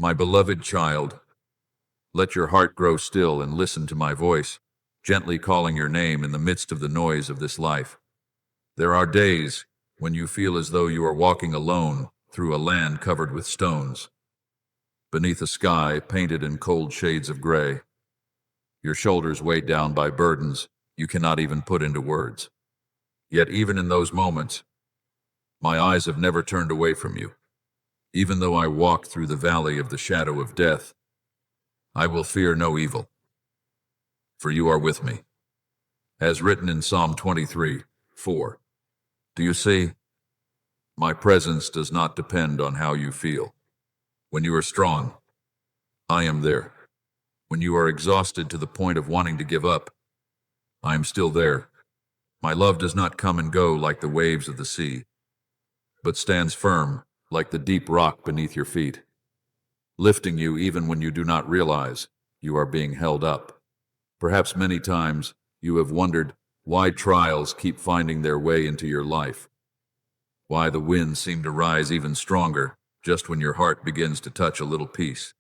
My beloved child, let your heart grow still and listen to my voice, gently calling your name in the midst of the noise of this life. There are days when you feel as though you are walking alone through a land covered with stones, beneath a sky painted in cold shades of gray. Your shoulders weighed down by burdens you cannot even put into words. Yet even in those moments, my eyes have never turned away from you. Even though I walk through the valley of the shadow of death, I will fear no evil, for you are with me. As written in Psalm 23:4. Do you see? My presence does not depend on how you feel. When you are strong, I am there. When you are exhausted to the point of wanting to give up, I am still there. My love does not come and go like the waves of the sea, but stands firm like the deep rock beneath your feet, lifting you even when you do not realize you are being held up. Perhaps many times you have wondered why trials keep finding their way into your life, why the winds seem to rise even stronger just when your heart begins to touch a little peace.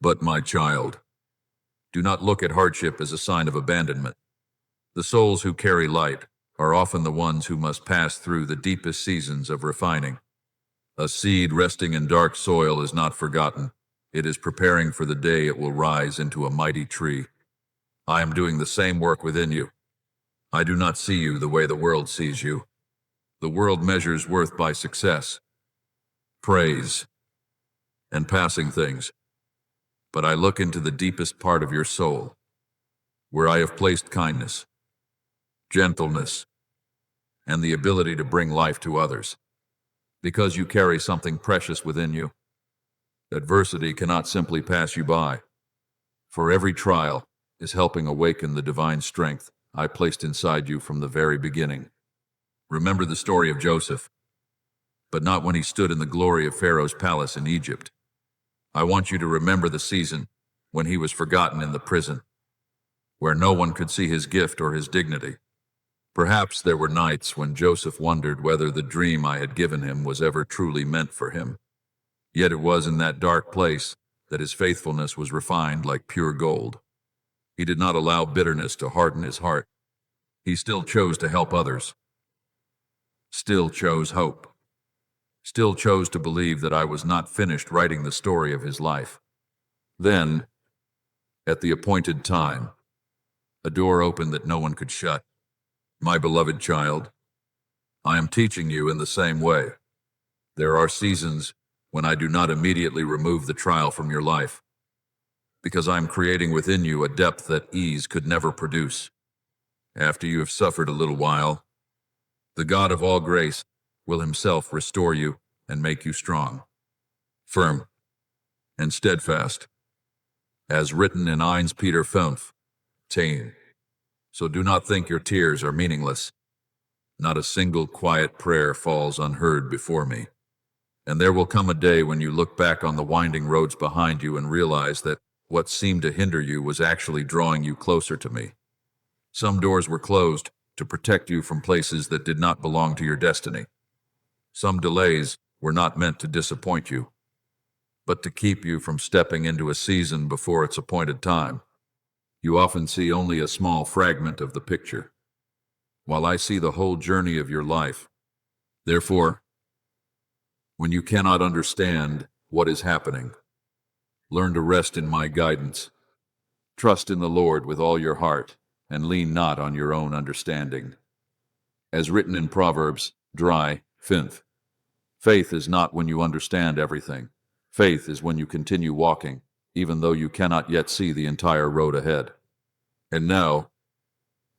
But my child, do not look at hardship as a sign of abandonment. The souls who carry light are often the ones who must pass through the deepest seasons of refining. A seed resting in dark soil is not forgotten. It is preparing for the day it will rise into a mighty tree. I am doing the same work within you. I do not see you the way the world sees you. The world measures worth by success, praise, and passing things. But I look into the deepest part of your soul, where I have placed kindness, gentleness, and the ability to bring life to others. Because you carry something precious within you, adversity cannot simply pass you by. For every trial is helping awaken the divine strength I placed inside you from the very beginning. Remember the story of Joseph, but not when he stood in the glory of Pharaoh's palace in Egypt. I want you to remember the season when he was forgotten in the prison, where no one could see his gift or his dignity. Perhaps there were nights when Joseph wondered whether the dream I had given him was ever truly meant for him. Yet it was in that dark place that his faithfulness was refined like pure gold. He did not allow bitterness to harden his heart. He still chose to help others, still chose hope, still chose to believe that I was not finished writing the story of his life. Then, at the appointed time, a door opened that no one could shut. My beloved child, I am teaching you in the same way. There are seasons when I do not immediately remove the trial from your life, because I am creating within you a depth that ease could never produce. After you have suffered a little while, the God of all grace will himself restore you and make you strong, firm, and steadfast, as written in 1 Peter 5:10. So do not think your tears are meaningless. Not a single quiet prayer falls unheard before me. And there will come a day when you look back on the winding roads behind you and realize that what seemed to hinder you was actually drawing you closer to me. Some doors were closed to protect you from places that did not belong to your destiny. Some delays were not meant to disappoint you, but to keep you from stepping into a season before its appointed time. You often see only a small fragment of the picture, while I see the whole journey of your life. Therefore, when you cannot understand what is happening, learn to rest in my guidance. Trust in the Lord with all your heart, and lean not on your own understanding. As written in Proverbs, 5:5. Faith is not when you understand everything. Faith is when you continue walking, even though you cannot yet see the entire road ahead. And now,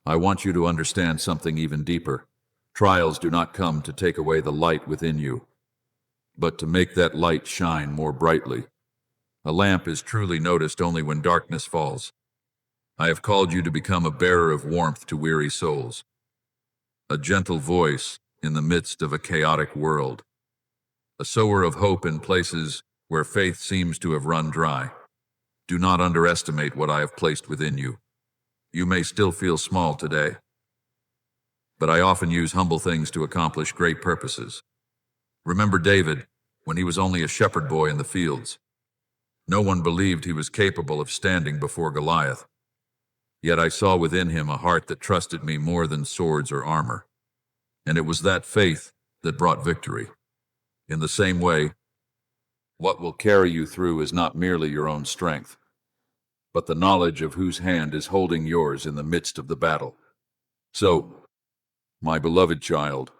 I want you to understand something even deeper. Trials do not come to take away the light within you, but to make that light shine more brightly. A lamp is truly noticed only when darkness falls. I have called you to become a bearer of warmth to weary souls, a gentle voice in the midst of a chaotic world, a sower of hope in places where faith seems to have run dry. Do not underestimate what I have placed within you. You may still feel small today, but I often use humble things to accomplish great purposes. Remember David, when he was only a shepherd boy in the fields. No one believed he was capable of standing before Goliath. Yet I saw within him a heart that trusted me more than swords or armor. And it was that faith that brought victory. In the same way, what will carry you through is not merely your own strength, but the knowledge of whose hand is holding yours in the midst of the battle. So, my beloved child,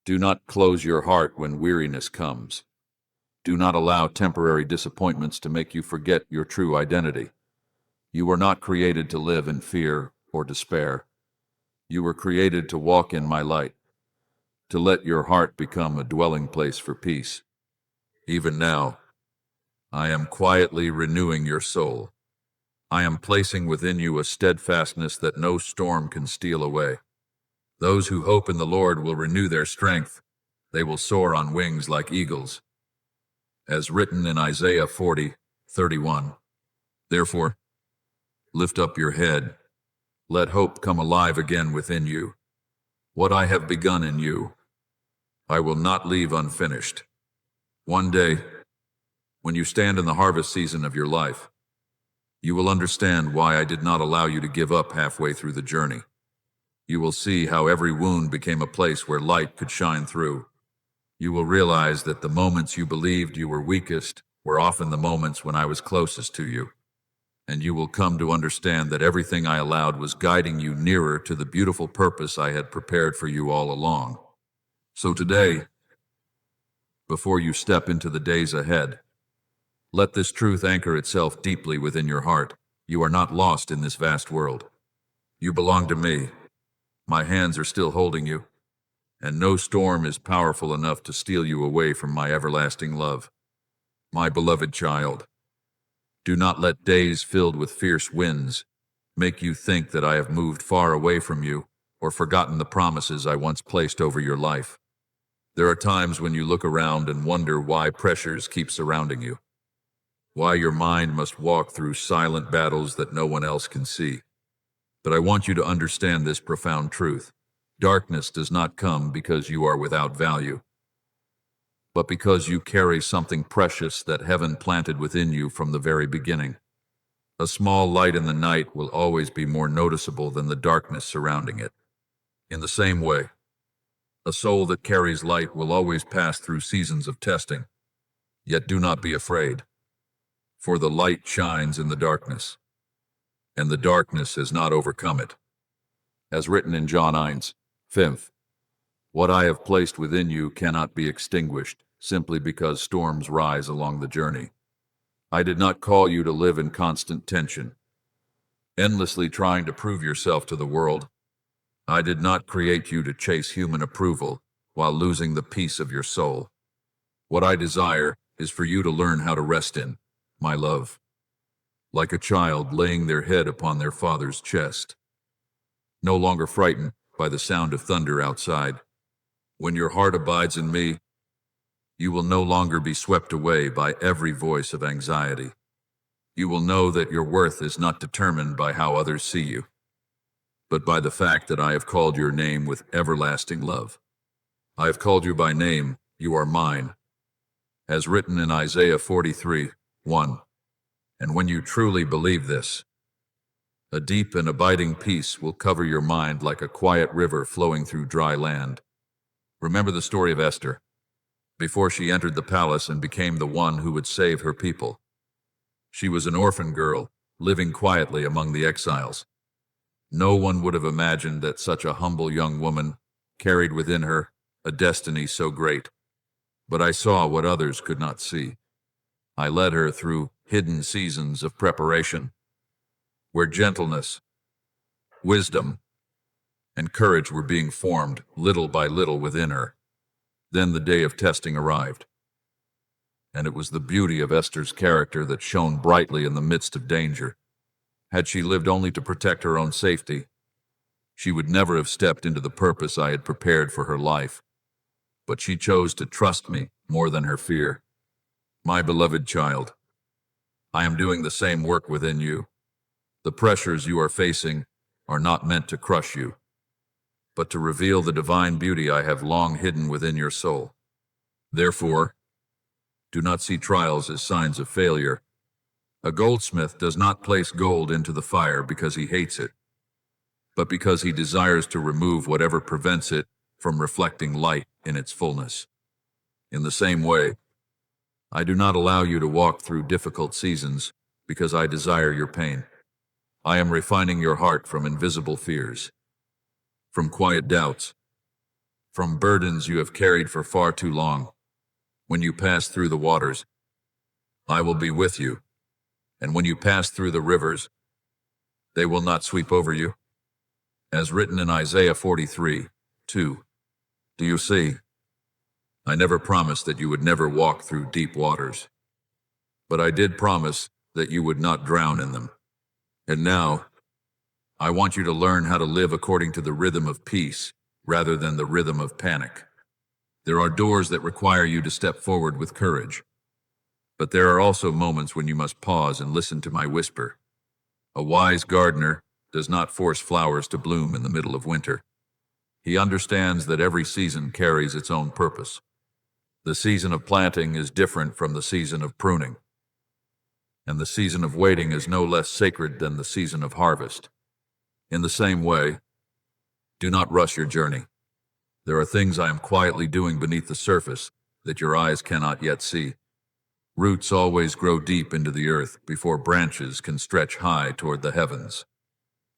do not close your heart when weariness comes. Do not allow temporary disappointments to make you forget your true identity. You were not created to live in fear or despair. You were created to walk in my light, to let your heart become a dwelling place for peace. Even now, I am quietly renewing your soul. I am placing within you a steadfastness that no storm can steal away. Those who hope in the Lord will renew their strength. They will soar on wings like eagles. As written in Isaiah 40:31. Therefore, lift up your head. Let hope come alive again within you. What I have begun in you, I will not leave unfinished. One day, when you stand in the harvest season of your life, you will understand why I did not allow you to give up halfway through the journey. You will see how every wound became a place where light could shine through. You will realize that the moments you believed you were weakest were often the moments when I was closest to you. And you will come to understand that everything I allowed was guiding you nearer to the beautiful purpose I had prepared for you all along. So today, before you step into the days ahead, let this truth anchor itself deeply within your heart. You are not lost in this vast world. You belong to me. My hands are still holding you, and no storm is powerful enough to steal you away from my everlasting love. My beloved child, do not let days filled with fierce winds make you think that I have moved far away from you or forgotten the promises I once placed over your life. There are times when you look around and wonder why pressures keep surrounding you, why your mind must walk through silent battles that no one else can see. But I want you to understand this profound truth. Darkness does not come because you are without value, but because you carry something precious that heaven planted within you from the very beginning. A small light in the night will always be more noticeable than the darkness surrounding it. In the same way, a soul that carries light will always pass through seasons of testing. Yet do not be afraid, for the light shines in the darkness, and the darkness has not overcome it. As written in John 9:5, what I have placed within you cannot be extinguished simply because storms rise along the journey. I did not call you to live in constant tension, endlessly trying to prove yourself to the world. I did not create you to chase human approval while losing the peace of your soul. What I desire is for you to learn how to rest in my love, like a child laying their head upon their father's chest, no longer frightened by the sound of thunder outside. When your heart abides in me, you will no longer be swept away by every voice of anxiety. You will know that your worth is not determined by how others see you, but by the fact that I have called your name with everlasting love. I have called you by name, you are mine, as written in Isaiah 43:1. And when you truly believe this, a deep and abiding peace will cover your mind like a quiet river flowing through dry land. Remember the story of Esther, before she entered the palace and became the one who would save her people. She was an orphan girl, living quietly among the exiles. No one would have imagined that such a humble young woman carried within her a destiny so great. But I saw what others could not see. I led her through hidden seasons of preparation, where gentleness, wisdom, and courage were being formed little by little within her. Then the day of testing arrived, and it was the beauty of Esther's character that shone brightly in the midst of danger. Had she lived only to protect her own safety, she would never have stepped into the purpose I had prepared for her life. But she chose to trust me more than her fear. My beloved child, I am doing the same work within you. The pressures you are facing are not meant to crush you, but to reveal the divine beauty I have long hidden within your soul. Therefore, do not see trials as signs of failure, A goldsmith does not place gold into the fire because he hates it, but because he desires to remove whatever prevents it from reflecting light in its fullness. In the same way, I do not allow you to walk through difficult seasons because I desire your pain. I am refining your heart from invisible fears, from quiet doubts, from burdens you have carried for far too long. When you pass through the waters, I will be with you, and when you pass through the rivers, they will not sweep over you. As written in Isaiah 43:2. Do you see? I never promised that you would never walk through deep waters, but I did promise that you would not drown in them. And now, I want you to learn how to live according to the rhythm of peace rather than the rhythm of panic. There are doors that require you to step forward with courage, but there are also moments when you must pause and listen to my whisper. A wise gardener does not force flowers to bloom in the middle of winter. He understands that every season carries its own purpose. The season of planting is different from the season of pruning, and the season of waiting is no less sacred than the season of harvest. In the same way, do not rush your journey. There are things I am quietly doing beneath the surface that your eyes cannot yet see. Roots always grow deep into the earth before branches can stretch high toward the heavens.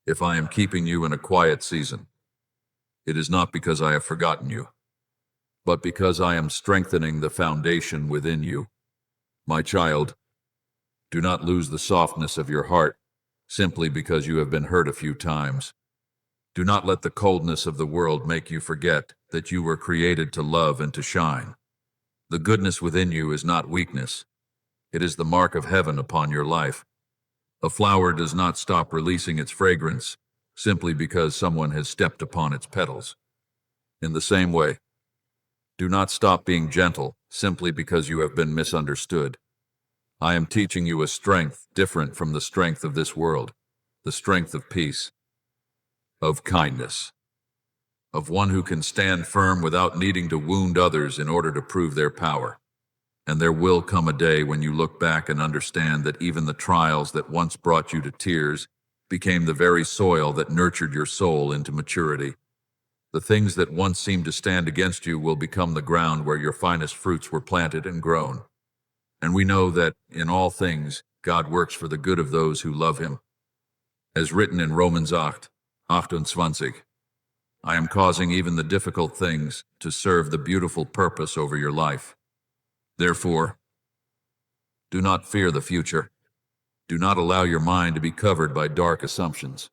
If I am keeping you in a quiet season, it is not because I have forgotten you, but because I am strengthening the foundation within you. My child, do not lose the softness of your heart simply because you have been hurt a few times. Do not let the coldness of the world make you forget that you were created to love and to shine. The goodness within you is not weakness. It is the mark of heaven upon your life. A flower does not stop releasing its fragrance simply because someone has stepped upon its petals. In the same way, do not stop being gentle simply because you have been misunderstood. I am teaching you a strength different from the strength of this world, the strength of peace, of kindness, of one who can stand firm without needing to wound others in order to prove their power. And there will come a day when you look back and understand that even the trials that once brought you to tears became the very soil that nurtured your soul into maturity. The things that once seemed to stand against you will become the ground where your finest fruits were planted and grown. And we know that, in all things, God works for the good of those who love him. As written in Romans 8:28, I am causing even the difficult things to serve the beautiful purpose over your life. Therefore, do not fear the future. Do not allow your mind to be covered by dark assumptions.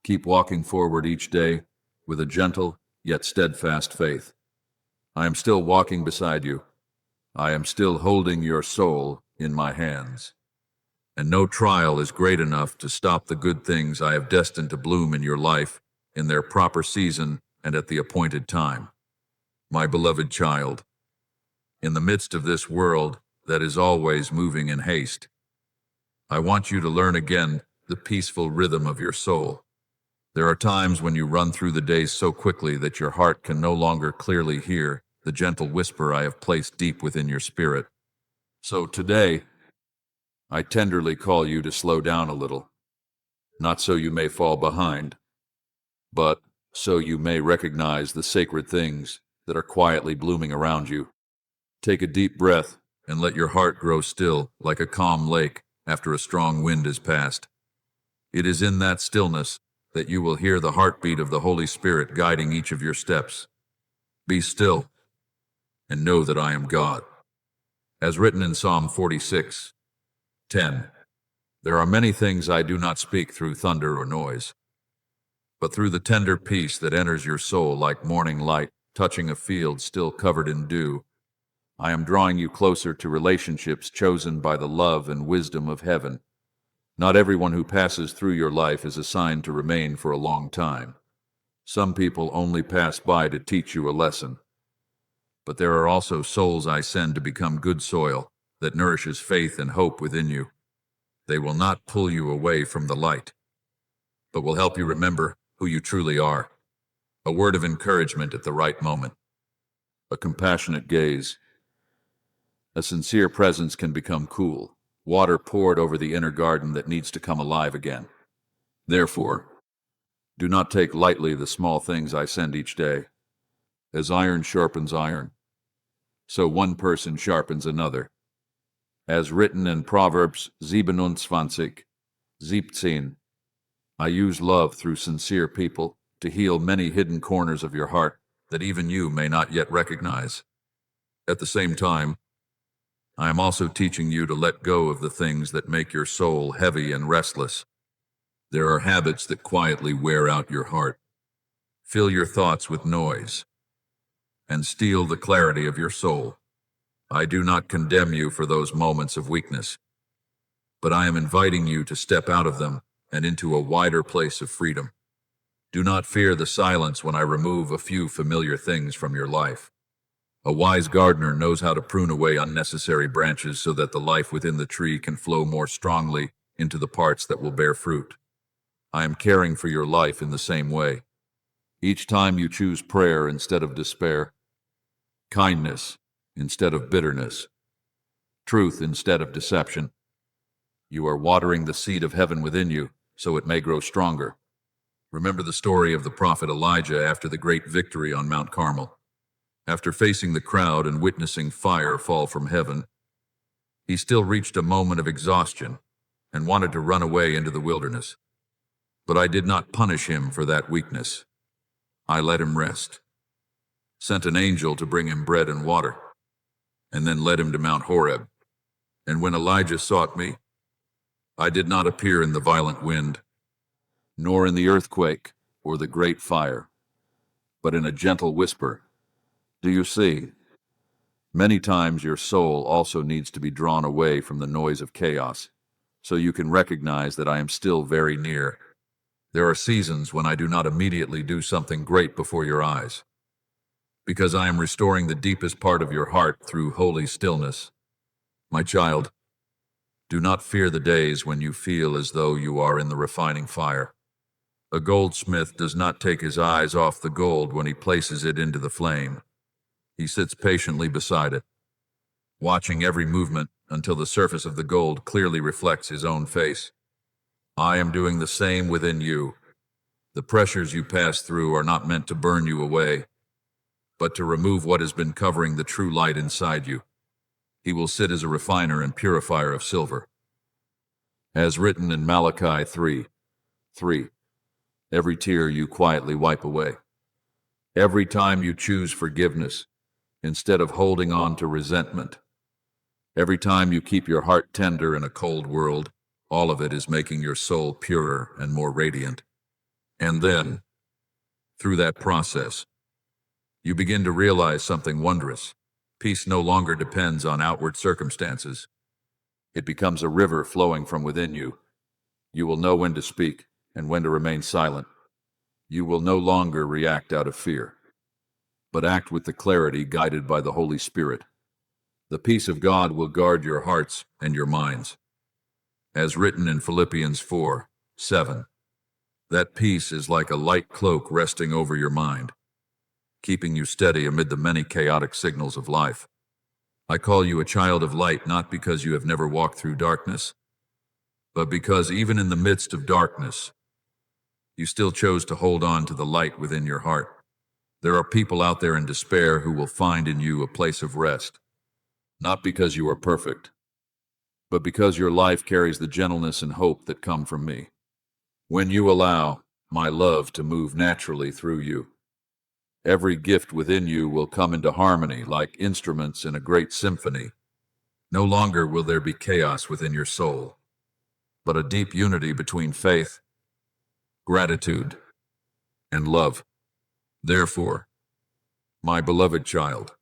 Keep walking forward each day with a gentle yet steadfast faith. I am still walking beside you. I am still holding your soul in my hands. And no trial is great enough to stop the good things I have destined to bloom in your life in their proper season and at the appointed time. My beloved child, in the midst of this world that is always moving in haste, I want you to learn again the peaceful rhythm of your soul. There are times when you run through the days so quickly that your heart can no longer clearly hear the gentle whisper I have placed deep within your spirit. So today, I tenderly call you to slow down a little, not so you may fall behind, but so you may recognize the sacred things that are quietly blooming around you. Take a deep breath and let your heart grow still like a calm lake after a strong wind has passed. It is in that stillness that you will hear the heartbeat of the Holy Spirit guiding each of your steps. Be still and know that I am God. As written in Psalm 46:10, there are many things I do not speak through thunder or noise, but through the tender peace that enters your soul like morning light touching a field still covered in dew. I am drawing you closer to relationships chosen by the love and wisdom of heaven. Not everyone who passes through your life is assigned to remain for a long time. Some people only pass by to teach you a lesson. But there are also souls I send to become good soil that nourishes faith and hope within you. They will not pull you away from the light, but will help you remember who you truly are. A word of encouragement at the right moment. A compassionate gaze. A sincere presence can become cool, water poured over the inner garden that needs to come alive again. Therefore, do not take lightly the small things I send each day. As iron sharpens iron, so one person sharpens another. As written in Proverbs 27, 17, I use love through sincere people to heal many hidden corners of your heart that even you may not yet recognize. At the same time, I am also teaching you to let go of the things that make your soul heavy and restless. There are habits that quietly wear out your heart, fill your thoughts with noise, and steal the clarity of your soul. I do not condemn you for those moments of weakness, but I am inviting you to step out of them and into a wider place of freedom. Do not fear the silence when I remove a few familiar things from your life. A wise gardener knows how to prune away unnecessary branches so that the life within the tree can flow more strongly into the parts that will bear fruit. I am caring for your life in the same way. Each time you choose prayer instead of despair, kindness instead of bitterness, truth instead of deception, you are watering the seed of heaven within you so it may grow stronger. Remember the story of the prophet Elijah after the great victory on Mount Carmel. After facing the crowd and witnessing fire fall from heaven, he still reached a moment of exhaustion and wanted to run away into the wilderness. But I did not punish him for that weakness. I let him rest, sent an angel to bring him bread and water, and then led him to Mount Horeb. And when Elijah sought me, I did not appear in the violent wind, nor in the earthquake or the great fire, but in a gentle whisper. Do you see? Many times your soul also needs to be drawn away from the noise of chaos, so you can recognize that I am still very near. There are seasons when I do not immediately do something great before your eyes, because I am restoring the deepest part of your heart through holy stillness. My child, do not fear the days when you feel as though you are in the refining fire. A goldsmith does not take his eyes off the gold when he places it into the flame. He sits patiently beside it, watching every movement until the surface of the gold clearly reflects his own face. I am doing the same within you. The pressures you pass through are not meant to burn you away, but to remove what has been covering the true light inside you. He will sit as a refiner and purifier of silver. As written in Malachi 3:3, every tear you quietly wipe away. Every time you choose forgiveness, instead of holding on to resentment. Every time you keep your heart tender in a cold world, all of it is making your soul purer and more radiant. And then, through that process, you begin to realize something wondrous. Peace no longer depends on outward circumstances. It becomes a river flowing from within you. You will know when to speak and when to remain silent. You will no longer react out of fear, but act with the clarity guided by the Holy Spirit. The peace of God will guard your hearts and your minds. As written in Philippians 4:7, that peace is like a light cloak resting over your mind, keeping you steady amid the many chaotic signals of life. I call you a child of light not because you have never walked through darkness, but because even in the midst of darkness, you still chose to hold on to the light within your heart. There are people out there in despair who will find in you a place of rest, not because you are perfect, but because your life carries the gentleness and hope that come from me. When you allow my love to move naturally through you, every gift within you will come into harmony like instruments in a great symphony. No longer will there be chaos within your soul, but a deep unity between faith, gratitude, and love. Therefore, my beloved child,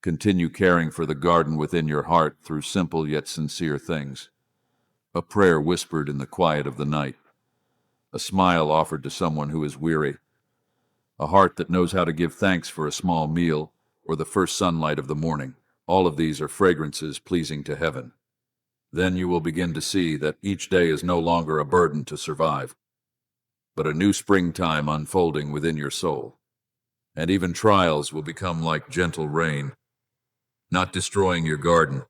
continue caring for the garden within your heart through simple yet sincere things. A prayer whispered in the quiet of the night, a smile offered to someone who is weary, a heart that knows how to give thanks for a small meal or the first sunlight of the morning. All of these are fragrances pleasing to heaven. Then you will begin to see that each day is no longer a burden to survive, but a new springtime unfolding within your soul. And even trials will become like gentle rain, not destroying your garden,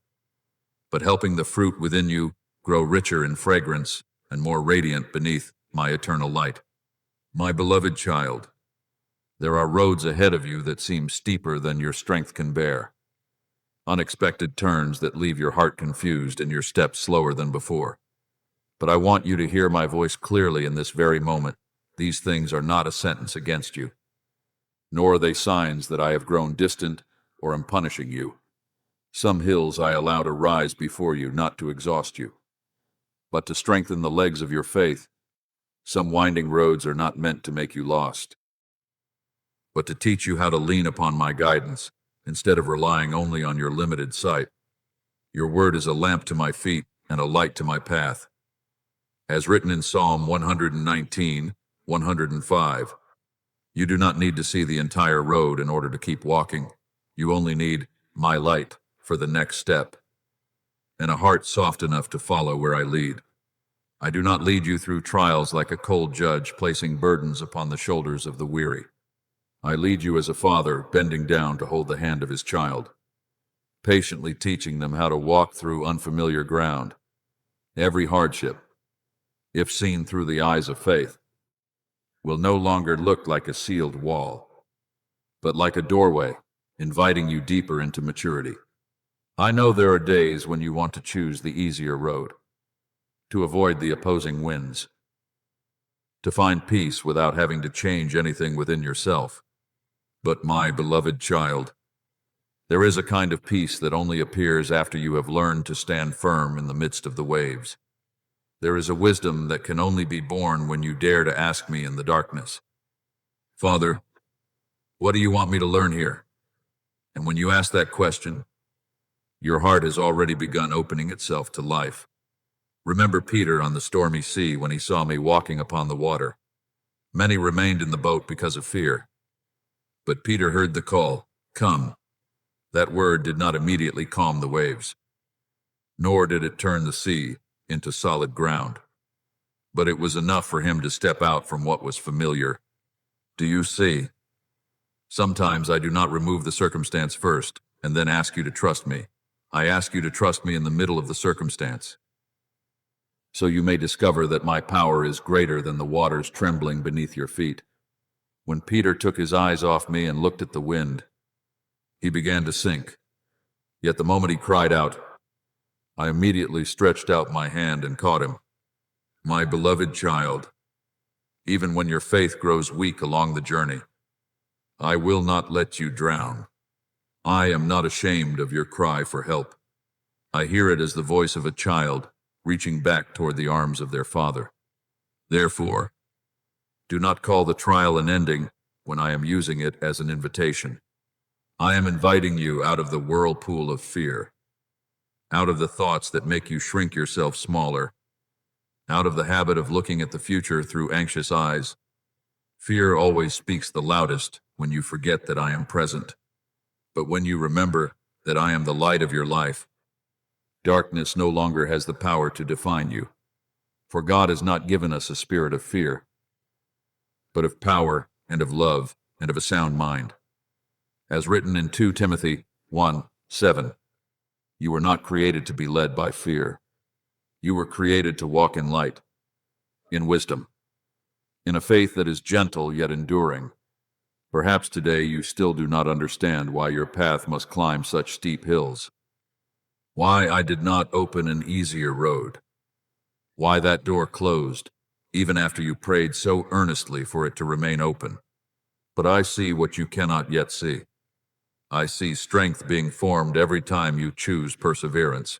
but helping the fruit within you grow richer in fragrance and more radiant beneath my eternal light. My beloved child, there are roads ahead of you that seem steeper than your strength can bear. Unexpected turns that leave your heart confused and your steps slower than before. But I want you to hear my voice clearly in this very moment. These things are not a sentence against you, nor are they signs that I have grown distant or am punishing you. Some hills I allow to rise before you, not to exhaust you, but to strengthen the legs of your faith. Some winding roads are not meant to make you lost, but to teach you how to lean upon my guidance instead of relying only on your limited sight. Your word is a lamp to my feet and a light to my path. As written in Psalm 119, 105, you do not need to see the entire road in order to keep walking. You only need my light for the next step, and a heart soft enough to follow where I lead. I do not lead you through trials like a cold judge placing burdens upon the shoulders of the weary. I lead you as a father bending down to hold the hand of his child, patiently teaching them how to walk through unfamiliar ground. Every hardship, if seen through the eyes of faith, will no longer look like a sealed wall, but like a doorway, inviting you deeper into maturity. I know there are days when you want to choose the easier road, to avoid the opposing winds, to find peace without having to change anything within yourself. But my beloved child, there is a kind of peace that only appears after you have learned to stand firm in the midst of the waves. There is a wisdom that can only be born when you dare to ask me in the darkness, Father, what do you want me to learn here? And when you ask that question, your heart has already begun opening itself to life. Remember Peter on the stormy sea when he saw me walking upon the water. Many remained in the boat because of fear. But Peter heard the call, "Come." That word did not immediately calm the waves, nor did it turn the sea into solid ground. But it was enough for him to step out from what was familiar. Do you see? Sometimes I do not remove the circumstance first and then ask you to trust me. I ask you to trust me in the middle of the circumstance, so you may discover that my power is greater than the waters trembling beneath your feet. When Peter took his eyes off me and looked at the wind, he began to sink. Yet the moment he cried out, I immediately stretched out my hand and caught him. My beloved child, even when your faith grows weak along the journey, I will not let you drown. I am not ashamed of your cry for help. I hear it as the voice of a child reaching back toward the arms of their father. Therefore, do not call the trial an ending when I am using it as an invitation. I am inviting you out of the whirlpool of fear, out of the thoughts that make you shrink yourself smaller, out of the habit of looking at the future through anxious eyes. Fear always speaks the loudest when you forget that I am present. But when you remember that I am the light of your life, darkness no longer has the power to define you. For God has not given us a spirit of fear, but of power and of love and of a sound mind. As written in 2 Timothy 1:7, you were not created to be led by fear. You were created to walk in light, in wisdom, in a faith that is gentle yet enduring. Perhaps today you still do not understand why your path must climb such steep hills, why I did not open an easier road, why that door closed, even after you prayed so earnestly for it to remain open. But I see what you cannot yet see. I see strength being formed every time you choose perseverance.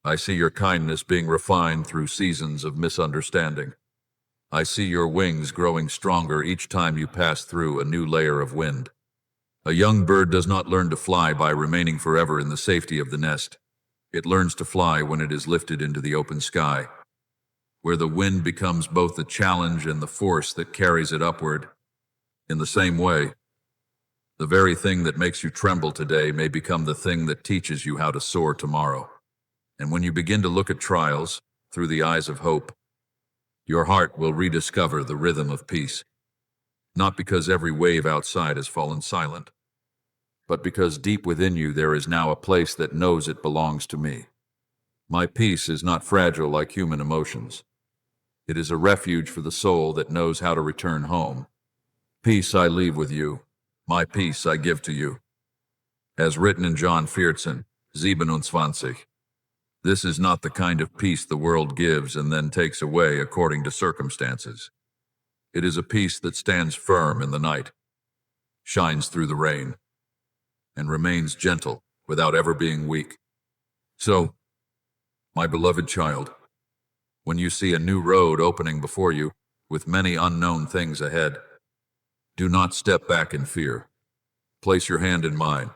I see your kindness being refined through seasons of misunderstanding. I see your wings growing stronger each time you pass through a new layer of wind. A young bird does not learn to fly by remaining forever in the safety of the nest. It learns to fly when it is lifted into the open sky, where the wind becomes both the challenge and the force that carries it upward. In the same way, the very thing that makes you tremble today may become the thing that teaches you how to soar tomorrow. And when you begin to look at trials through the eyes of hope, your heart will rediscover the rhythm of peace, not because every wave outside has fallen silent, but because deep within you there is now a place that knows it belongs to me. My peace is not fragile like human emotions. It is a refuge for the soul that knows how to return home. Peace I leave with you. My peace I give to you. As written in John 14, 27. This is not the kind of peace the world gives and then takes away according to circumstances. It is a peace that stands firm in the night, shines through the rain, and remains gentle without ever being weak. So, my beloved child, when you see a new road opening before you with many unknown things ahead, do not step back in fear. Place your hand in mine.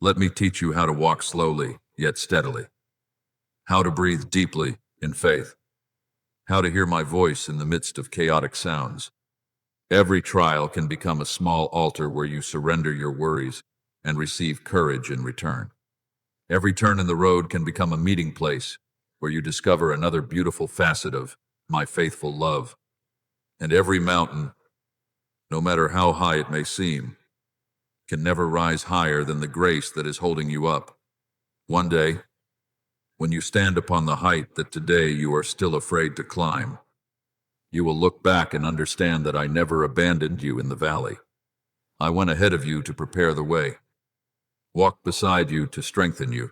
Let me teach you how to walk slowly, yet steadily. How to breathe deeply in faith. How to hear my voice in the midst of chaotic sounds. Every trial can become a small altar where you surrender your worries and receive courage in return. Every turn in the road can become a meeting place where you discover another beautiful facet of my faithful love. And every mountain, no matter how high it may seem, can never rise higher than the grace that is holding you up. One day, when you stand upon the height that today you are still afraid to climb, you will look back and understand that I never abandoned you in the valley. I went ahead of you to prepare the way, walked beside you to strengthen you,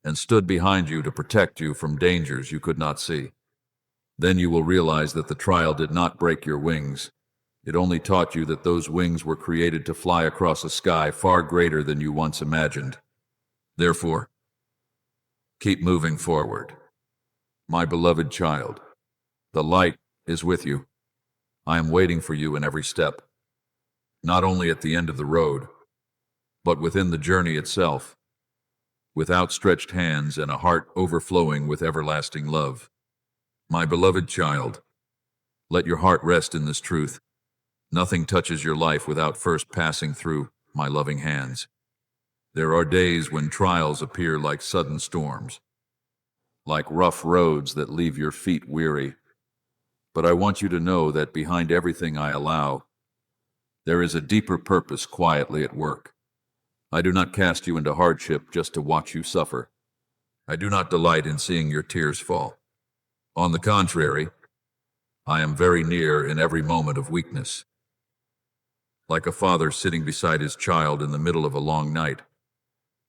and stood behind you to protect you from dangers you could not see. Then you will realize that the trial did not break your wings. It only taught you that those wings were created to fly across a sky far greater than you once imagined. Therefore, keep moving forward. My beloved child, the light is with you. I am waiting for you in every step, not only at the end of the road, but within the journey itself, with outstretched hands and a heart overflowing with everlasting love. My beloved child, let your heart rest in this truth. Nothing touches your life without first passing through my loving hands. There are days when trials appear like sudden storms, like rough roads that leave your feet weary. But I want you to know that behind everything I allow, there is a deeper purpose quietly at work. I do not cast you into hardship just to watch you suffer. I do not delight in seeing your tears fall. On the contrary, I am very near in every moment of weakness. Like a father sitting beside his child in the middle of a long night,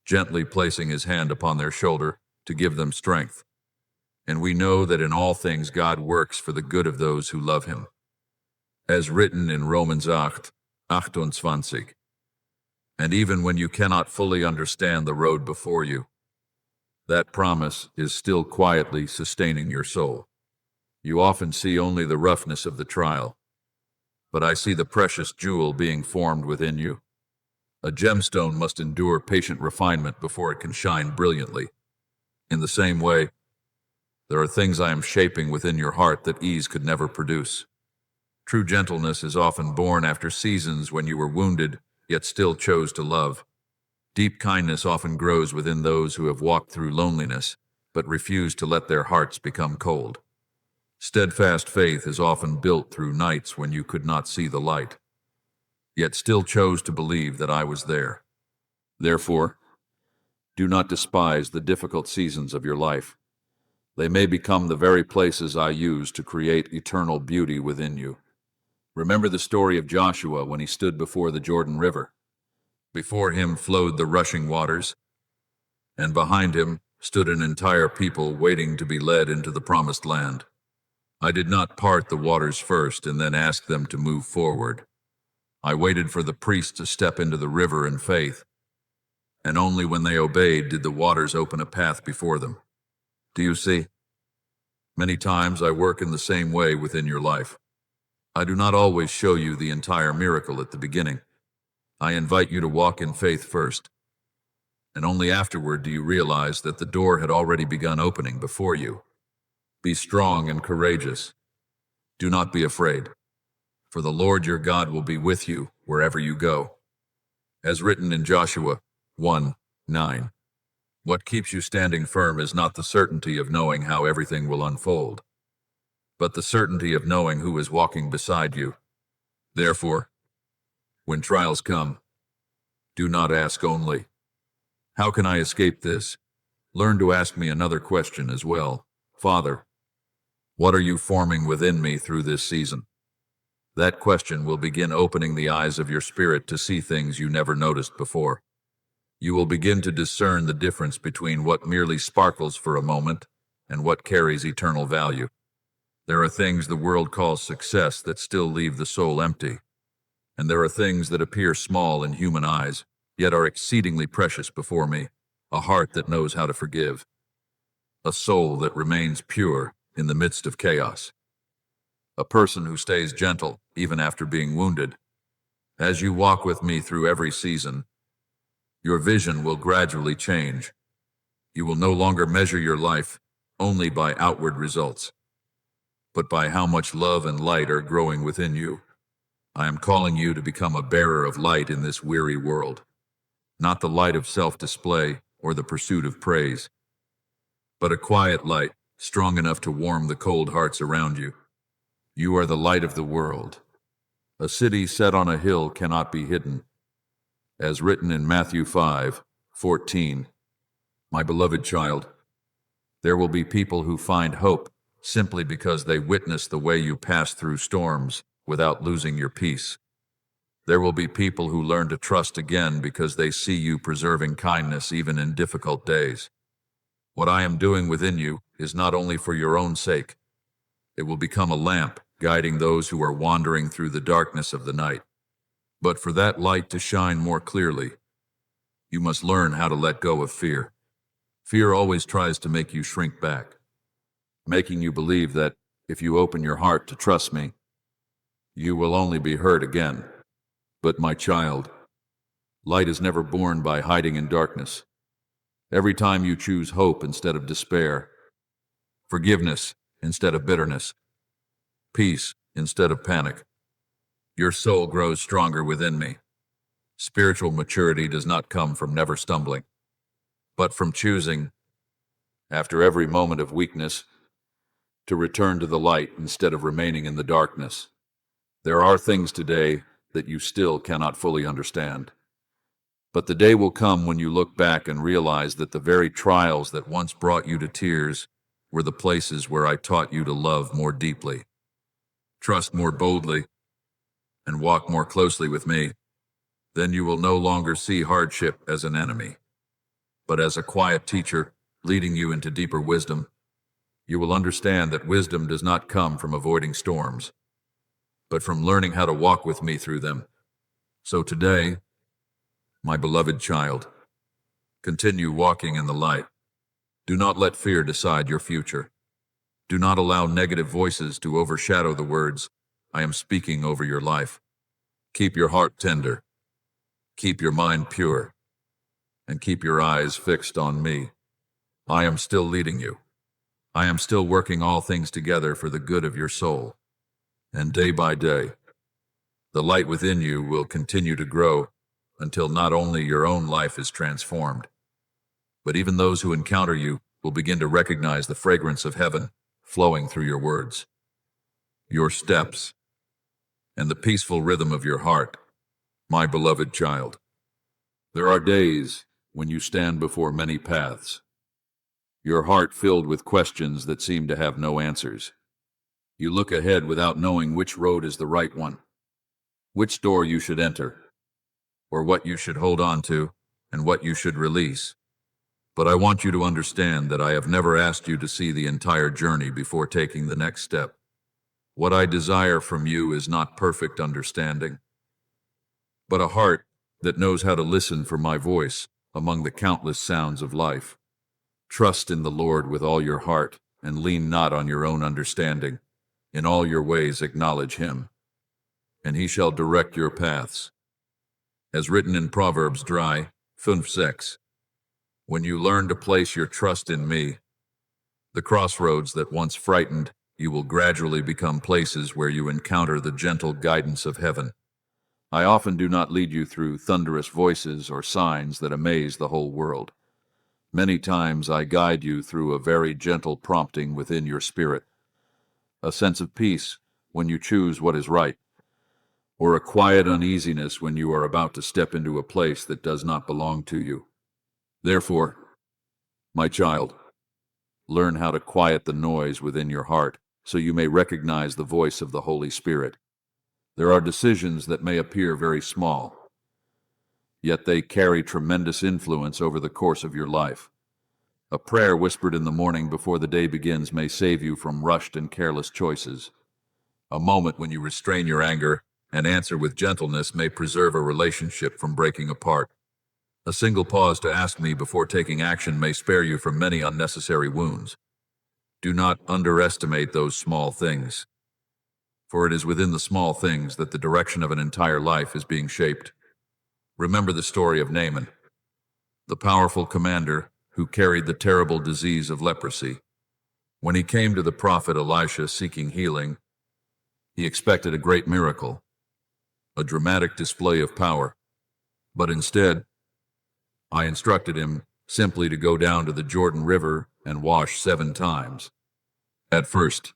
gently placing his hand upon their shoulder to give them strength. And we know that in all things God works for the good of those who love him. As written in Romans 8, 28. And even when you cannot fully understand the road before you, that promise is still quietly sustaining your soul. You often see only the roughness of the trial, but I see the precious jewel being formed within you. A gemstone must endure patient refinement before it can shine brilliantly. In the same way, there are things I am shaping within your heart that ease could never produce. True gentleness is often born after seasons when you were wounded, yet still chose to love. Deep kindness often grows within those who have walked through loneliness, but refuse to let their hearts become cold. Steadfast faith is often built through nights when you could not see the light, yet still chose to believe that I was there. Therefore, do not despise the difficult seasons of your life. They may become the very places I use to create eternal beauty within you. Remember the story of Joshua when he stood before the Jordan River. Before him flowed the rushing waters, and behind him stood an entire people waiting to be led into the promised land. I did not part the waters first and then ask them to move forward. I waited for the priests to step into the river in faith, and only when they obeyed did the waters open a path before them. Do you see? Many times I work in the same way within your life. I do not always show you the entire miracle at the beginning. I invite you to walk in faith first, and only afterward do you realize that the door had already begun opening before you. Be strong and courageous. Do not be afraid, for the Lord your God will be with you wherever you go. As written in Joshua 1:9, what keeps you standing firm is not the certainty of knowing how everything will unfold, but the certainty of knowing who is walking beside you. Therefore, when trials come, do not ask only, how can I escape this? learn to ask me another question as well. Father, what are you forming within me through this season? That question will begin opening the eyes of your spirit to see things you never noticed before. You will begin to discern the difference between what merely sparkles for a moment and what carries eternal value. There are things the world calls success that still leave the soul empty, and there are things that appear small in human eyes, yet are exceedingly precious before me. A heart that knows how to forgive, a soul that remains pure in the midst of chaos, a person who stays gentle even after being wounded. As you walk with me through every season, your vision will gradually change. You will no longer measure your life only by outward results, but by how much love and light are growing within you. I am calling you to become a bearer of light in this weary world, not the light of self-display or the pursuit of praise, but a quiet light, strong enough to warm the cold hearts around you. You are the light of the world. A city set on a hill cannot be hidden. As written in Matthew 5:14, my beloved child, there will be people who find hope simply because they witness the way you pass through storms without losing your peace. There will be people who learn to trust again because they see you preserving kindness even in difficult days. What I am doing within you is not only for your own sake. It will become a lamp guiding those who are wandering through the darkness of the night. But for that light to shine more clearly, you must learn how to let go of fear. Fear always tries to make you shrink back, making you believe that if you open your heart to trust me, you will only be hurt again. But my child, light is never born by hiding in darkness. Every time you choose hope instead of despair, forgiveness instead of bitterness, peace instead of panic, your soul grows stronger within me. Spiritual maturity does not come from never stumbling, but from choosing, after every moment of weakness, to return to the light instead of remaining in the darkness. There are things today that you still cannot fully understand. But the day will come when you look back and realize that the very trials that once brought you to tears were the places where I taught you to love more deeply, trust more boldly, and walk more closely with me. Then you will no longer see hardship as an enemy, but as a quiet teacher leading you into deeper wisdom. You will understand that wisdom does not come from avoiding storms, but from learning how to walk with me through them. So today, my beloved child, continue walking in the light. Do not let fear decide your future. Do not allow negative voices to overshadow the words I am speaking over your life. Keep your heart tender. Keep your mind pure. And keep your eyes fixed on me. I am still leading you. I am still working all things together for the good of your soul. And day by day, the light within you will continue to grow until not only your own life is transformed, but even those who encounter you will begin to recognize the fragrance of heaven flowing through your words, your steps, and the peaceful rhythm of your heart, my beloved child. There are days when you stand before many paths, your heart filled with questions that seem to have no answers. You look ahead without knowing which road is the right one, which door you should enter, or what you should hold on to and what you should release. But I want you to understand that I have never asked you to see the entire journey before taking the next step. What I desire from you is not perfect understanding, but a heart that knows how to listen for my voice among the countless sounds of life. Trust in the Lord with all your heart and lean not on your own understanding. In all your ways acknowledge him, and he shall direct your paths. As written in Proverbs 3:5, when you learn to place your trust in me, the crossroads that once frightened you will gradually become places where you encounter the gentle guidance of heaven. I often do not lead you through thunderous voices or signs that amaze the whole world. Many times I guide you through a very gentle prompting within your spirit, a sense of peace when you choose what is right, or a quiet uneasiness when you are about to step into a place that does not belong to you. Therefore, My child, learn how to quiet the noise within your heart so you may recognize the voice of the Holy Spirit. There are decisions that may appear very small, yet they carry tremendous influence over the course of your life. A prayer whispered in the morning before the day begins may save you from rushed and careless choices. A moment when you restrain your anger and answer with gentleness may preserve a relationship from breaking apart. A single pause to ask me before taking action may spare you from many unnecessary wounds. Do not underestimate those small things, for it is within the small things that the direction of an entire life is being shaped. Remember the story of Naaman, the powerful commander who carried the terrible disease of leprosy. When he came to the prophet Elisha seeking healing, he expected a great miracle, a dramatic display of power. But instead, I instructed him simply to go down to the Jordan River and wash 7 times. At first,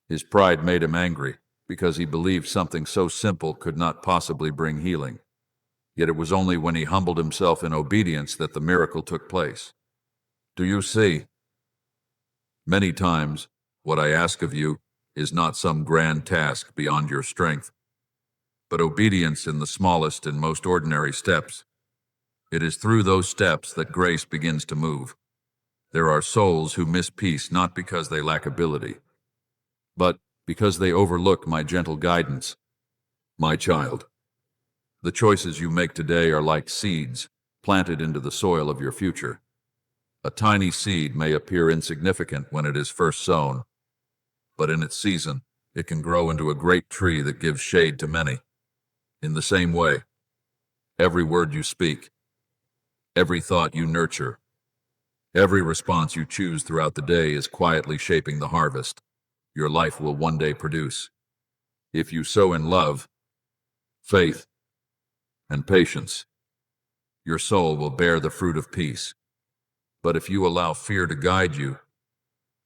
his pride made him angry because he believed something so simple could not possibly bring healing. Yet it was only when he humbled himself in obedience that the miracle took place. Do you see? Many times, what I ask of you is not some grand task beyond your strength, but obedience in the smallest and most ordinary steps. It is through those steps that grace begins to move. There are souls who miss peace not because they lack ability, but because they overlook my gentle guidance. My child, the choices you make today are like seeds planted into the soil of your future. A tiny seed may appear insignificant when it is first sown, but in its season, it can grow into a great tree that gives shade to many. In the same way, every word you speak, every thought you nurture, every response you choose throughout the day is quietly shaping the harvest your life will one day produce. If you sow in love, faith, and patience, your soul will bear the fruit of peace. But if you allow fear to guide you,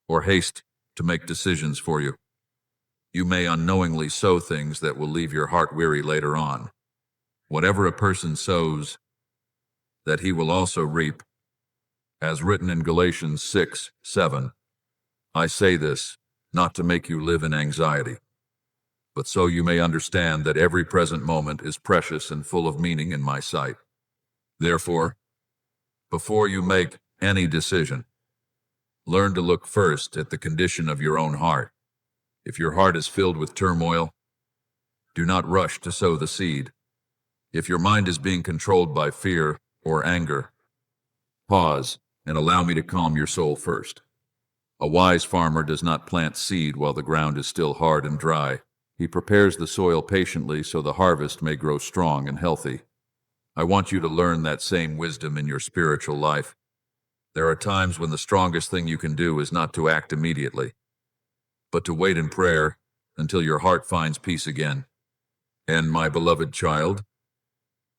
or haste to make decisions for you, you may unknowingly sow things that will leave your heart weary later on. Whatever a person sows, that he will also reap. As written in Galatians 6:7, I say this, not to make you live in anxiety, but so you may understand that every present moment is precious and full of meaning in my sight. Therefore, before you make any decision, learn to look first at the condition of your own heart. If your heart is filled with turmoil, do not rush to sow the seed. If your mind is being controlled by fear or anger, pause and allow me to calm your soul first. A wise farmer does not plant seed while the ground is still hard and dry. He prepares the soil patiently so the harvest may grow strong and healthy. I want you to learn that same wisdom in your spiritual life. There are times when the strongest thing you can do is not to act immediately, but to wait in prayer until your heart finds peace again. And my beloved child,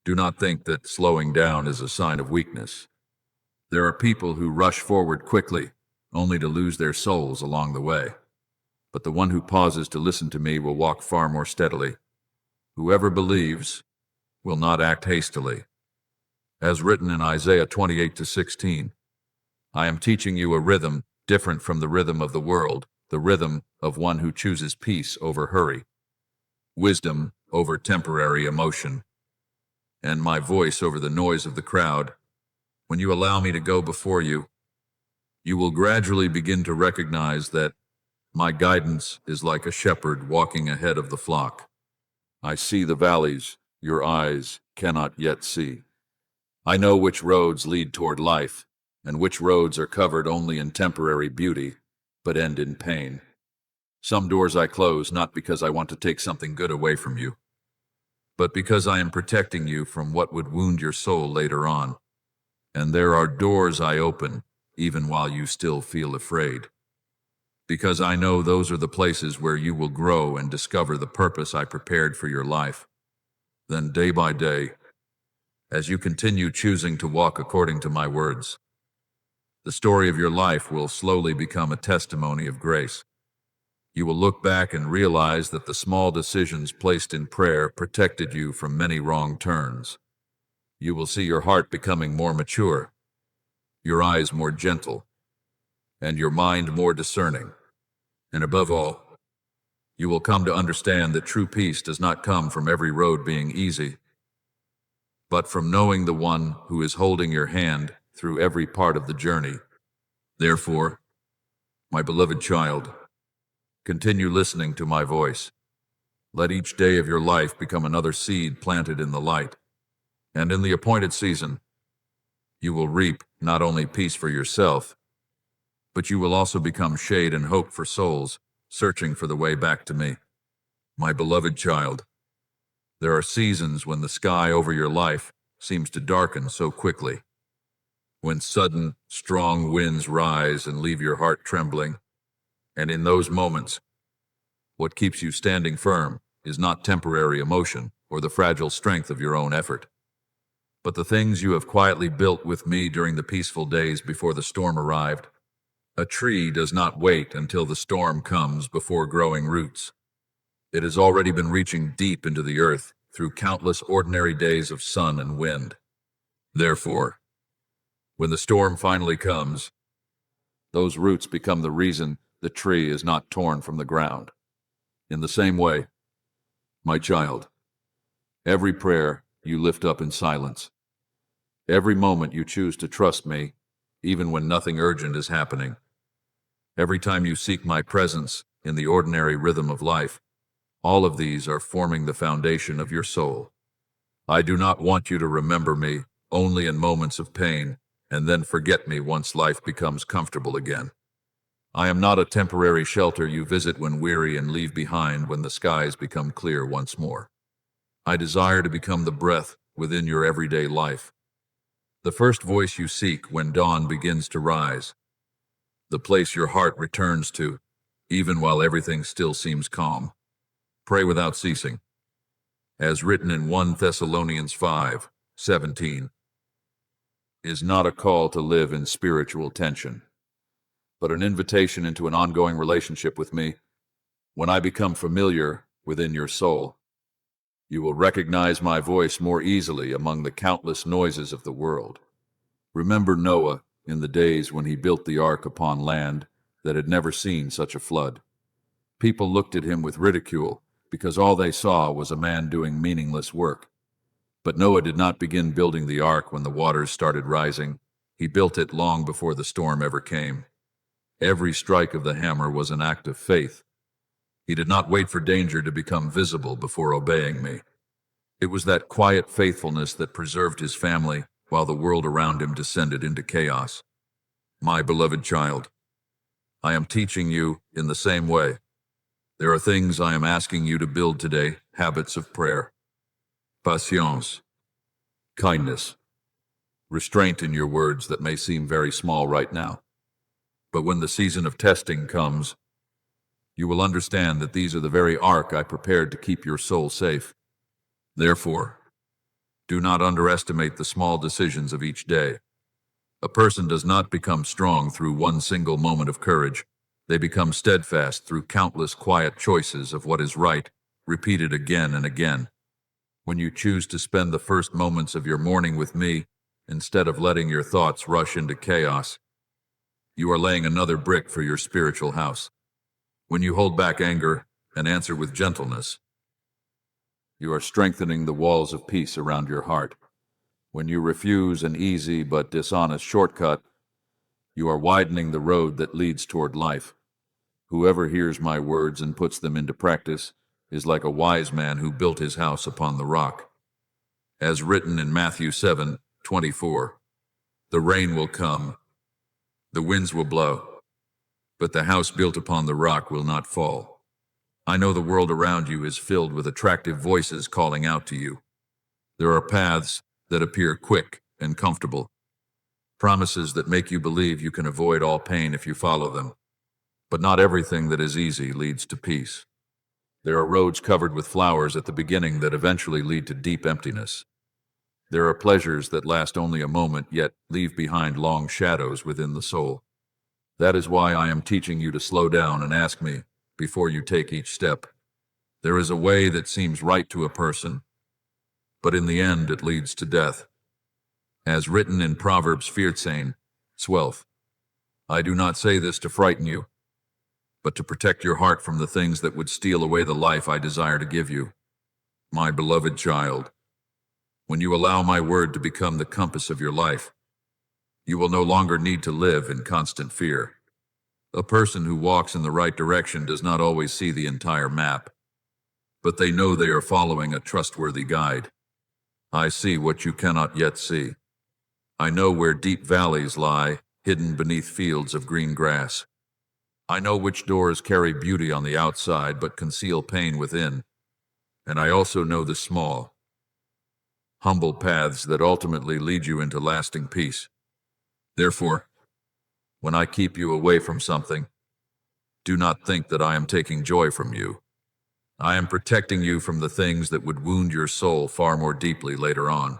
do not think that slowing down is a sign of weakness. There are people who rush forward quickly, only to lose their souls along the way. But the one who pauses to listen to me will walk far more steadily. Whoever believes will not act hastily. As written in Isaiah 28:16, I am teaching you a rhythm different from the rhythm of the world, the rhythm of one who chooses peace over hurry, wisdom over temporary emotion, and my voice over the noise of the crowd. When you allow me to go before you, you will gradually begin to recognize that my guidance is like a shepherd walking ahead of the flock. I see the valleys your eyes cannot yet see. I know which roads lead toward life, and which roads are covered only in temporary beauty, but end in pain. Some doors I close not because I want to take something good away from you, but because I am protecting you from what would wound your soul later on. And there are doors I open, even while you still feel afraid, because I know those are the places where you will grow and discover the purpose I prepared for your life. Then day by day, as you continue choosing to walk according to my words, the story of your life will slowly become a testimony of grace. You will look back and realize that the small decisions placed in prayer protected you from many wrong turns. You will see your heart becoming more mature, your eyes more gentle, and your mind more discerning. And above all, you will come to understand that true peace does not come from every road being easy, but from knowing the one who is holding your hand through every part of the journey. Therefore, my beloved child, continue listening to my voice. Let each day of your life become another seed planted in the light, and in the appointed season, you will reap not only peace for yourself, but you will also become shade and hope for souls searching for the way back to me. My beloved child, there are seasons when the sky over your life seems to darken so quickly, when sudden, strong winds rise and leave your heart trembling. And in those moments, what keeps you standing firm is not temporary emotion or the fragile strength of your own effort, but the things you have quietly built with me during the peaceful days before the storm arrived. A tree does not wait until the storm comes before growing roots. It has already been reaching deep into the earth through countless ordinary days of sun and wind. Therefore, when the storm finally comes, those roots become the reason the tree is not torn from the ground. In the same way, my child, every prayer you lift up in silence, every moment you choose to trust me, even when nothing urgent is happening, every time you seek my presence in the ordinary rhythm of life, all of these are forming the foundation of your soul. I do not want you to remember me only in moments of pain and then forget me once life becomes comfortable again. I am not a temporary shelter you visit when weary and leave behind when the skies become clear once more. I desire to become the breath within your everyday life, the first voice you seek when dawn begins to rise, the place your heart returns to, even while everything still seems calm. Pray without ceasing, as written in 1 Thessalonians 5:17, is not a call to live in spiritual tension, but an invitation into an ongoing relationship with me. When I become familiar within your soul, you will recognize my voice more easily among the countless noises of the world. Remember Noah in the days when he built the ark upon land that had never seen such a flood. People looked at him with ridicule because all they saw was a man doing meaningless work. But Noah did not begin building the ark when the waters started rising. He built it long before the storm ever came. Every strike of the hammer was an act of faith. He did not wait for danger to become visible before obeying me. It was that quiet faithfulness that preserved his family while the world around him descended into chaos. My beloved child, I am teaching you in the same way. There are things I am asking you to build today, habits of prayer, patience, kindness, restraint in your words that may seem very small right now. But when the season of testing comes, you will understand that these are the very ark I prepared to keep your soul safe. Therefore, do not underestimate the small decisions of each day. A person does not become strong through one single moment of courage. They become steadfast through countless quiet choices of what is right, repeated again and again. When you choose to spend the first moments of your morning with me, instead of letting your thoughts rush into chaos, you are laying another brick for your spiritual house. When you hold back anger and answer with gentleness, you are strengthening the walls of peace around your heart. When you refuse an easy but dishonest shortcut, you are widening the road that leads toward life. Whoever hears my words and puts them into practice is like a wise man who built his house upon the rock. As written in Matthew 7:24, the rain will come, the winds will blow, but the house built upon the rock will not fall. I know the world around you is filled with attractive voices calling out to you. There are paths that appear quick and comfortable, promises that make you believe you can avoid all pain if you follow them. But not everything that is easy leads to peace. There are roads covered with flowers at the beginning that eventually lead to deep emptiness. There are pleasures that last only a moment yet leave behind long shadows within the soul. That is why I am teaching you to slow down and ask me before you take each step. There is a way that seems right to a person, but in the end it leads to death. As written in Proverbs 14, Swelf. I do not say this to frighten you, but to protect your heart from the things that would steal away the life I desire to give you. My beloved child, when you allow my word to become the compass of your life, you will no longer need to live in constant fear. A person who walks in the right direction does not always see the entire map, but they know they are following a trustworthy guide. I see what you cannot yet see. I know where deep valleys lie, hidden beneath fields of green grass. I know which doors carry beauty on the outside but conceal pain within. And I also know the small, humble paths that ultimately lead you into lasting peace. Therefore, when I keep you away from something, do not think that I am taking joy from you. I am protecting you from the things that would wound your soul far more deeply later on.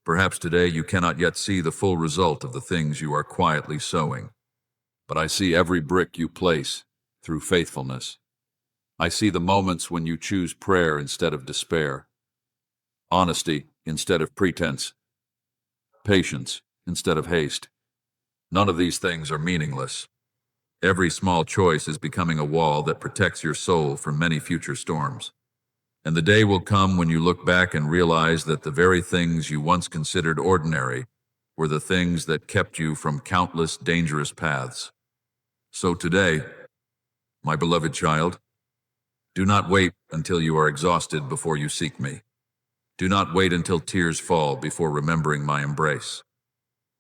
Perhaps today you cannot yet see the full result of the things you are quietly sowing. But I see every brick you place through faithfulness. I see the moments when you choose prayer instead of despair, honesty instead of pretense, patience instead of haste. None of these things are meaningless. Every small choice is becoming a wall that protects your soul from many future storms. And the day will come when you look back and realize that the very things you once considered ordinary were the things that kept you from countless dangerous paths. So today, my beloved child, do not wait until you are exhausted before you seek me. Do not wait until tears fall before remembering my embrace.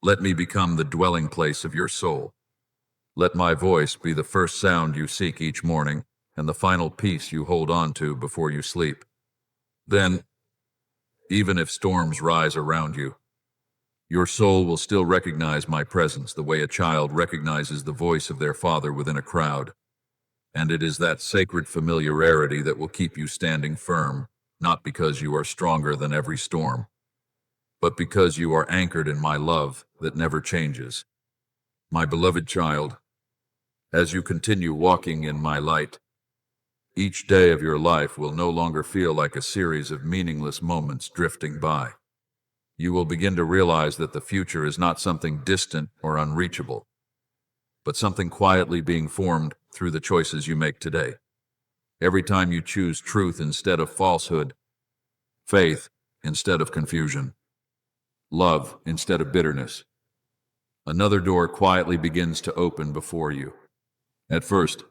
Let me become the dwelling place of your soul. Let my voice be the first sound you seek each morning and the final peace you hold on to before you sleep. Then, even if storms rise around you, your soul will still recognize my presence the way a child recognizes the voice of their father within a crowd. And it is that sacred familiarity that will keep you standing firm, not because you are stronger than every storm, but because you are anchored in my love that never changes. My beloved child, as you continue walking in my light, each day of your life will no longer feel like a series of meaningless moments drifting by. You will begin to realize that the future is not something distant or unreachable, but something quietly being formed through the choices you make today. Every time you choose truth instead of falsehood, faith instead of confusion, love instead of bitterness, another door quietly begins to open before you. At first,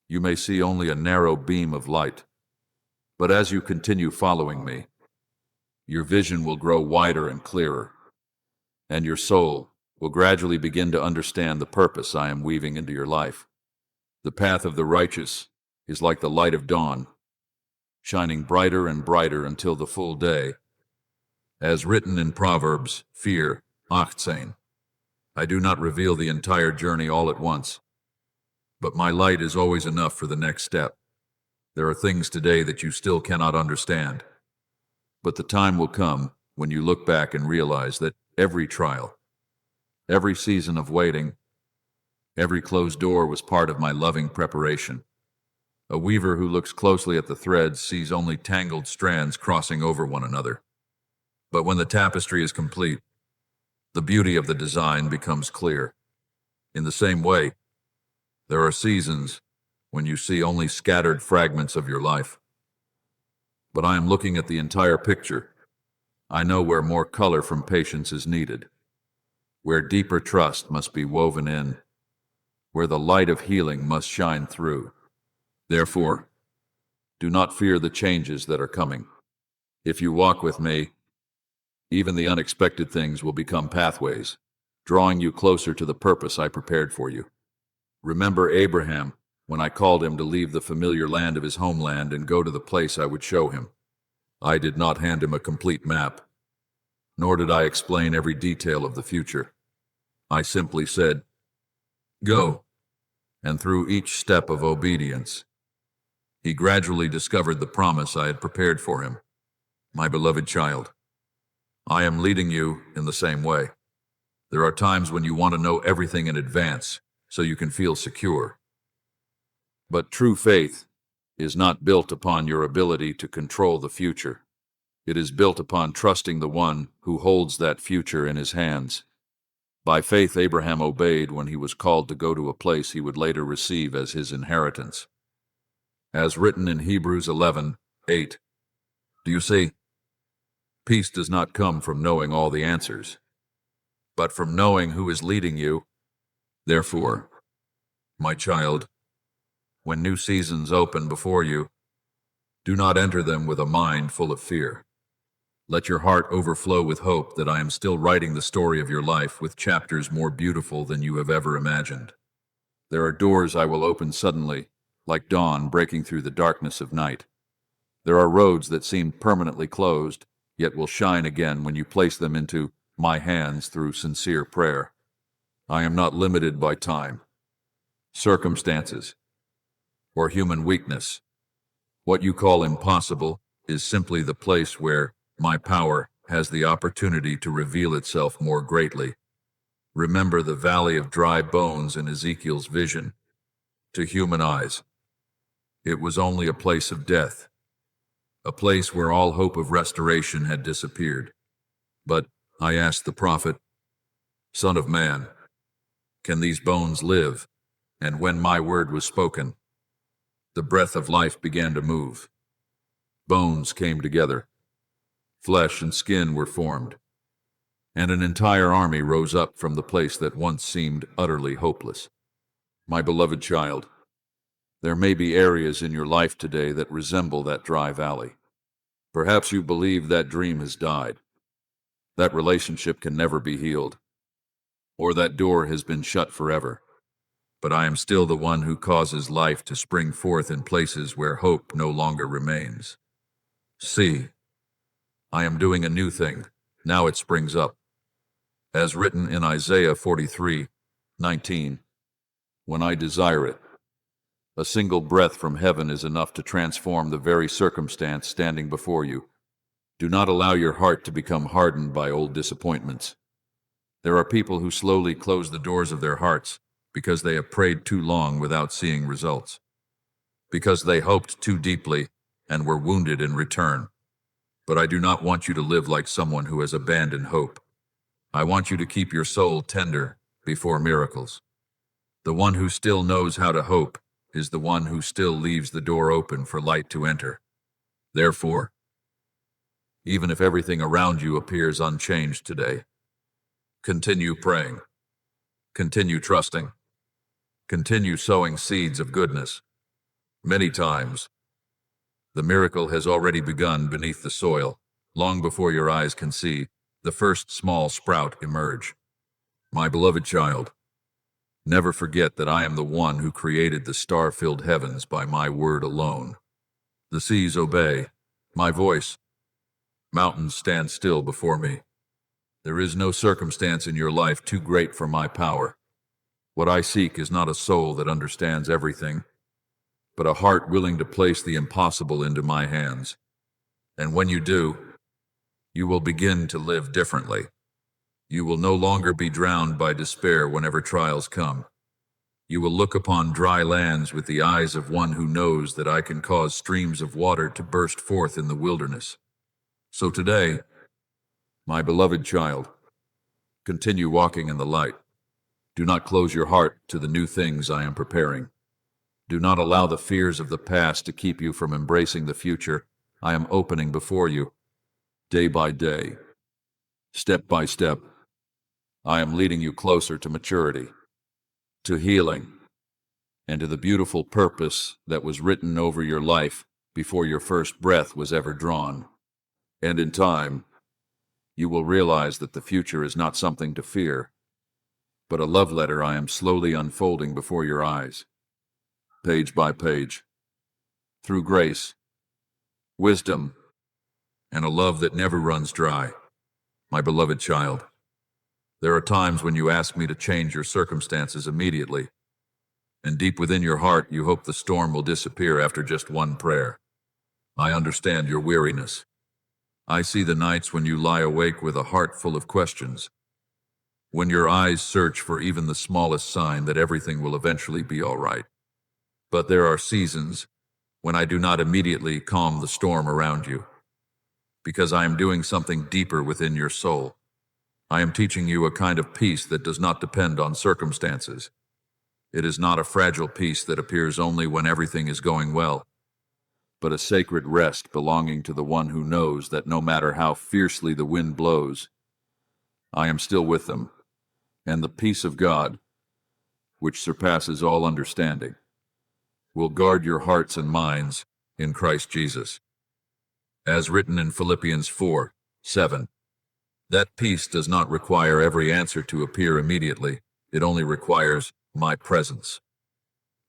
you may see only a narrow beam of light, but as you continue following me, your vision will grow wider and clearer, and your soul will gradually begin to understand the purpose I am weaving into your life. The path of the righteous is like the light of dawn, shining brighter and brighter until the full day. As written in Proverbs 4:18, I do not reveal the entire journey all at once, but my light is always enough for the next step. There are things today that you still cannot understand, but the time will come when you look back and realize that every trial, every season of waiting, every closed door was part of my loving preparation. A weaver who looks closely at the threads sees only tangled strands crossing over one another. But when the tapestry is complete, the beauty of the design becomes clear. In the same way, there are seasons when you see only scattered fragments of your life. But I am looking at the entire picture. I know where more color from patience is needed, where deeper trust must be woven in, where the light of healing must shine through. Therefore, do not fear the changes that are coming. If you walk with me, even the unexpected things will become pathways, drawing you closer to the purpose I prepared for you. Remember Abraham, when I called him to leave the familiar land of his homeland and go to the place I would show him. I did not hand him a complete map, nor did I explain every detail of the future. I simply said, "Go." And through each step of obedience, he gradually discovered the promise I had prepared for him. My beloved child, I am leading you in the same way. There are times when you want to know everything in advance so you can feel secure. But true faith is not built upon your ability to control the future. It is built upon trusting the one who holds that future in his hands. By faith, Abraham obeyed when he was called to go to a place he would later receive as his inheritance. As written in Hebrews 11:8. Do you see? Peace does not come from knowing all the answers, but from knowing who is leading you. Therefore, my child, when new seasons open before you, do not enter them with a mind full of fear. Let your heart overflow with hope that I am still writing the story of your life with chapters more beautiful than you have ever imagined. There are doors I will open suddenly, like dawn breaking through the darkness of night. There are roads that seem permanently closed, yet will shine again when you place them into my hands through sincere prayer. I am not limited by time, circumstances, or human weakness. What you call impossible is simply the place where my power has the opportunity to reveal itself more greatly. Remember the valley of dry bones in Ezekiel's vision. To human eyes, it was only a place of death, a place where all hope of restoration had disappeared. But I asked the prophet, Son of man, can these bones live? And when my word was spoken, the breath of life began to move. Bones came together. Flesh and skin were formed, and an entire army rose up from the place that once seemed utterly hopeless. My beloved child, there may be areas in your life today that resemble that dry valley. Perhaps you believe that dream has died, that relationship can never be healed, or that door has been shut forever. But I am still the one who causes life to spring forth in places where hope no longer remains. See, I am doing a new thing. Now it springs up. As written in Isaiah 43:19, when I desire it, a single breath from heaven is enough to transform the very circumstance standing before you. Do not allow your heart to become hardened by old disappointments. There are people who slowly close the doors of their hearts because they have prayed too long without seeing results, because they hoped too deeply and were wounded in return. But I do not want you to live like someone who has abandoned hope. I want you to keep your soul tender before miracles. The one who still knows how to hope is the one who still leaves the door open for light to enter. Therefore, even if everything around you appears unchanged today, continue praying, continue trusting, continue sowing seeds of goodness. Many times, the miracle has already begun beneath the soil, long before your eyes can see the first small sprout emerge. My beloved child, never forget that I am the one who created the star-filled heavens by my word alone. The seas obey my voice. Mountains stand still before me. There is no circumstance in your life too great for my power. What I seek is not a soul that understands everything, but a heart willing to place the impossible into my hands. And when you do, you will begin to live differently. You will no longer be drowned by despair whenever trials come. You will look upon dry lands with the eyes of one who knows that I can cause streams of water to burst forth in the wilderness. So today, my beloved child, continue walking in the light. Do not close your heart to the new things I am preparing. Do not allow the fears of the past to keep you from embracing the future I am opening before you. Day by day, step by step, I am leading you closer to maturity, to healing, and to the beautiful purpose that was written over your life before your first breath was ever drawn. And in time, you will realize that the future is not something to fear, but a love letter I am slowly unfolding before your eyes, page by page, through grace, wisdom, and a love that never runs dry. My beloved child, there are times when you ask me to change your circumstances immediately, and deep within your heart you hope the storm will disappear after just one prayer. I understand your weariness. I see the nights when you lie awake with a heart full of questions, when your eyes search for even the smallest sign that everything will eventually be all right. But there are seasons when I do not immediately calm the storm around you, because I am doing something deeper within your soul. I am teaching you a kind of peace that does not depend on circumstances. It is not a fragile peace that appears only when everything is going well, but a sacred rest belonging to the one who knows that no matter how fiercely the wind blows, I am still with them, and the peace of God, which surpasses all understanding, will guard your hearts and minds in Christ Jesus. As written in Philippians 4:7, that peace does not require every answer to appear immediately. It only requires my presence.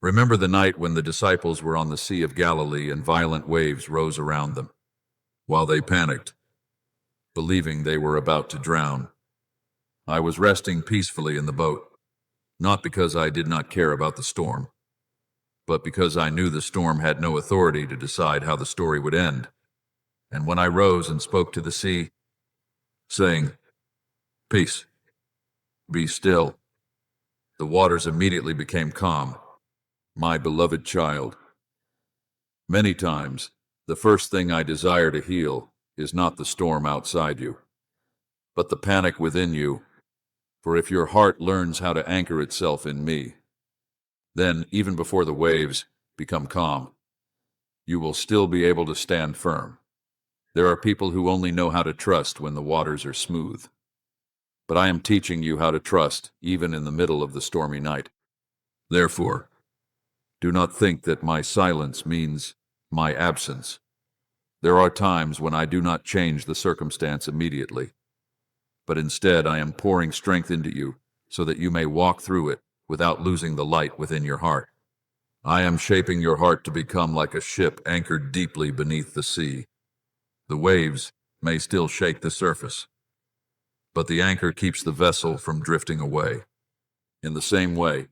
Remember the night when the disciples were on the Sea of Galilee and violent waves rose around them, while they panicked, believing they were about to drown. I was resting peacefully in the boat, not because I did not care about the storm, but because I knew the storm had no authority to decide how the story would end. And when I rose and spoke to the sea, saying, "Peace, be still," the waters immediately became calm. My beloved child, many times, the first thing I desire to heal is not the storm outside you, but the panic within you. For if your heart learns how to anchor itself in me, then, even before the waves become calm, you will still be able to stand firm. There are people who only know how to trust when the waters are smooth. But I am teaching you how to trust even in the middle of the stormy night. Therefore, do not think that my silence means my absence. There are times when I do not change the circumstance immediately, but instead I am pouring strength into you so that you may walk through it without losing the light within your heart. I am shaping your heart to become like a ship anchored deeply beneath the sea. The waves may still shake the surface, but the anchor keeps the vessel from drifting away. In the same way,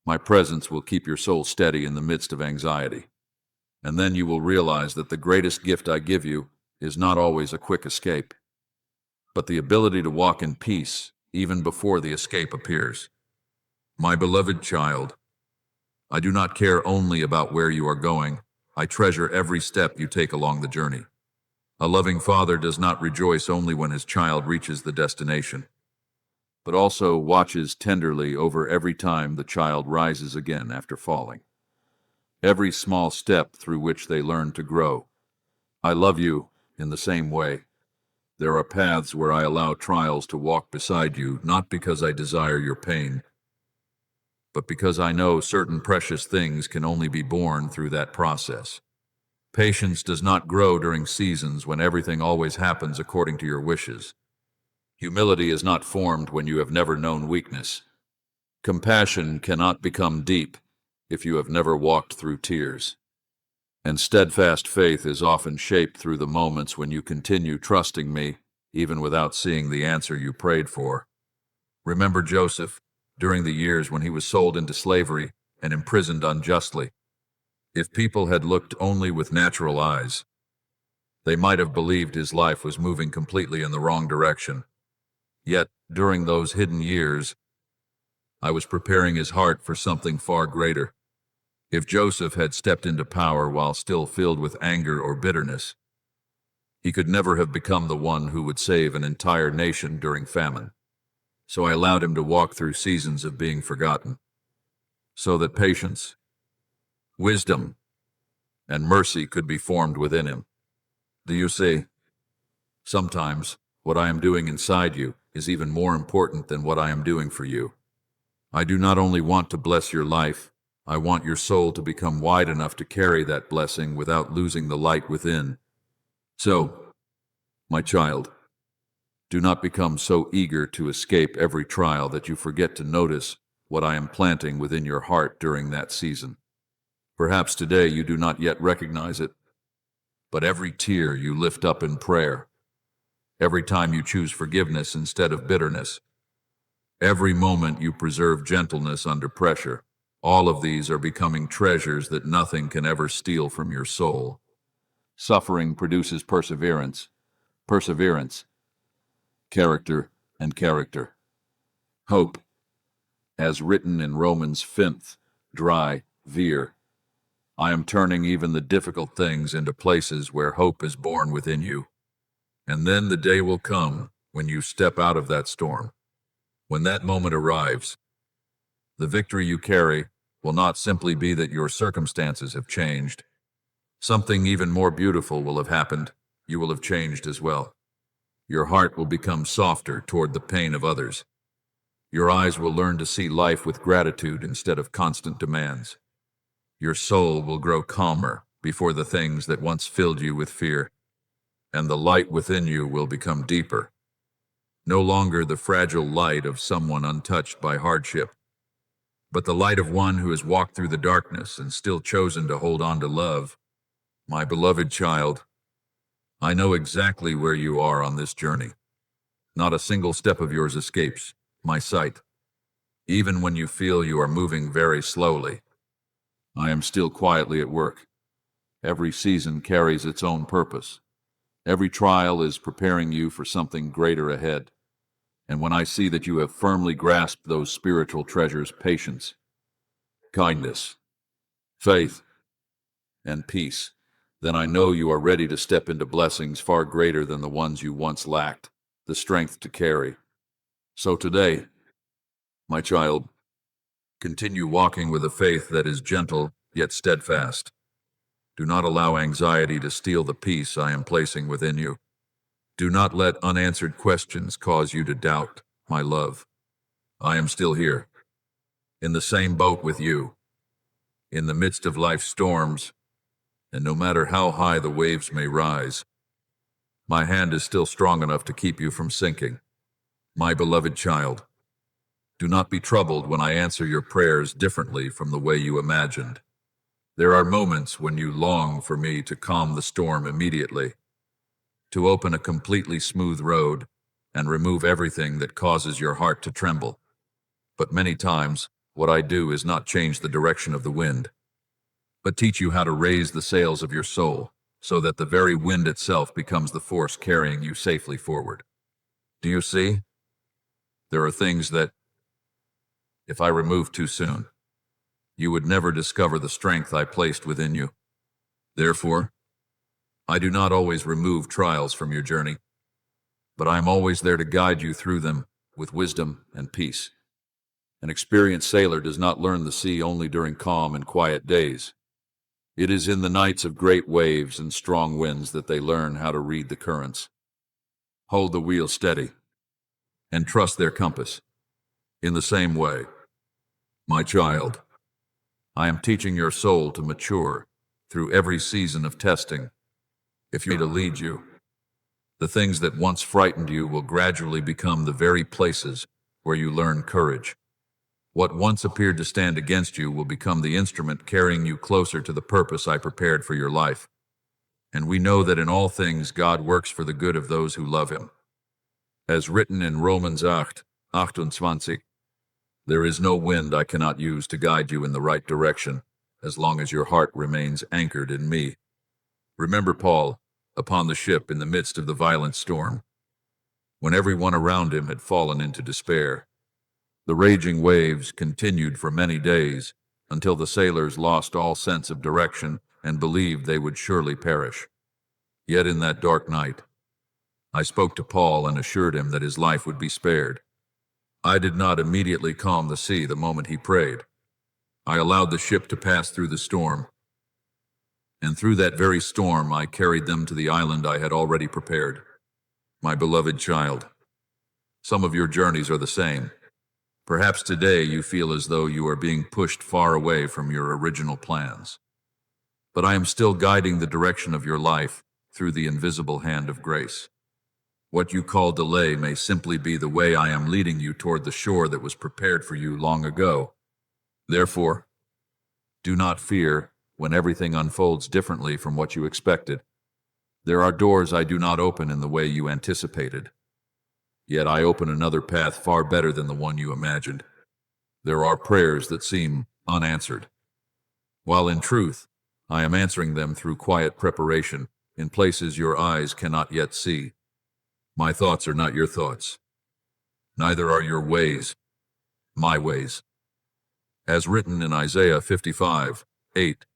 my presence will keep your soul steady in the midst of anxiety. And then you will realize that the greatest gift I give you is not always a quick escape, but the ability to walk in peace even before the escape appears. My beloved child, I do not care only about where you are going. I treasure every step you take along the journey. A loving father does not rejoice only when his child reaches the destination, but also watches tenderly over every time the child rises again after falling, every small step through which they learn to grow. I love you in the same way. There are paths where I allow trials to walk beside you, not because I desire your pain, but because I know certain precious things can only be born through that process. Patience does not grow during seasons when everything always happens according to your wishes. Humility is not formed when you have never known weakness. Compassion cannot become deep if you have never walked through tears. And steadfast faith is often shaped through the moments when you continue trusting me, even without seeing the answer you prayed for. Remember Joseph, during the years when he was sold into slavery and imprisoned unjustly. If people had looked only with natural eyes, they might have believed his life was moving completely in the wrong direction. Yet, during those hidden years, I was preparing his heart for something far greater. If Joseph had stepped into power while still filled with anger or bitterness, he could never have become the one who would save an entire nation during famine. So I allowed him to walk through seasons of being forgotten, so that patience, wisdom, and mercy could be formed within him. Do you see? Sometimes, what I am doing inside you is even more important than what I am doing for you. I do not only want to bless your life, I want your soul to become wide enough to carry that blessing without losing the light within. So, my child, do not become so eager to escape every trial that you forget to notice what I am planting within your heart during that season. Perhaps today you do not yet recognize it, but every tear you lift up in prayer, every time you choose forgiveness instead of bitterness, every moment you preserve gentleness under pressure, all of these are becoming treasures that nothing can ever steal from your soul. Suffering produces perseverance, perseverance, character, and character. Hope, as written in Romans 5th, dry, veer. I am turning even the difficult things into places where hope is born within you. And then the day will come when you step out of that storm. When that moment arrives, the victory you carry will not simply be that your circumstances have changed. Something even more beautiful will have happened. You will have changed as well. Your heart will become softer toward the pain of others. Your eyes will learn to see life with gratitude instead of constant demands. Your soul will grow calmer before the things that once filled you with fear, and the light within you will become deeper. No longer the fragile light of someone untouched by hardship, but the light of one who has walked through the darkness and still chosen to hold on to love. My beloved child, I know exactly where you are on this journey. Not a single step of yours escapes my sight. Even when you feel you are moving very slowly, I am still quietly at work. Every season carries its own purpose. Every trial is preparing you for something greater ahead. And when I see that you have firmly grasped those spiritual treasures, patience, kindness, faith, and peace, then I know you are ready to step into blessings far greater than the ones you once lacked the strength to carry. So today, my child, continue walking with a faith that is gentle yet steadfast. Do not allow anxiety to steal the peace I am placing within you. Do not let unanswered questions cause you to doubt, my love. I am still here, in the same boat with you, in the midst of life's storms, and no matter how high the waves may rise, my hand is still strong enough to keep you from sinking. My beloved child, do not be troubled when I answer your prayers differently from the way you imagined. There are moments when you long for me to calm the storm immediately, to open a completely smooth road and remove everything that causes your heart to tremble. But many times, what I do is not change the direction of the wind, but teach you how to raise the sails of your soul so that the very wind itself becomes the force carrying you safely forward. Do you see? There are things that, if I removed too soon, you would never discover the strength I placed within you. Therefore, I do not always remove trials from your journey, but I am always there to guide you through them with wisdom and peace. An experienced sailor does not learn the sea only during calm and quiet days. It is in the nights of great waves and strong winds that they learn how to read the currents. Hold the wheel steady and trust their compass. In the same way, my child, I am teaching your soul to mature through every season of testing. If you to lead you, the things that once frightened you will gradually become the very places where you learn courage. What once appeared to stand against you will become the instrument carrying you closer to the purpose I prepared for your life. And we know that in all things God works for the good of those who love him. As written in Romans 8:28, there is no wind I cannot use to guide you in the right direction, as long as your heart remains anchored in me. Remember Paul, upon the ship in the midst of the violent storm, when everyone around him had fallen into despair. The raging waves continued for many days, until the sailors lost all sense of direction and believed they would surely perish. Yet in that dark night, I spoke to Paul and assured him that his life would be spared. I did not immediately calm the sea the moment he prayed. I allowed the ship to pass through the storm, and through that very storm I carried them to the island I had already prepared. My beloved child, some of your journeys are the same. Perhaps today you feel as though you are being pushed far away from your original plans. But I am still guiding the direction of your life through the invisible hand of grace. What you call delay may simply be the way I am leading you toward the shore that was prepared for you long ago. Therefore, do not fear when everything unfolds differently from what you expected. There are doors I do not open in the way you anticipated. Yet I open another path far better than the one you imagined. There are prayers that seem unanswered, while in truth, I am answering them through quiet preparation in places your eyes cannot yet see. My thoughts are not your thoughts. Neither are your ways my ways. As written in Isaiah 55:8,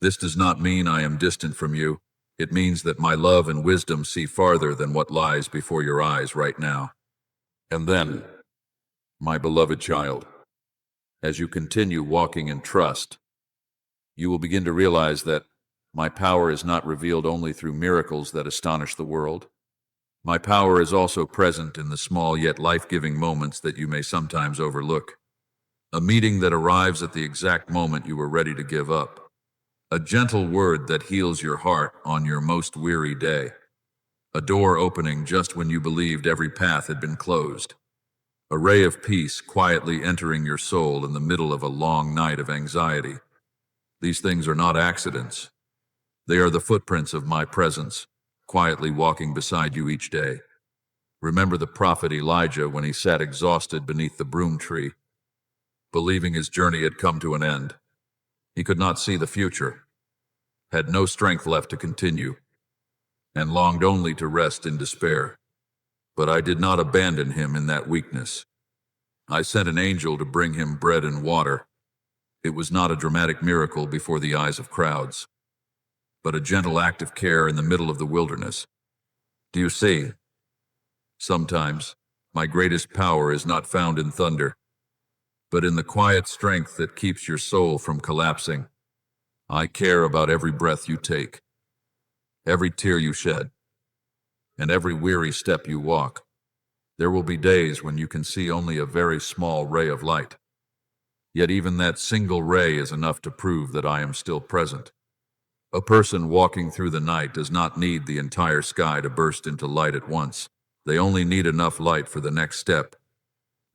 this does not mean I am distant from you. It means that my love and wisdom see farther than what lies before your eyes right now. And then, my beloved child, as you continue walking in trust, you will begin to realize that my power is not revealed only through miracles that astonish the world. My power is also present in the small yet life-giving moments that you may sometimes overlook. A meeting that arrives at the exact moment you were ready to give up. A gentle word that heals your heart on your most weary day. A door opening just when you believed every path had been closed. A ray of peace quietly entering your soul in the middle of a long night of anxiety. These things are not accidents. They are the footprints of my presence, quietly walking beside you each day. Remember the prophet Elijah when he sat exhausted beneath the broom tree, believing his journey had come to an end. He could not see the future, had no strength left to continue, and longed only to rest in despair. But I did not abandon him in that weakness. I sent an angel to bring him bread and water. It was not a dramatic miracle before the eyes of crowds, but a gentle act of care in the middle of the wilderness. Do you see? Sometimes, my greatest power is not found in thunder, but in the quiet strength that keeps your soul from collapsing. I care about every breath you take, every tear you shed, and every weary step you walk. There will be days when you can see only a very small ray of light. Yet even that single ray is enough to prove that I am still present. A person walking through the night does not need the entire sky to burst into light at once. They only need enough light for the next step,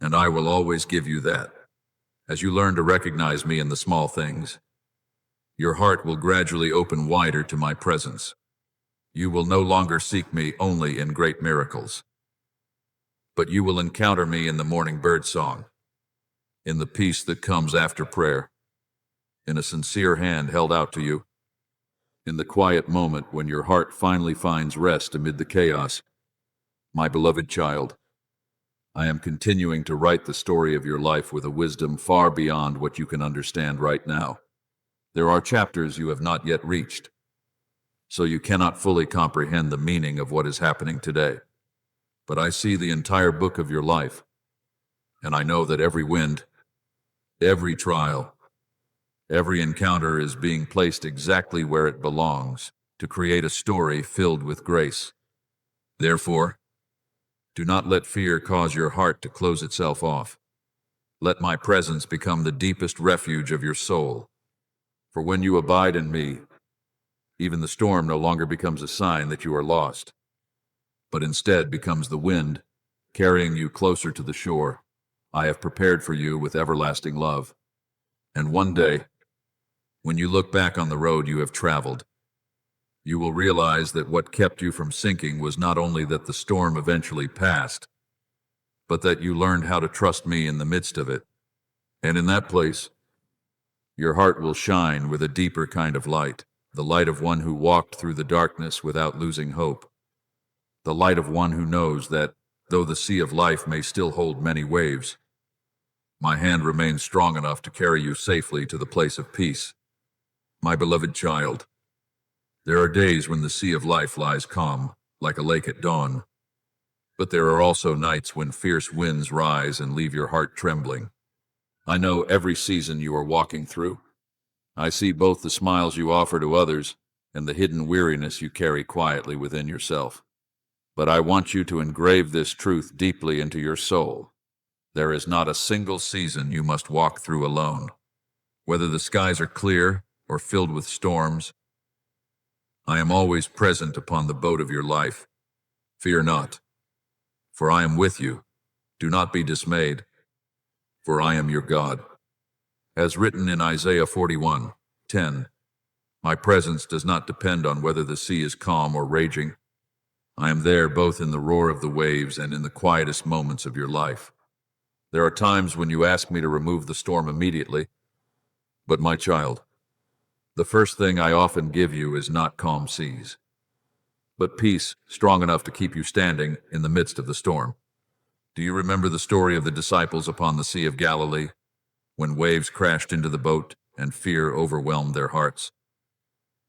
and I will always give you that. As you learn to recognize me in the small things, your heart will gradually open wider to my presence. You will no longer seek me only in great miracles, but you will encounter me in the morning bird song, in the peace that comes after prayer, in a sincere hand held out to you, in the quiet moment when your heart finally finds rest amid the chaos. My beloved child, I am continuing to write the story of your life with a wisdom far beyond what you can understand right now. There are chapters you have not yet reached, so you cannot fully comprehend the meaning of what is happening today. But I see the entire book of your life, and I know that every wind, every trial, every encounter is being placed exactly where it belongs to create a story filled with grace. Therefore, do not let fear cause your heart to close itself off. Let my presence become the deepest refuge of your soul. For when you abide in me, even the storm no longer becomes a sign that you are lost, but instead becomes the wind carrying you closer to the shore I have prepared for you with everlasting love. And one day, when you look back on the road you have traveled, you will realize that what kept you from sinking was not only that the storm eventually passed, but that you learned how to trust me in the midst of it. And in that place, your heart will shine with a deeper kind of light, the light of one who walked through the darkness without losing hope, the light of one who knows that, though the sea of life may still hold many waves, my hand remains strong enough to carry you safely to the place of peace. My beloved child, there are days when the sea of life lies calm, like a lake at dawn. But there are also nights when fierce winds rise and leave your heart trembling. I know every season you are walking through. I see both the smiles you offer to others and the hidden weariness you carry quietly within yourself. But I want you to engrave this truth deeply into your soul. There is not a single season you must walk through alone. Whether the skies are clear or filled with storms, I am always present upon the boat of your life. Fear not, for I am with you. Do not be dismayed, for I am your God. As written in Isaiah 41:10, my presence does not depend on whether the sea is calm or raging. I am there both in the roar of the waves and in the quietest moments of your life. There are times when you ask me to remove the storm immediately, but my child, the first thing I often give you is not calm seas, but peace strong enough to keep you standing in the midst of the storm. Do you remember the story of the disciples upon the Sea of Galilee, when waves crashed into the boat and fear overwhelmed their hearts?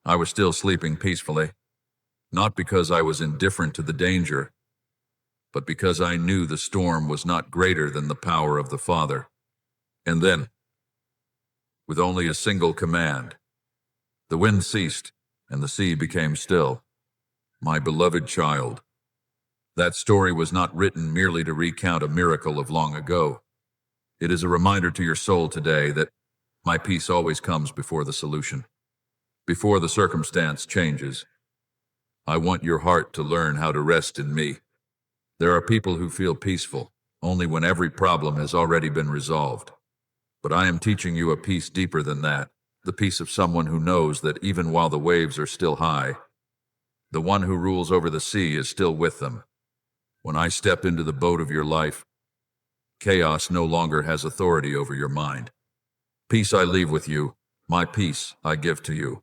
I was still sleeping peacefully, not because I was indifferent to the danger, but because I knew the storm was not greater than the power of the Father. And then, with only a single command, the wind ceased and the sea became still. My beloved child, that story was not written merely to recount a miracle of long ago. It is a reminder to your soul today that my peace always comes before the solution, before the circumstance changes. I want your heart to learn how to rest in me. There are people who feel peaceful only when every problem has already been resolved. But I am teaching you a peace deeper than that, the peace of someone who knows that even while the waves are still high, the one who rules over the sea is still with them. When I step into the boat of your life, chaos no longer has authority over your mind. Peace I leave with you, my peace I give to you.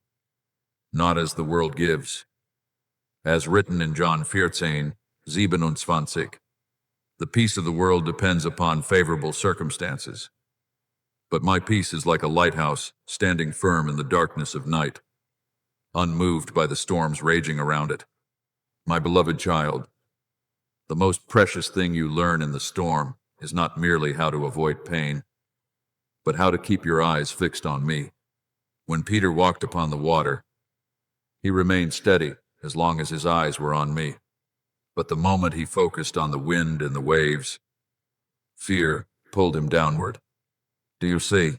Not as the world gives. As written in John 14:27, the peace of the world depends upon favorable circumstances. But my peace is like a lighthouse standing firm in the darkness of night, unmoved by the storms raging around it. My beloved child, the most precious thing you learn in the storm is not merely how to avoid pain, but how to keep your eyes fixed on me. When Peter walked upon the water, he remained steady as long as his eyes were on me. But the moment he focused on the wind and the waves, fear pulled him downward. Do you see?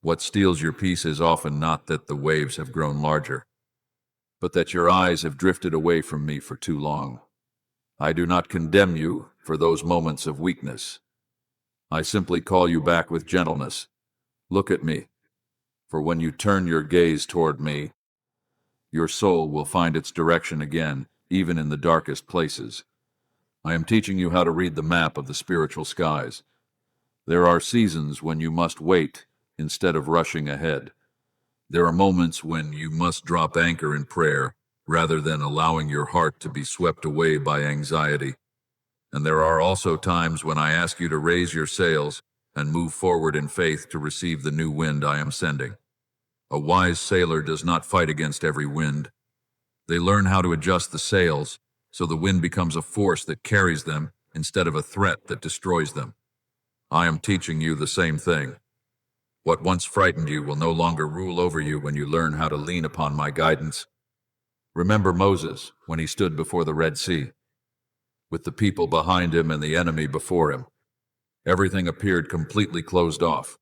What steals your peace is often not that the waves have grown larger, but that your eyes have drifted away from me for too long. I do not condemn you for those moments of weakness. I simply call you back with gentleness. Look at me, for when you turn your gaze toward me, your soul will find its direction again, even in the darkest places. I am teaching you how to read the map of the spiritual skies. There are seasons when you must wait instead of rushing ahead. There are moments when you must drop anchor in prayer rather than allowing your heart to be swept away by anxiety. And there are also times when I ask you to raise your sails and move forward in faith to receive the new wind I am sending. A wise sailor does not fight against every wind. They learn how to adjust the sails so the wind becomes a force that carries them instead of a threat that destroys them. I am teaching you the same thing. What once frightened you will no longer rule over you when you learn how to lean upon my guidance. Remember Moses when he stood before the Red Sea, with the people behind him and the enemy before him. Everything appeared completely closed off.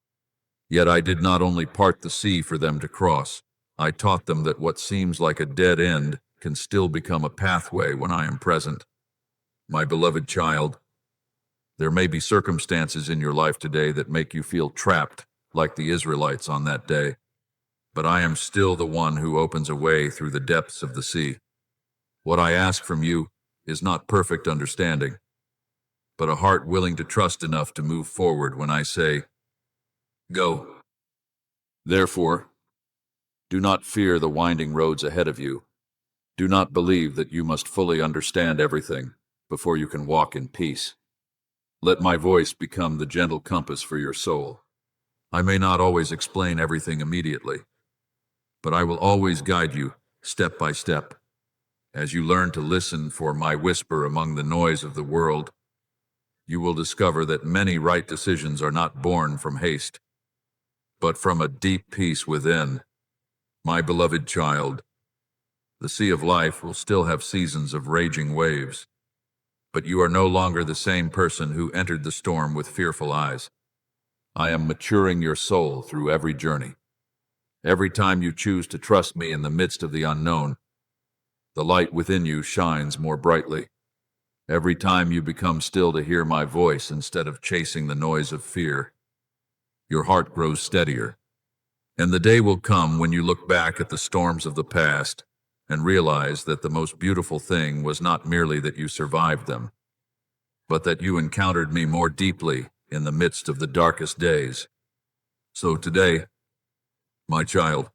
Yet I did not only part the sea for them to cross, I taught them that what seems like a dead end can still become a pathway when I am present. My beloved child, there may be circumstances in your life today that make you feel trapped, like the Israelites on that day. But I am still the one who opens a way through the depths of the sea. What I ask from you is not perfect understanding, but a heart willing to trust enough to move forward when I say, go. Therefore, do not fear the winding roads ahead of you. Do not believe that you must fully understand everything before you can walk in peace. Let my voice become the gentle compass for your soul. I may not always explain everything immediately, but I will always guide you step by step. As you learn to listen for my whisper among the noise of the world, you will discover that many right decisions are not born from haste, but from a deep peace within. My beloved child, the sea of life will still have seasons of raging waves, but you are no longer the same person who entered the storm with fearful eyes. I am maturing your soul through every journey. Every time you choose to trust me in the midst of the unknown, the light within you shines more brightly. Every time you become still to hear my voice instead of chasing the noise of fear, your heart grows steadier. And the day will come when you look back at the storms of the past and realize that the most beautiful thing was not merely that you survived them, but that you encountered me more deeply in the midst of the darkest days. So today, my child,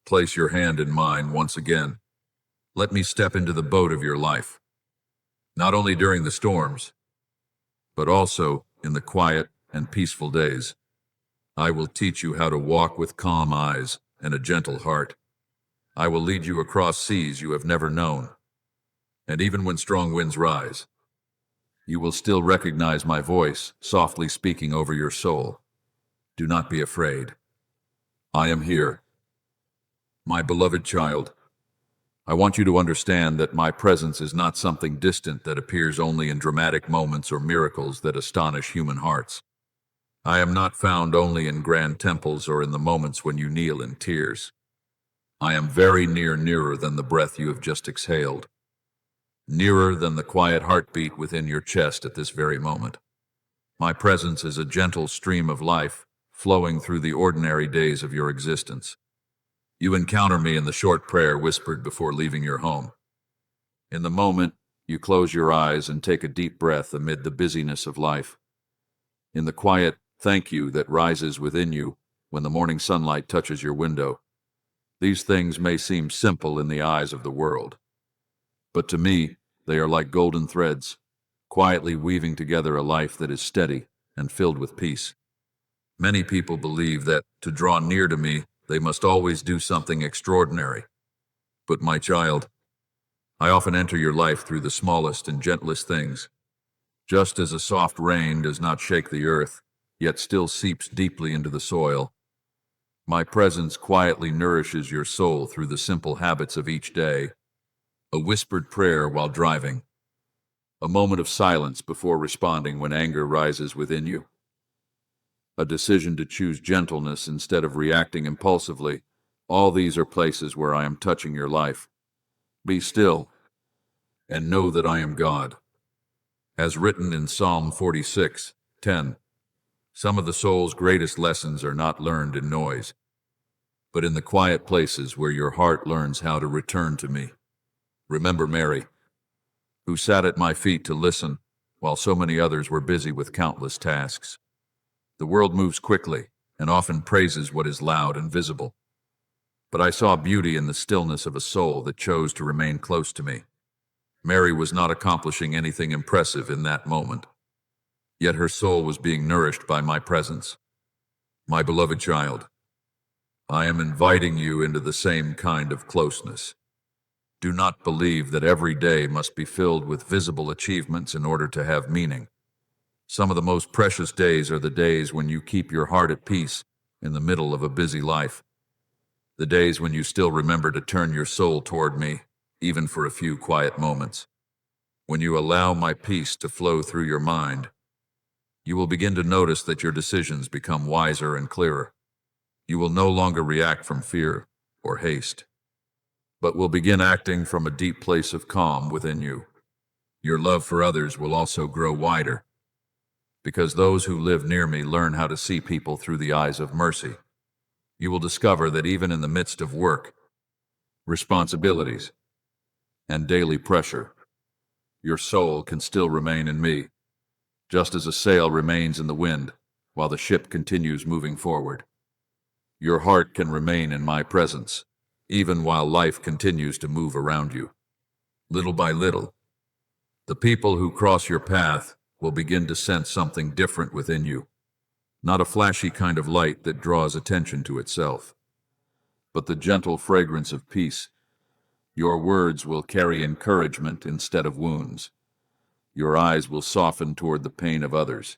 place your hand in mine once again. Let me step into the boat of your life, not only during the storms, but also in the quiet and peaceful days. I will teach you how to walk with calm eyes and a gentle heart. I will lead you across seas you have never known. And even when strong winds rise, you will still recognize my voice, softly speaking over your soul. Do not be afraid. I am here. My beloved child, I want you to understand that my presence is not something distant that appears only in dramatic moments or miracles that astonish human hearts. I am not found only in grand temples or in the moments when you kneel in tears. I am very near, nearer than the breath you have just exhaled, nearer than the quiet heartbeat within your chest at this very moment. My presence is a gentle stream of life flowing through the ordinary days of your existence. You encounter me in the short prayer whispered before leaving your home. In the moment, you close your eyes and take a deep breath amid the busyness of life. In the quiet thank you that rises within you when the morning sunlight touches your window. These things may seem simple in the eyes of the world, but to me, they are like golden threads, quietly weaving together a life that is steady and filled with peace. Many people believe that to draw near to me, they must always do something extraordinary. But my child, I often enter your life through the smallest and gentlest things. Just as a soft rain does not shake the earth, yet still seeps deeply into the soil, my presence quietly nourishes your soul through the simple habits of each day. A whispered prayer while driving, a moment of silence before responding when anger rises within you, a decision to choose gentleness instead of reacting impulsively. All these are places where I am touching your life. Be still and know that I am God. As written in Psalm 46:10, some of the soul's greatest lessons are not learned in noise, but in the quiet places where your heart learns how to return to me. Remember Mary, who sat at my feet to listen while so many others were busy with countless tasks. The world moves quickly and often praises what is loud and visible. But I saw beauty in the stillness of a soul that chose to remain close to me. Mary was not accomplishing anything impressive in that moment, yet her soul was being nourished by my presence. My beloved child, I am inviting you into the same kind of closeness. Do not believe that every day must be filled with visible achievements in order to have meaning. Some of the most precious days are the days when you keep your heart at peace in the middle of a busy life. The days when you still remember to turn your soul toward me, even for a few quiet moments. When you allow my peace to flow through your mind, you will begin to notice that your decisions become wiser and clearer. You will no longer react from fear or haste, but will begin acting from a deep place of calm within you. Your love for others will also grow wider, because those who live near me learn how to see people through the eyes of mercy. You will discover that even in the midst of work, responsibilities, and daily pressure, your soul can still remain in me, just as a sail remains in the wind while the ship continues moving forward. Your heart can remain in my presence, even while life continues to move around you. Little by little, the people who cross your path will begin to sense something different within you. Not a flashy kind of light that draws attention to itself, but the gentle fragrance of peace. Your words will carry encouragement instead of wounds. Your eyes will soften toward the pain of others.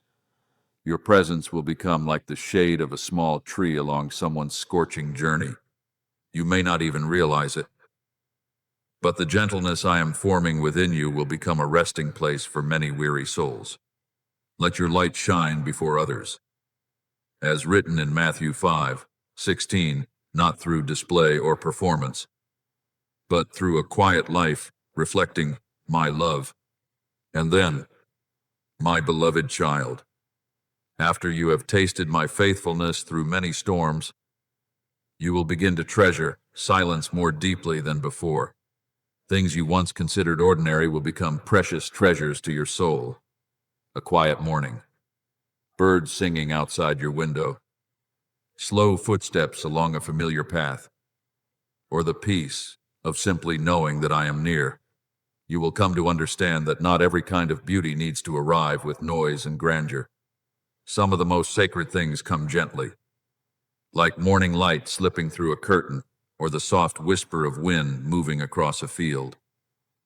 Your presence will become like the shade of a small tree along someone's scorching journey. You may not even realize it, but the gentleness I am forming within you will become a resting place for many weary souls. Let your light shine before others. As written in Matthew 5:16, not through display or performance, but through a quiet life reflecting my love. And then, my beloved child, after you have tasted my faithfulness through many storms, you will begin to treasure silence more deeply than before. Things you once considered ordinary will become precious treasures to your soul. A quiet morning, birds singing outside your window, slow footsteps along a familiar path, or the peace of simply knowing that I am near. You will come to understand that not every kind of beauty needs to arrive with noise and grandeur. Some of the most sacred things come gently, like morning light slipping through a curtain or the soft whisper of wind moving across a field.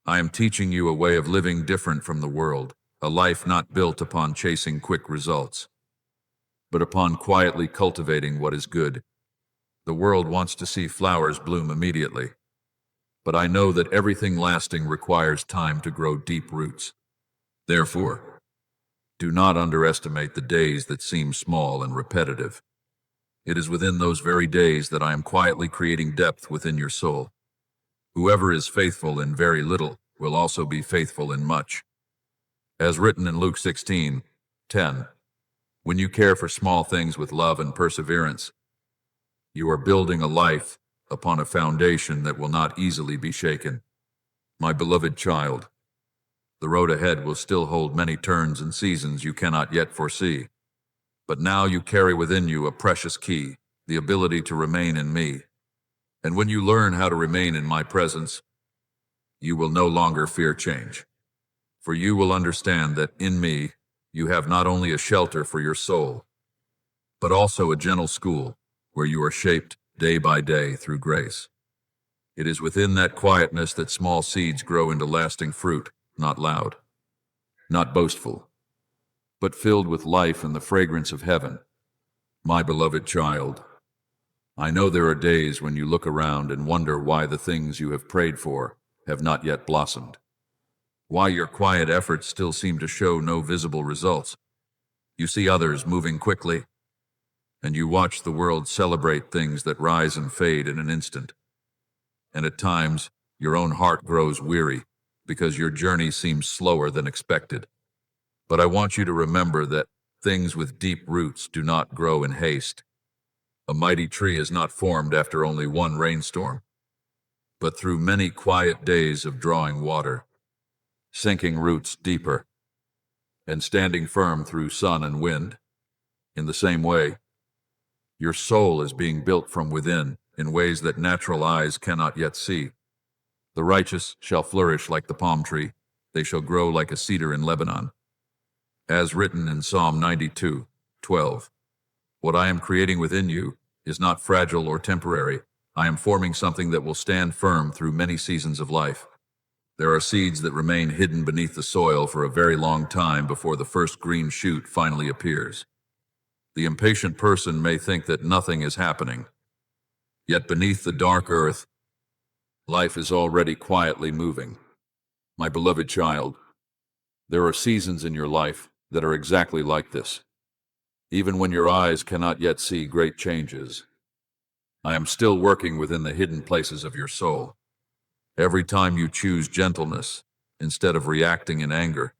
I am teaching you a way of living different from the world, a life not built upon chasing quick results, but upon quietly cultivating what is good. The world wants to see flowers bloom immediately, but I know that everything lasting requires time to grow deep roots. Therefore, do not underestimate the days that seem small and repetitive. It is within those very days that I am quietly creating depth within your soul. Whoever is faithful in very little will also be faithful in much. As written in Luke 16:10, when you care for small things with love and perseverance, you are building a life upon a foundation that will not easily be shaken. My beloved child, the road ahead will still hold many turns and seasons you cannot yet foresee. But now you carry within you a precious key, the ability to remain in me. And when you learn how to remain in my presence, you will no longer fear change. For you will understand that in me, you have not only a shelter for your soul, but also a gentle school where you are shaped day by day through grace. It is within that quietness that small seeds grow into lasting fruit, not loud, not boastful, but filled with life and the fragrance of heaven. My beloved child, I know there are days when you look around and wonder why the things you have prayed for have not yet blossomed, why your quiet efforts still seem to show no visible results. You see others moving quickly, and you watch the world celebrate things that rise and fade in an instant. And at times, your own heart grows weary because your journey seems slower than expected. But I want you to remember that things with deep roots do not grow in haste. A mighty tree is not formed after only one rainstorm, but through many quiet days of drawing water, sinking roots deeper, and standing firm through sun and wind. In the same way, your soul is being built from within in ways that natural eyes cannot yet see. The righteous shall flourish like the palm tree, they shall grow like a cedar in Lebanon. As written in Psalm 92:12, what I am creating within you is not fragile or temporary. I am forming something that will stand firm through many seasons of life. There are seeds that remain hidden beneath the soil for a very long time before the first green shoot finally appears. The impatient person may think that nothing is happening, yet beneath the dark earth, life is already quietly moving. My beloved child, there are seasons in your life that are exactly like this. Even when your eyes cannot yet see great changes, I am still working within the hidden places of your soul. Every time you choose gentleness instead of reacting in anger,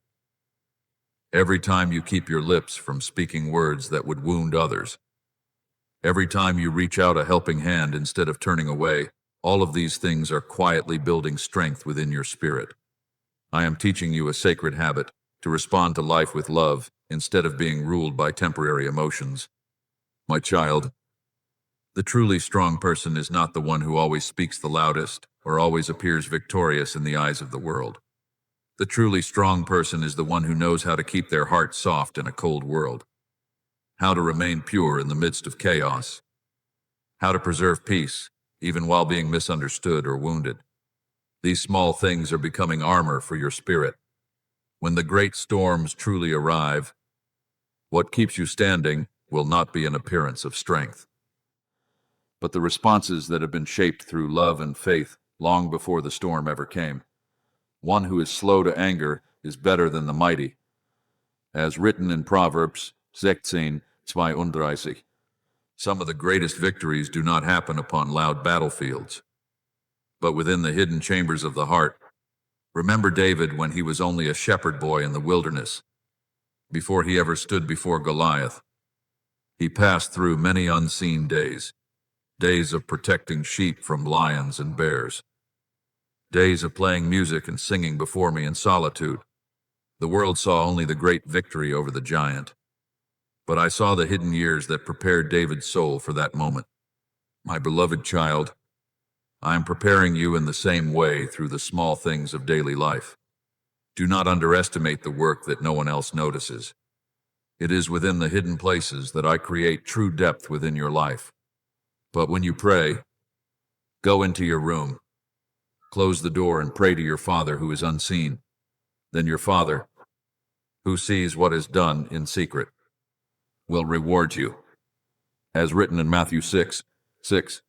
every time you keep your lips from speaking words that would wound others, every time you reach out a helping hand instead of turning away, all of these things are quietly building strength within your spirit. I am teaching you a sacred habit to respond to life with love instead of being ruled by temporary emotions. My child, the truly strong person is not the one who always speaks the loudest or always appears victorious in the eyes of the world. The truly strong person is the one who knows how to keep their heart soft in a cold world, how to remain pure in the midst of chaos, how to preserve peace even while being misunderstood or wounded. These small things are becoming armor for your spirit. When the great storms truly arrive, what keeps you standing will not be an appearance of strength, but the responses that have been shaped through love and faith long before the storm ever came. One who is slow to anger is better than the mighty. As written in Proverbs 16:32, some of the greatest victories do not happen upon loud battlefields, but within the hidden chambers of the heart. Remember David when he was only a shepherd boy in the wilderness, before he ever stood before Goliath. He passed through many unseen days, days of protecting sheep from lions and bears, days of playing music and singing before me in solitude. The world saw only the great victory over the giant, but I saw the hidden years that prepared David's soul for that moment. My beloved child, I am preparing you in the same way through the small things of daily life. Do not underestimate the work that no one else notices. It is within the hidden places that I create true depth within your life. But when you pray, Go into your room, close the door, and pray to your Father who is unseen. Then your Father, who sees what is done in secret, will reward you. As written in Matthew 6:6,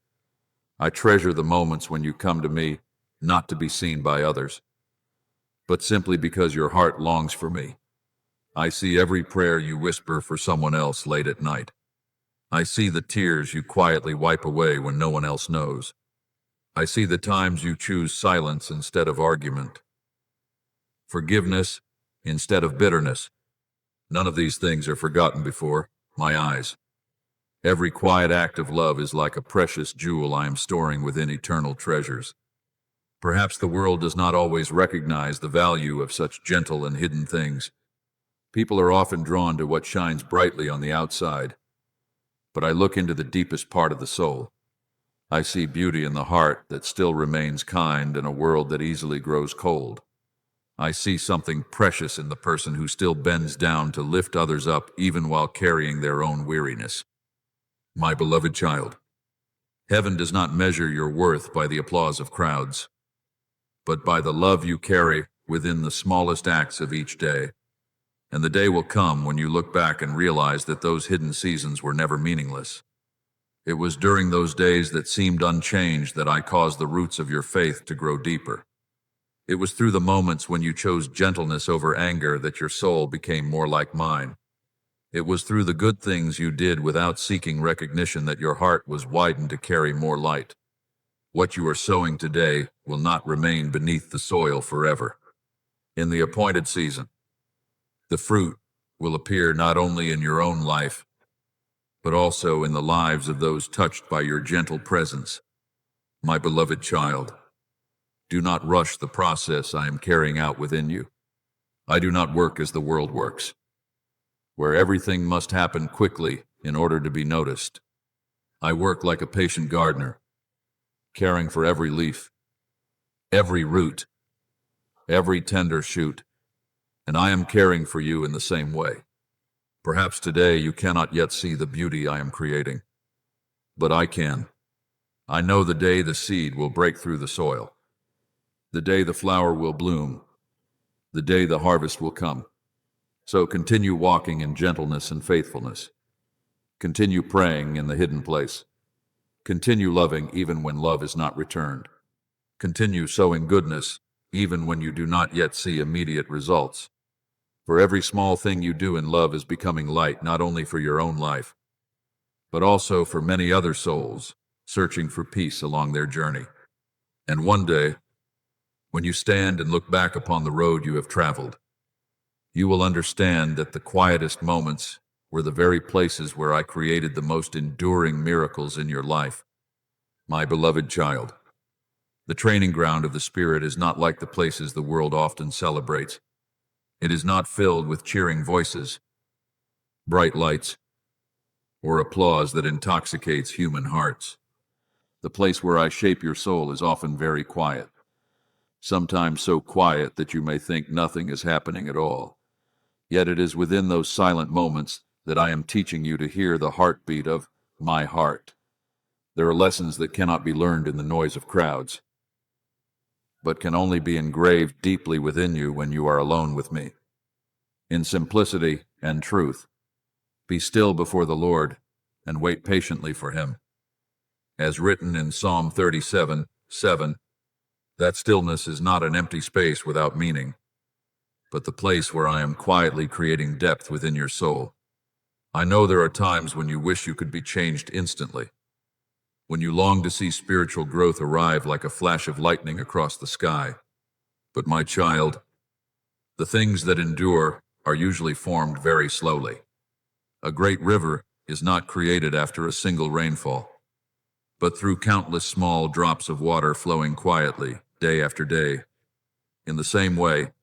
I treasure the moments when you come to me, not to be seen by others, but simply because your heart longs for me. I see every prayer you whisper for someone else late at night. I see the tears you quietly wipe away when no one else knows. I see the times you choose silence instead of argument, forgiveness instead of bitterness. None of these things are forgotten before my eyes. Every quiet act of love is like a precious jewel I am storing within eternal treasures. Perhaps the world does not always recognize the value of such gentle and hidden things. People are often drawn to what shines brightly on the outside, but I look into the deepest part of the soul. I see beauty in the heart that still remains kind in a world that easily grows cold. I see something precious in the person who still bends down to lift others up even while carrying their own weariness. My beloved child, heaven does not measure your worth by the applause of crowds, but by the love you carry within the smallest acts of each day. And the day will come when you look back and realize that those hidden seasons were never meaningless. It was during those days that seemed unchanged that I caused the roots of your faith to grow deeper. It was through the moments when you chose gentleness over anger that your soul became more like mine. It was through the good things you did without seeking recognition that your heart was widened to carry more light. What you are sowing today will not remain beneath the soil forever. In the appointed season, the fruit will appear not only in your own life, but also in the lives of those touched by your gentle presence. My beloved child, do not rush the process I am carrying out within you. I do not work as the world works, where everything must happen quickly in order to be noticed. I work like a patient gardener, caring for every leaf, every root, every tender shoot, and I am caring for you in the same way. Perhaps today you cannot yet see the beauty I am creating, but I can. I know the day the seed will break through the soil, the day the flower will bloom, the day the harvest will come. So continue walking in gentleness and faithfulness. Continue praying in the hidden place. Continue loving even when love is not returned. Continue sowing goodness even when you do not yet see immediate results. For every small thing you do in love is becoming light not only for your own life, but also for many other souls searching for peace along their journey. And one day, when you stand and look back upon the road you have traveled, you will understand that the quietest moments were the very places where I created the most enduring miracles in your life. My beloved child, the training ground of the Spirit is not like the places the world often celebrates. It is not filled with cheering voices, bright lights, or applause that intoxicates human hearts. The place where I shape your soul is often very quiet, sometimes so quiet that you may think nothing is happening at all. Yet it is within those silent moments that I am teaching you to hear the heartbeat of my heart. There are lessons that cannot be learned in the noise of crowds, but can only be engraved deeply within you when you are alone with me. In simplicity and truth, be still before the Lord and wait patiently for him. As written in Psalm 37:7, that stillness is not an empty space without meaning, but the place where I am quietly creating depth within your soul. I know there are times when you wish you could be changed instantly, when you long to see spiritual growth arrive like a flash of lightning across the sky. But my child, the things that endure are usually formed very slowly. A great river is not created after a single rainfall, but through countless small drops of water flowing quietly, day after day. In the same way,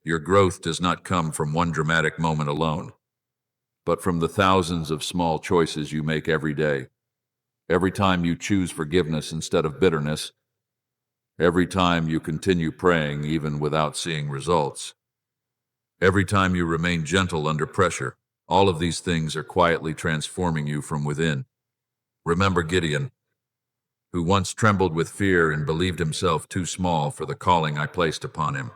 your growth does not come from one dramatic moment alone, but from the thousands of small choices you make every day. Every time you choose forgiveness instead of bitterness, every time you continue praying even without seeing results, every time you remain gentle under pressure, all of these things are quietly transforming you from within. Remember Gideon. who once trembled with fear and believed himself too small for the calling I placed upon him.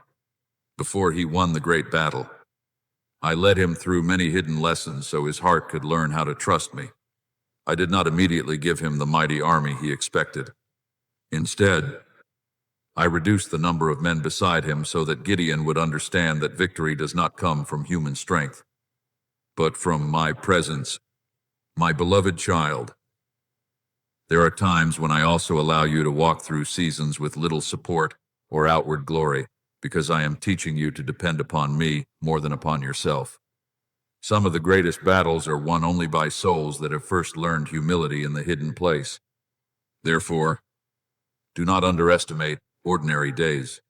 Before he won the great battle, I led him through many hidden lessons so his heart could learn how to trust me. I did not immediately give him the mighty army he expected. Instead, I reduced the number of men beside him so that Gideon would understand that victory does not come from human strength, but from my presence, my beloved child. There are times when I also allow you to walk through seasons with little support or outward glory, because I am teaching you to depend upon me more than upon yourself. Some of the greatest battles are won only by souls that have first learned humility in the hidden place. Therefore, do not underestimate ordinary days.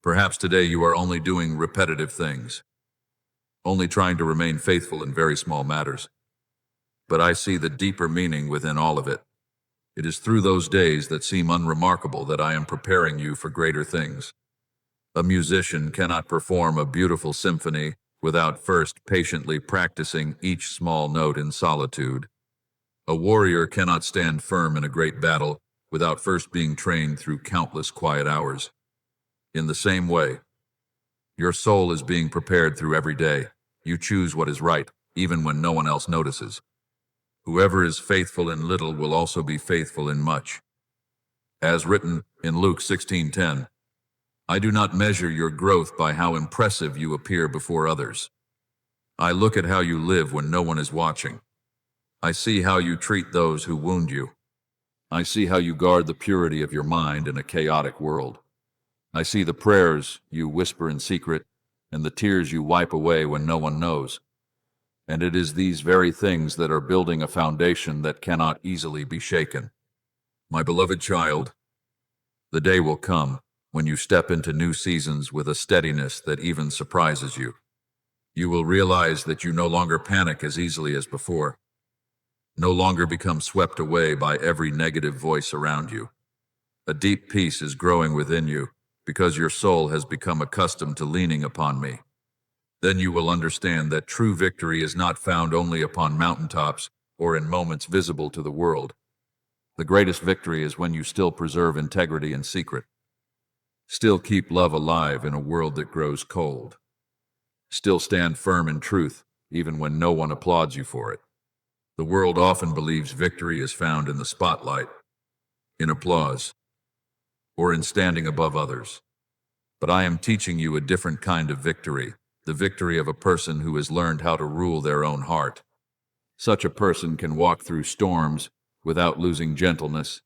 Perhaps today you are only doing repetitive things, only trying to remain faithful in very small matters. But I see the deeper meaning within all of it. It is through those days that seem unremarkable that I am preparing you for greater things. A musician cannot perform a beautiful symphony without first patiently practicing each small note in solitude. A warrior cannot stand firm in a great battle without first being trained through countless quiet hours. In the same way, your soul is being prepared through every day. You choose what is right, even when no one else notices. Whoever is faithful in little will also be faithful in much. As written in Luke 16:10, I do not measure your growth by how impressive you appear before others. I look at how you live when no one is watching. I see how you treat those who wound you. I see how you guard the purity of your mind in a chaotic world. I see the prayers you whisper in secret and the tears you wipe away when no one knows. And it is these very things that are building a foundation that cannot easily be shaken. My beloved child, the day will come when you step into new seasons with a steadiness that even surprises you. You will realize that you no longer panic as easily as before, no longer become swept away by every negative voice around you. A deep peace is growing within you because your soul has become accustomed to leaning upon me. Then you will understand that true victory is not found only upon mountaintops or in moments visible to the world. The greatest victory is when you still preserve integrity in secret. Still keep love alive in a world that grows cold. Still stand firm in truth, even when no one applauds you for it. The world often believes victory is found in the spotlight, in applause, or in standing above others. But I am teaching you a different kind of victory, the victory of a person who has learned how to rule their own heart. Such a person can walk through storms without losing gentleness.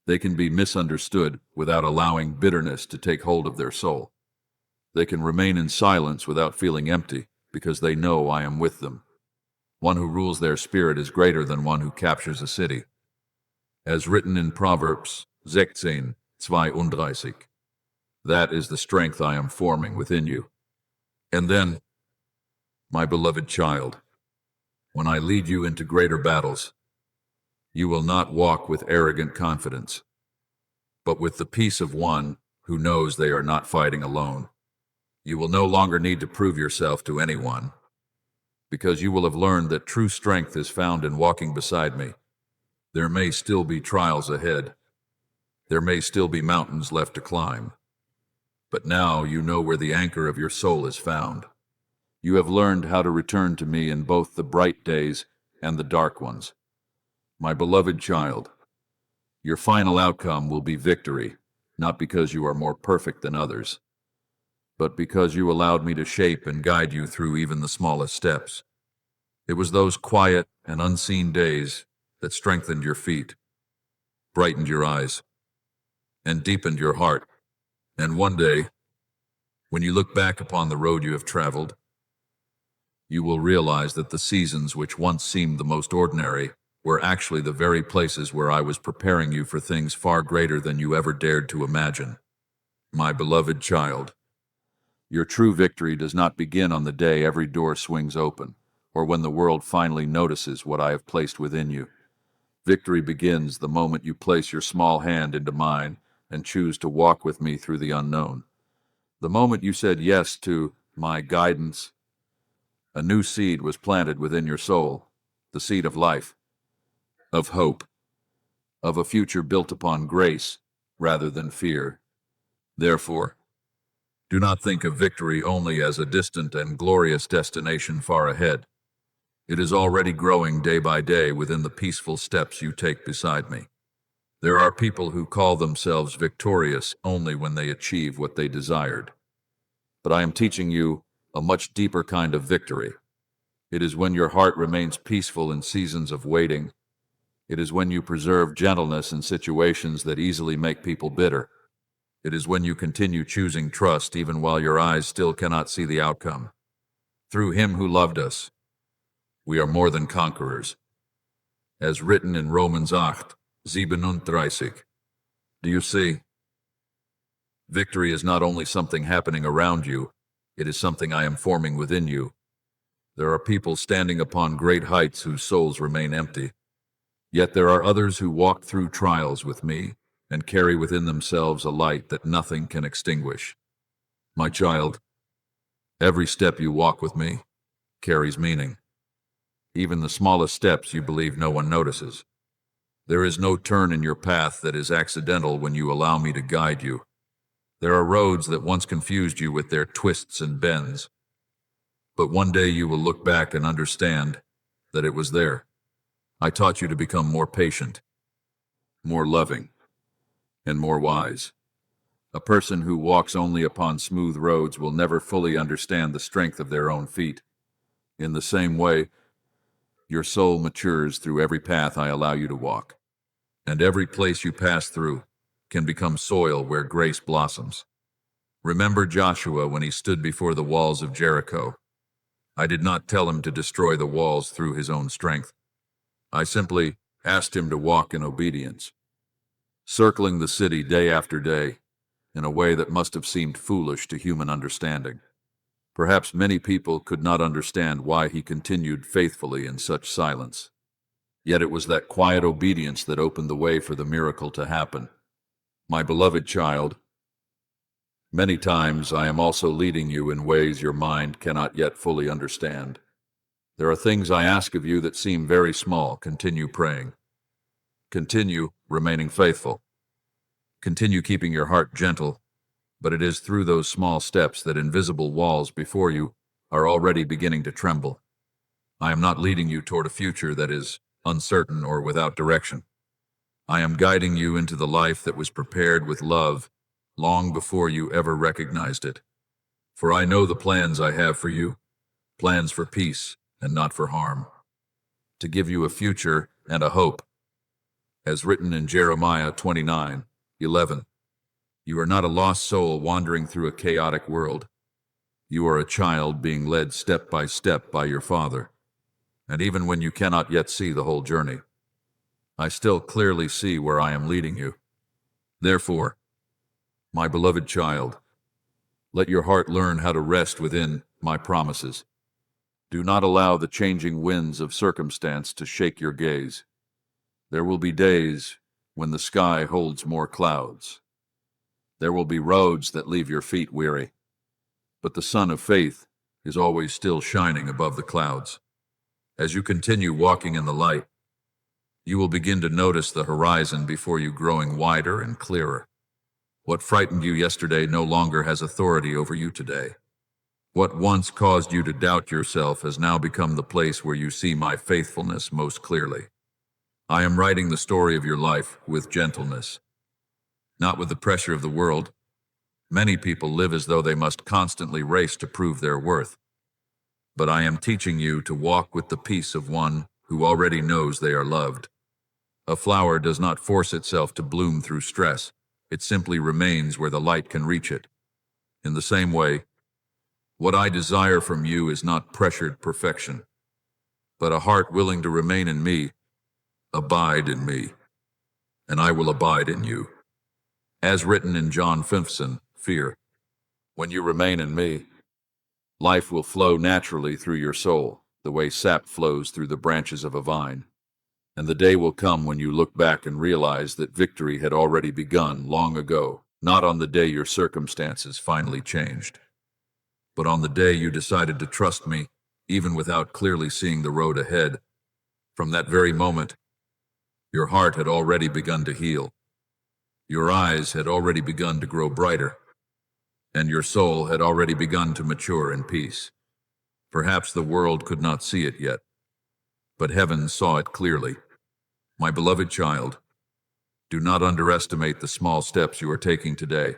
They can be misunderstood without allowing bitterness to take hold of their soul. They can remain in silence without feeling empty because they know I am with them. One who rules their spirit is greater than one who captures a city. As written in Proverbs 16:32, that is the strength I am forming within you. And then, my beloved child, when I lead you into greater battles, you will not walk with arrogant confidence, but with the peace of one who knows they are not fighting alone. You will no longer need to prove yourself to anyone, because you will have learned that true strength is found in walking beside me. There may still be trials ahead. There may still be mountains left to climb. But now you know where the anchor of your soul is found. You have learned how to return to me in both the bright days and the dark ones. My beloved child, your final outcome will be victory, not because you are more perfect than others, but because you allowed me to shape and guide you through even the smallest steps. It was those quiet and unseen days that strengthened your feet, brightened your eyes, and deepened your heart. And one day, when you look back upon the road you have traveled, you will realize that the seasons which once seemed the most ordinary were actually the very places where I was preparing you for things far greater than you ever dared to imagine. My beloved child, your true victory does not begin on the day every door swings open, or when the world finally notices what I have placed within you. Victory begins the moment you place your small hand into mine and choose to walk with me through the unknown. The moment you said yes to my guidance, a new seed was planted within your soul, the seed of life, of hope, of a future built upon grace rather than fear. Therefore, do not think of victory only as a distant and glorious destination far ahead. It is already growing day by day within the peaceful steps you take beside me. There are people who call themselves victorious only when they achieve what they desired. But I am teaching you a much deeper kind of victory. It is when your heart remains peaceful in seasons of waiting. It is when you preserve gentleness in situations that easily make people bitter. It is when you continue choosing trust even while your eyes still cannot see the outcome. Through him who loved us, we are more than conquerors. As written in Romans 8:37. Do you see? Victory is not only something happening around you, it is something I am forming within you. There are people standing upon great heights whose souls remain empty. Yet there are others who walk through trials with me and carry within themselves a light that nothing can extinguish. My child, every step you walk with me carries meaning. Even the smallest steps you believe no one notices. There is no turn in your path that is accidental when you allow me to guide you. There are roads that once confused you with their twists and bends. But one day you will look back and understand that it was there. I taught you to become more patient, more loving, and more wise. A person who walks only upon smooth roads will never fully understand the strength of their own feet. In the same way, your soul matures through every path I allow you to walk, and every place you pass through can become soil where grace blossoms. Remember Joshua when he stood before the walls of Jericho. I did not tell him to destroy the walls through his own strength. I simply asked him to walk in obedience, circling the city day after day in a way that must have seemed foolish to human understanding. Perhaps many people could not understand why he continued faithfully in such silence. Yet it was that quiet obedience that opened the way for the miracle to happen. My beloved child, many times I am also leading you in ways your mind cannot yet fully understand. There are things I ask of you that seem very small. Continue praying. Continue remaining faithful. Continue keeping your heart gentle, but it is through those small steps that invisible walls before you are already beginning to tremble. I am not leading you toward a future that is uncertain or without direction. I am guiding you into the life that was prepared with love long before you ever recognized it. For I know the plans I have for you, plans for peace and not for harm, to give you a future and a hope. As written in Jeremiah 29:11, you are not a lost soul wandering through a chaotic world. You are a child being led step by your Father. And even when you cannot yet see the whole journey, I still clearly see where I am leading you. Therefore, my beloved child, let your heart learn how to rest within my promises. Do not allow the changing winds of circumstance to shake your gaze. There will be days when the sky holds more clouds. There will be roads that leave your feet weary, but the sun of faith is always still shining above the clouds. As you continue walking in the light, you will begin to notice the horizon before you growing wider and clearer. What frightened you yesterday no longer has authority over you today. What once caused you to doubt yourself has now become the place where you see my faithfulness most clearly. I am writing the story of your life with gentleness, not with the pressure of the world. Many people live as though they must constantly race to prove their worth. But I am teaching you to walk with the peace of one who already knows they are loved. A flower does not force itself to bloom through stress. It simply remains where the light can reach it. In the same way, what I desire from you is not pressured perfection, but a heart willing to remain in me. Abide in me, and I will abide in you. As written in John 15:4, when you remain in me, life will flow naturally through your soul, the way sap flows through the branches of a vine. And the day will come when you look back and realize that victory had already begun long ago, not on the day your circumstances finally changed, but on the day you decided to trust me, even without clearly seeing the road ahead. From that very moment, Your heart had already begun to heal. Your eyes had already begun to grow brighter, and your soul had already begun to mature in peace. Perhaps the world could not see it yet, but heaven saw it clearly. My beloved child, do not underestimate the small steps you are taking today.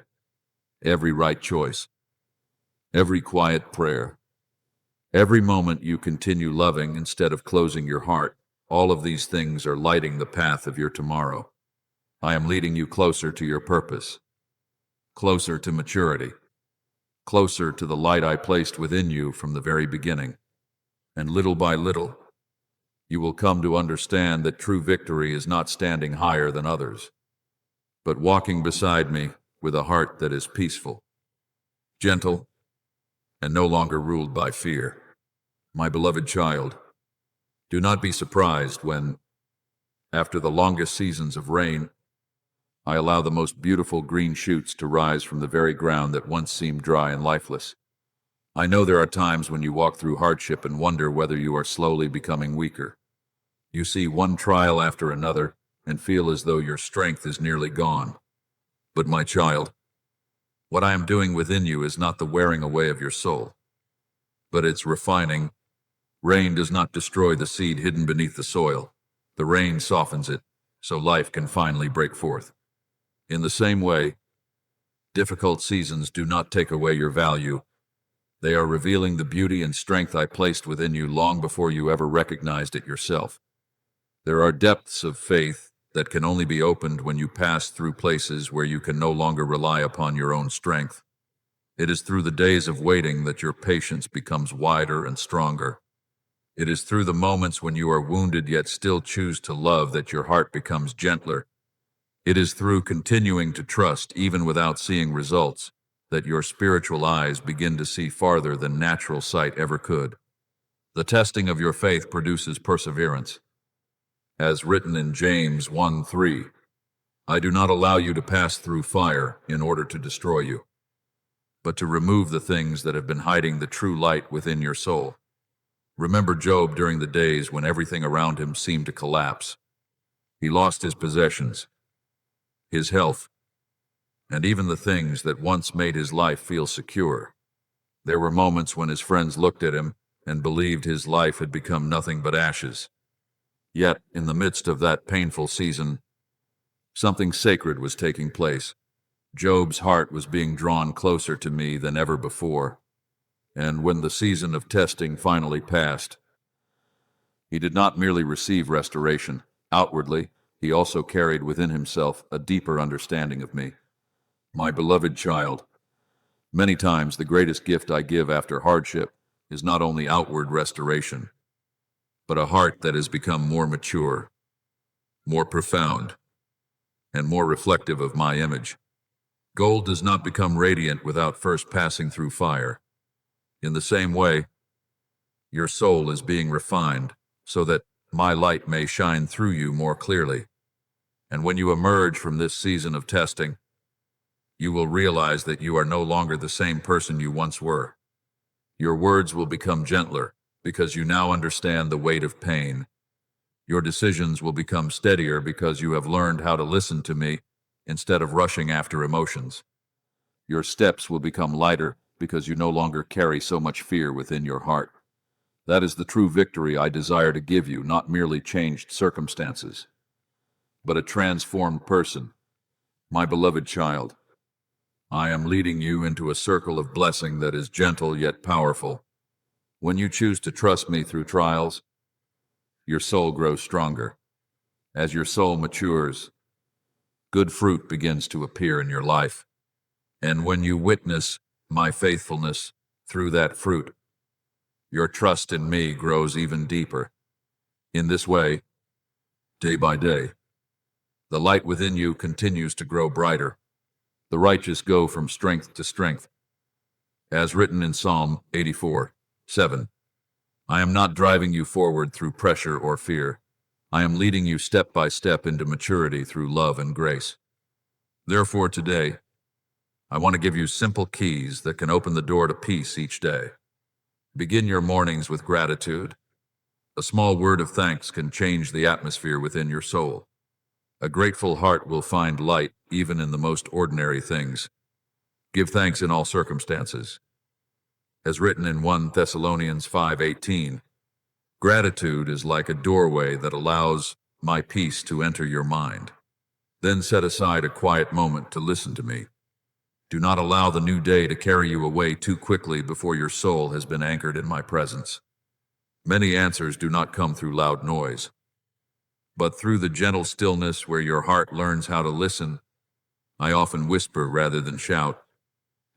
Every right choice, every quiet prayer, every moment you continue loving instead of closing your heart, all of these things are lighting the path of your tomorrow. I am leading you closer to your purpose, closer to maturity, closer to the light I placed within you from the very beginning. And little by little, you will come to understand that true victory is not standing higher than others, but walking beside me with a heart that is peaceful, gentle, and no longer ruled by fear. My beloved child, do not be surprised when, after the longest seasons of rain, I allow the most beautiful green shoots to rise from the very ground that once seemed dry and lifeless. I know there are times when you walk through hardship and wonder whether you are slowly becoming weaker. You see one trial after another and feel as though your strength is nearly gone. But my child, what I am doing within you is not the wearing away of your soul, but its refining. Rain does not destroy the seed hidden beneath the soil. The rain softens it, so life can finally break forth. In the same way, difficult seasons do not take away your value. They are revealing the beauty and strength I placed within you long before you ever recognized it yourself. There are depths of faith that can only be opened when you pass through places where you can no longer rely upon your own strength. It is through the days of waiting that your patience becomes wider and stronger. It is through the moments when you are wounded yet still choose to love that your heart becomes gentler. It is through continuing to trust even without seeing results that your spiritual eyes begin to see farther than natural sight ever could. The testing of your faith produces perseverance. As written in James 1:3, I do not allow you to pass through fire in order to destroy you, but to remove the things that have been hiding the true light within your soul. Remember Job during the days when everything around him seemed to collapse. He lost his possessions, his health, and even the things that once made his life feel secure. There were moments when his friends looked at him and believed his life had become nothing but ashes. Yet, in the midst of that painful season, something sacred was taking place. Job's heart was being drawn closer to me than ever before, and when the season of testing finally passed, he did not merely receive restoration. Outwardly, he also carried within himself a deeper understanding of me. My beloved child, many times the greatest gift I give after hardship is not only outward restoration, but a heart that has become more mature, more profound, and more reflective of my image. Gold does not become radiant without first passing through fire. In the same way, your soul is being refined so that my light may shine through you more clearly. And when you emerge from this season of testing, you will realize that you are no longer the same person you once were. Your words will become gentler because you now understand the weight of pain. Your decisions will become steadier because you have learned how to listen to me instead of rushing after emotions. Your steps will become lighter because you no longer carry so much fear within your heart. That is the true victory I desire to give you, not merely changed circumstances, but a transformed person. My beloved child, I am leading you into a circle of blessing that is gentle yet powerful. When you choose to trust me through trials, your soul grows stronger. As your soul matures, good fruit begins to appear in your life. And when you witness my faithfulness through that fruit, your trust in me grows even deeper. In this way, day by day, the light within you continues to grow brighter. The righteous go from strength to strength. As written in Psalm 84:7, I am not driving you forward through pressure or fear. I am leading you step by step into maturity through love and grace. Therefore today, I want to give you simple keys that can open the door to peace each day. Begin your mornings with gratitude. A small word of thanks can change the atmosphere within your soul. A grateful heart will find light even in the most ordinary things. Give thanks in all circumstances. As written in 1 Thessalonians 5:18, gratitude is like a doorway that allows my peace to enter your mind. Then set aside a quiet moment to listen to me. Do not allow the new day to carry you away too quickly before your soul has been anchored in my presence. Many answers do not come through loud noise, but through the gentle stillness where your heart learns how to listen. I often whisper rather than shout,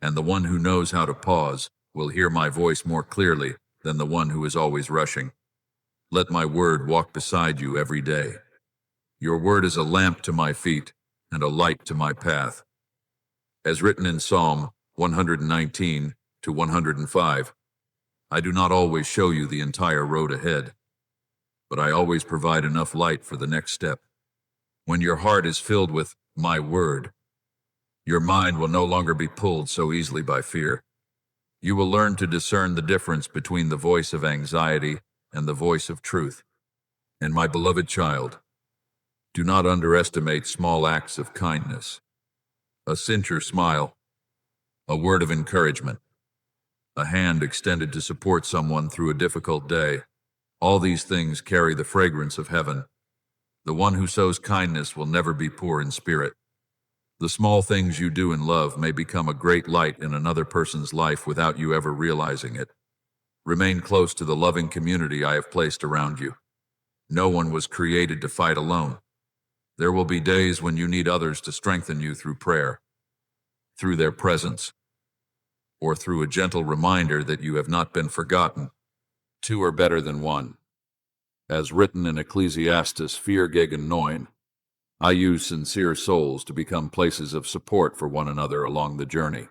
and the one who knows how to pause will hear my voice more clearly than the one who is always rushing. Let my word walk beside you every day. Your word is a lamp to my feet and a light to my path. As written in Psalm 119 to 105, I do not always show you the entire road ahead, but I always provide enough light for the next step. When your heart is filled with my word, your mind will no longer be pulled so easily by fear. You will learn to discern the difference between the voice of anxiety and the voice of truth. And my beloved child, do not underestimate small acts of kindness. A sincere smile, a word of encouragement, a hand extended to support someone through a difficult day. All these things carry the fragrance of heaven. The one who sows kindness will never be poor in spirit. The small things you do in love may become a great light in another person's life without you ever realizing it. Remain close to the loving community I have placed around you. No one was created to fight alone. There will be days when you need others to strengthen you through prayer, through their presence, or through a gentle reminder that you have not been forgotten. Two are better than one. As written in Ecclesiastes 4:9, I use sincere souls to become places of support for one another along the journey.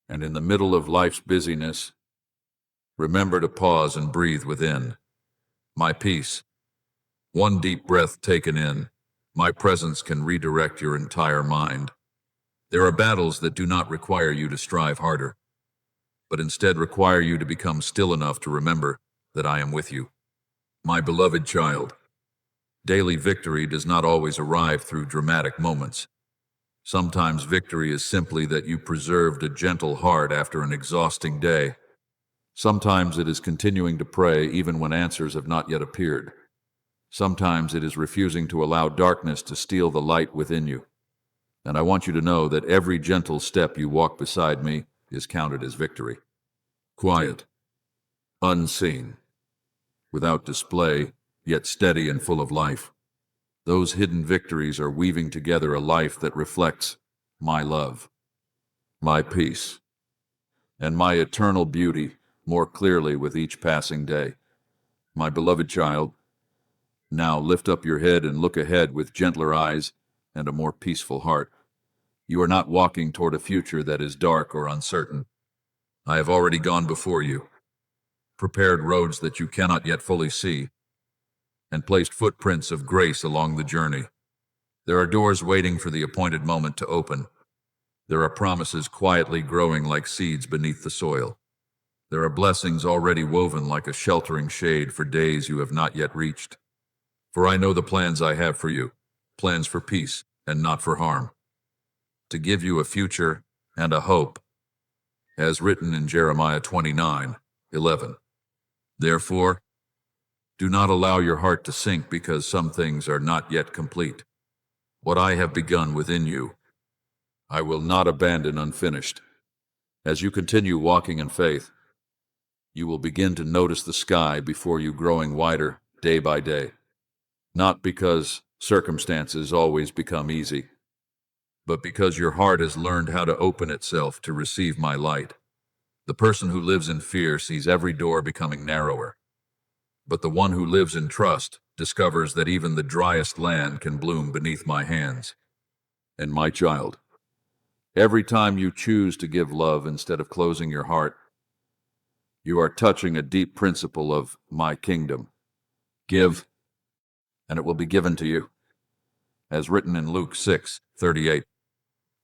And in the middle of life's busyness, remember to pause and breathe within. My peace. One deep breath taken in, my presence can redirect your entire mind. There are battles that do not require you to strive harder, but instead require you to become still enough to remember that I am with you. My beloved child, daily victory does not always arrive through dramatic moments. Sometimes victory is simply that you preserved a gentle heart after an exhausting day. Sometimes it is continuing to pray even when answers have not yet appeared. Sometimes it is refusing to allow darkness to steal the light within you. And I want you to know that every gentle step you walk beside me is counted as victory. Quiet, unseen, without display, yet steady and full of life. Those hidden victories are weaving together a life that reflects my love, my peace, and my eternal beauty more clearly with each passing day. My beloved child, now lift up your head and look ahead with gentler eyes and a more peaceful heart. You are not walking toward a future that is dark or uncertain. I have already gone before you, prepared roads that you cannot yet fully see, and placed footprints of grace along the journey. There are doors waiting for the appointed moment to open. There are promises quietly growing like seeds beneath the soil. There are blessings already woven like a sheltering shade for days you have not yet reached. For I know the plans I have for you, plans for peace and not for harm, to give you a future and a hope, as written in Jeremiah 29:11. Therefore, do not allow your heart to sink because some things are not yet complete. What I have begun within you, I will not abandon unfinished. As you continue walking in faith, you will begin to notice the sky before you growing wider day by day. Not because circumstances always become easy, but because your heart has learned how to open itself to receive my light. The person who lives in fear sees every door becoming narrower, but the one who lives in trust discovers that even the driest land can bloom beneath my hands. And my child, every time you choose to give love instead of closing your heart, you are touching a deep principle of my kingdom. Give, and it will be given to you. As written in Luke 6:38,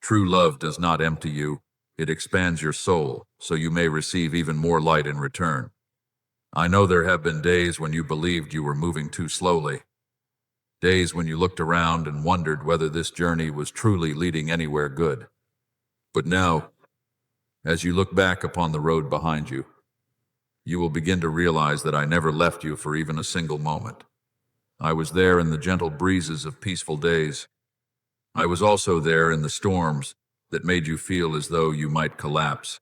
true love does not empty you, it expands your soul so you may receive even more light in return. I know there have been days when you believed you were moving too slowly, Days when you looked around and wondered whether this journey was truly leading anywhere good. But now, as you look back upon the road behind you, you will begin to realize that I never left you for even a single moment. I was there in the gentle breezes of peaceful days. I was also there in the storms that made you feel as though you might collapse.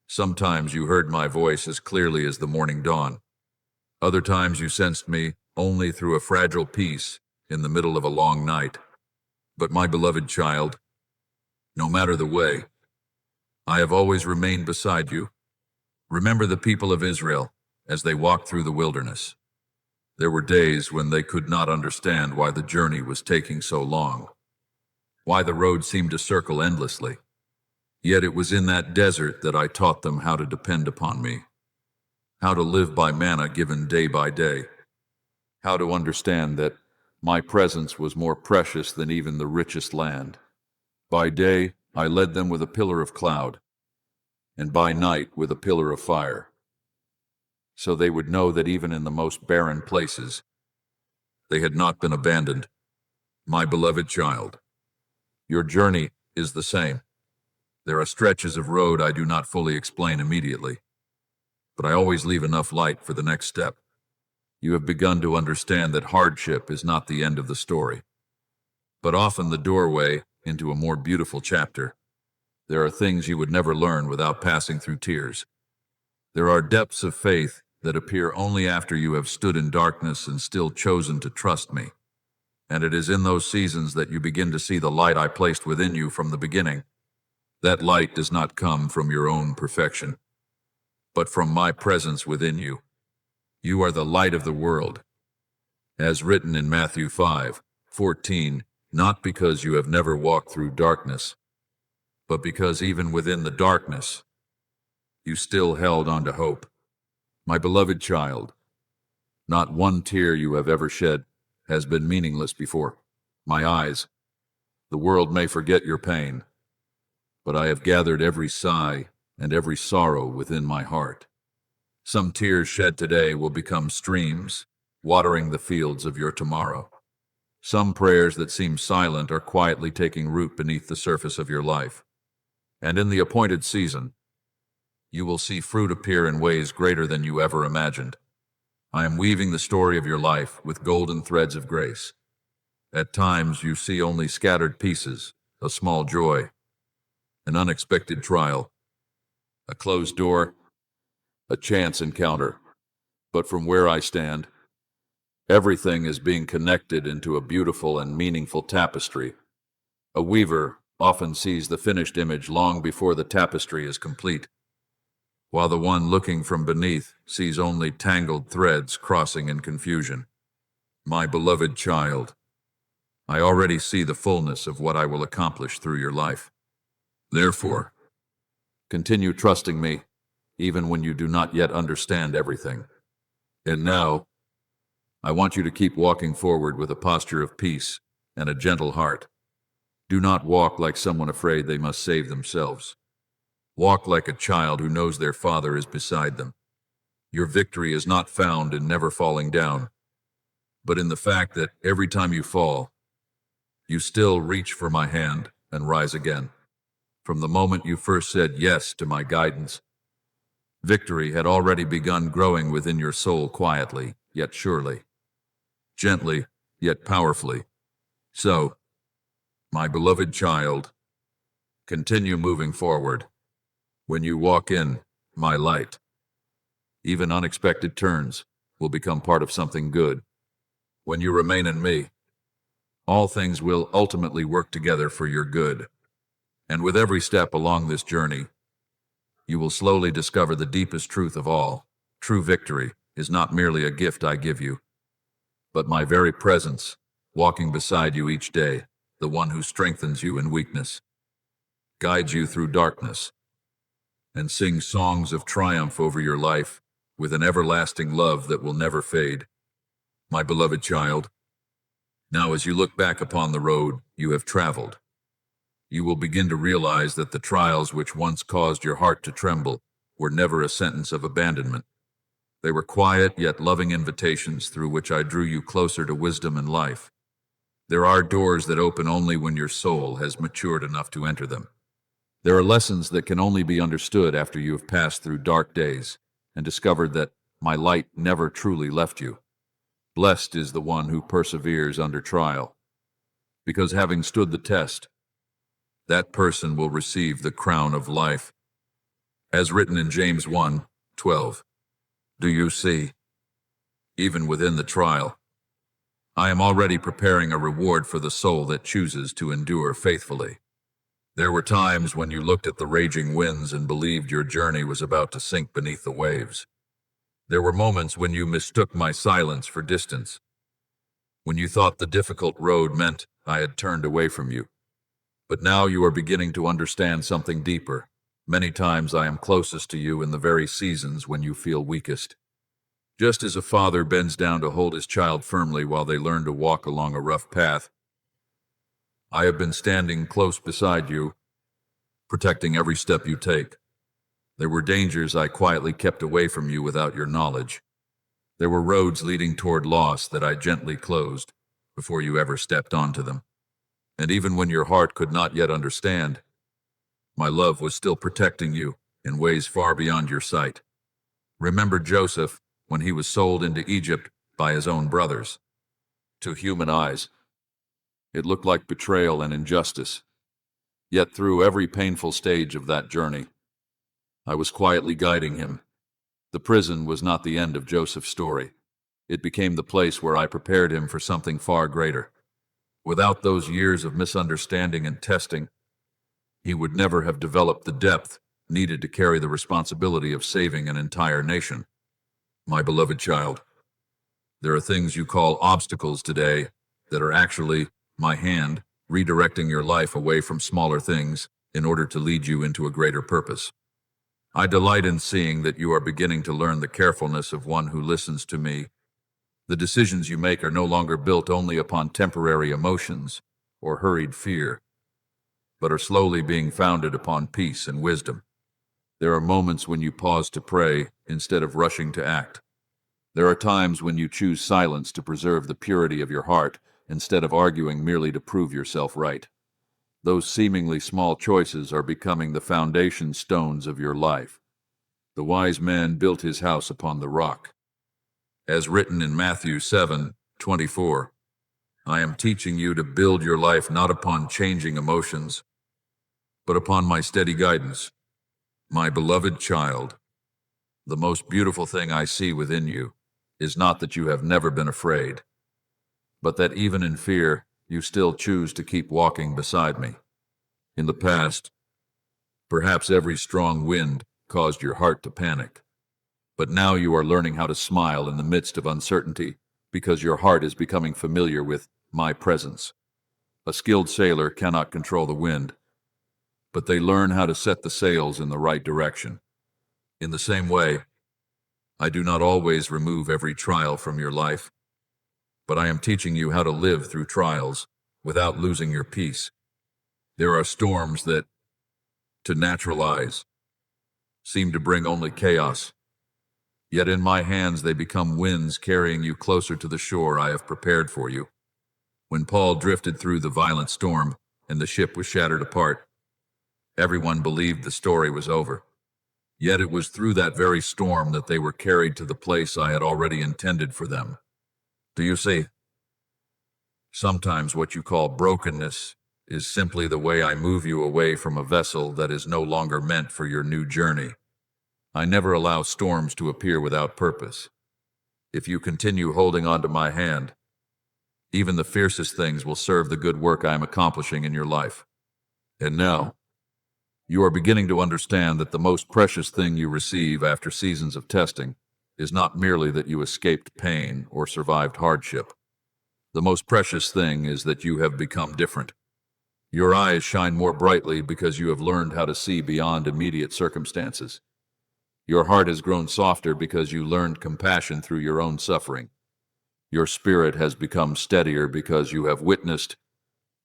Sometimes you heard my voice as clearly as the morning dawn. Other times you sensed me only through a fragile peace in the middle of a long night. But my beloved child, no matter the way, I have always remained beside you. Remember the people of Israel as they walked through the wilderness. There were days when they could not understand why the journey was taking so long, why the road seemed to circle endlessly. Yet it was in that desert that I taught them how to depend upon me, how to live by manna given day by day, how to understand that my presence was more precious than even the richest land. By day, I led them with a pillar of cloud, and by night with a pillar of fire, so they would know that even in the most barren places, they had not been abandoned. My beloved child, your journey is the same. There are stretches of road I do not fully explain immediately, but I always leave enough light for the next step. You have begun to understand that hardship is not the end of the story, but often the doorway into a more beautiful chapter. There are things you would never learn without passing through tears. There are depths of faith that appear only after you have stood in darkness and still chosen to trust me. And it is in those seasons that you begin to see the light I placed within you from the beginning. That light does not come from your own perfection, but from my presence within you. You are the light of the world. As written in Matthew 5:14, not because you have never walked through darkness, but because even within the darkness, you still held on to hope. My beloved child, not one tear you have ever shed has been meaningless before my eyes. The world may forget your pain, but I have gathered every sigh and every sorrow within my heart. Some tears shed today will become streams, watering the fields of your tomorrow. Some prayers that seem silent are quietly taking root beneath the surface of your life. And in the appointed season, you will see fruit appear in ways greater than you ever imagined. I am weaving the story of your life with golden threads of grace. At times you see only scattered pieces, a small joy, an unexpected trial, a closed door, a chance encounter. But from where I stand, everything is being connected into a beautiful and meaningful tapestry. A weaver often sees the finished image long before the tapestry is complete, while the one looking from beneath sees only tangled threads crossing in confusion. My beloved child, I already see the fullness of what I will accomplish through your life. Therefore, continue trusting me, even when you do not yet understand everything. And now, I want you to keep walking forward with a posture of peace and a gentle heart. Do not walk like someone afraid they must save themselves. Walk like a child who knows their father is beside them. Your victory is not found in never falling down, but in the fact that every time you fall, you still reach for my hand and rise again. From the moment you first said yes to my guidance, victory had already begun growing within your soul quietly, yet surely, gently, yet powerfully. So, my beloved child, continue moving forward. When you walk in my light, even unexpected turns will become part of something good. When you remain in me, all things will ultimately work together for your good. And with every step along this journey, you will slowly discover the deepest truth of all. True victory is not merely a gift I give you, but my very presence, walking beside you each day, the one who strengthens you in weakness, guides you through darkness, and sings songs of triumph over your life with an everlasting love that will never fade. My beloved child, now as you look back upon the road you have traveled, you will begin to realize that the trials which once caused your heart to tremble were never a sentence of abandonment. They were quiet yet loving invitations through which I drew you closer to wisdom and life. There are doors that open only when your soul has matured enough to enter them. There are lessons that can only be understood after you have passed through dark days and discovered that my light never truly left you. Blessed is the one who perseveres under trial, because having stood the test, that person will receive the crown of life. As written in James 1:12. Do you see? Even within the trial, I am already preparing a reward for the soul that chooses to endure faithfully. There were times when you looked at the raging winds and believed your journey was about to sink beneath the waves. There were moments when you mistook my silence for distance, when you thought the difficult road meant I had turned away from you. But now you are beginning to understand something deeper. Many times I am closest to you in the very seasons when you feel weakest. Just as a father bends down to hold his child firmly while they learn to walk along a rough path, I have been standing close beside you, protecting every step you take. There were dangers I quietly kept away from you without your knowledge. There were roads leading toward loss that I gently closed before you ever stepped onto them. And even when your heart could not yet understand, my love was still protecting you in ways far beyond your sight. Remember Joseph when he was sold into Egypt by his own brothers. To human eyes, it looked like betrayal and injustice. Yet through every painful stage of that journey, I was quietly guiding him. The prison was not the end of Joseph's story. It became the place where I prepared him for something far greater. Without those years of misunderstanding and testing, he would never have developed the depth needed to carry the responsibility of saving an entire nation. My beloved child, there are things you call obstacles today that are actually my hand redirecting your life away from smaller things in order to lead you into a greater purpose. I delight in seeing that you are beginning to learn the carefulness of one who listens to me. The decisions you make are no longer built only upon temporary emotions or hurried fear, but are slowly being founded upon peace and wisdom. There are moments when you pause to pray instead of rushing to act. There are times when you choose silence to preserve the purity of your heart instead of arguing merely to prove yourself right. Those seemingly small choices are becoming the foundation stones of your life. The wise man built his house upon the rock. As written in Matthew 7:24, I am teaching you to build your life not upon changing emotions, but upon my steady guidance. My beloved child, the most beautiful thing I see within you is not that you have never been afraid, but that even in fear, you still choose to keep walking beside me. In the past, perhaps every strong wind caused your heart to panic, but now you are learning how to smile in the midst of uncertainty because your heart is becoming familiar with my presence. A skilled sailor cannot control the wind, but they learn how to set the sails in the right direction. In the same way, I do not always remove every trial from your life, but I am teaching you how to live through trials without losing your peace. There are storms that, to natural eyes, seem to bring only chaos. Yet in my hands they become winds carrying you closer to the shore I have prepared for you. When Paul drifted through the violent storm and the ship was shattered apart, everyone believed the story was over. Yet it was through that very storm that they were carried to the place I had already intended for them. Do you see? Sometimes what you call brokenness is simply the way I move you away from a vessel that is no longer meant for your new journey. I never allow storms to appear without purpose. If you continue holding on to my hand, even the fiercest things will serve the good work I am accomplishing in your life. And now, you are beginning to understand that the most precious thing you receive after seasons of testing is not merely that you escaped pain or survived hardship. The most precious thing is that you have become different. Your eyes shine more brightly because you have learned how to see beyond immediate circumstances. Your heart has grown softer because you learned compassion through your own suffering. Your spirit has become steadier because you have witnessed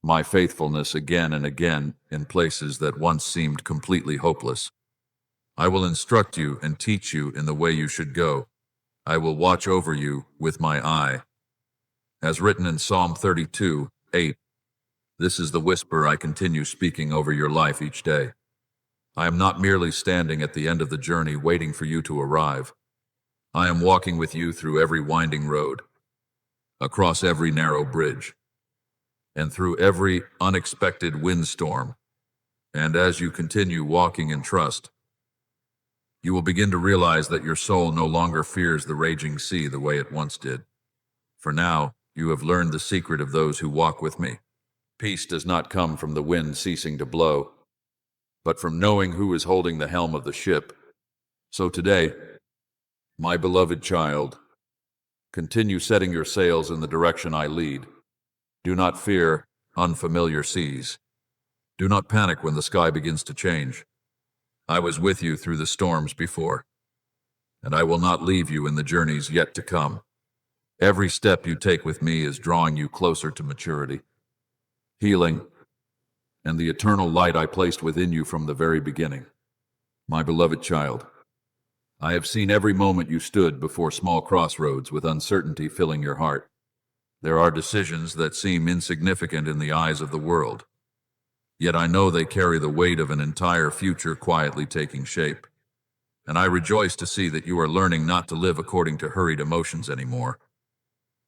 my faithfulness again and again in places that once seemed completely hopeless. I will instruct you and teach you in the way you should go. I will watch over you with my eye. As written in Psalm 32, 8. This is the whisper I continue speaking over your life each day. I am not merely standing at the end of the journey waiting for you to arrive. I am walking with you through every winding road, across every narrow bridge, and through every unexpected windstorm. And as you continue walking in trust, you will begin to realize that your soul no longer fears the raging sea the way it once did. For now, you have learned the secret of those who walk with me. Peace does not come from the wind ceasing to blow, but from knowing who is holding the helm of the ship. So today, my beloved child, continue setting your sails in the direction I lead. Do not fear unfamiliar seas. Do not panic when the sky begins to change. I was with you through the storms before, and I will not leave you in the journeys yet to come. Every step you take with me is drawing you closer to maturity, healing, and the eternal light I placed within you from the very beginning. My beloved child, I have seen every moment you stood before small crossroads with uncertainty filling your heart. There are decisions that seem insignificant in the eyes of the world, yet I know they carry the weight of an entire future quietly taking shape. And I rejoice to see that you are learning not to live according to hurried emotions anymore,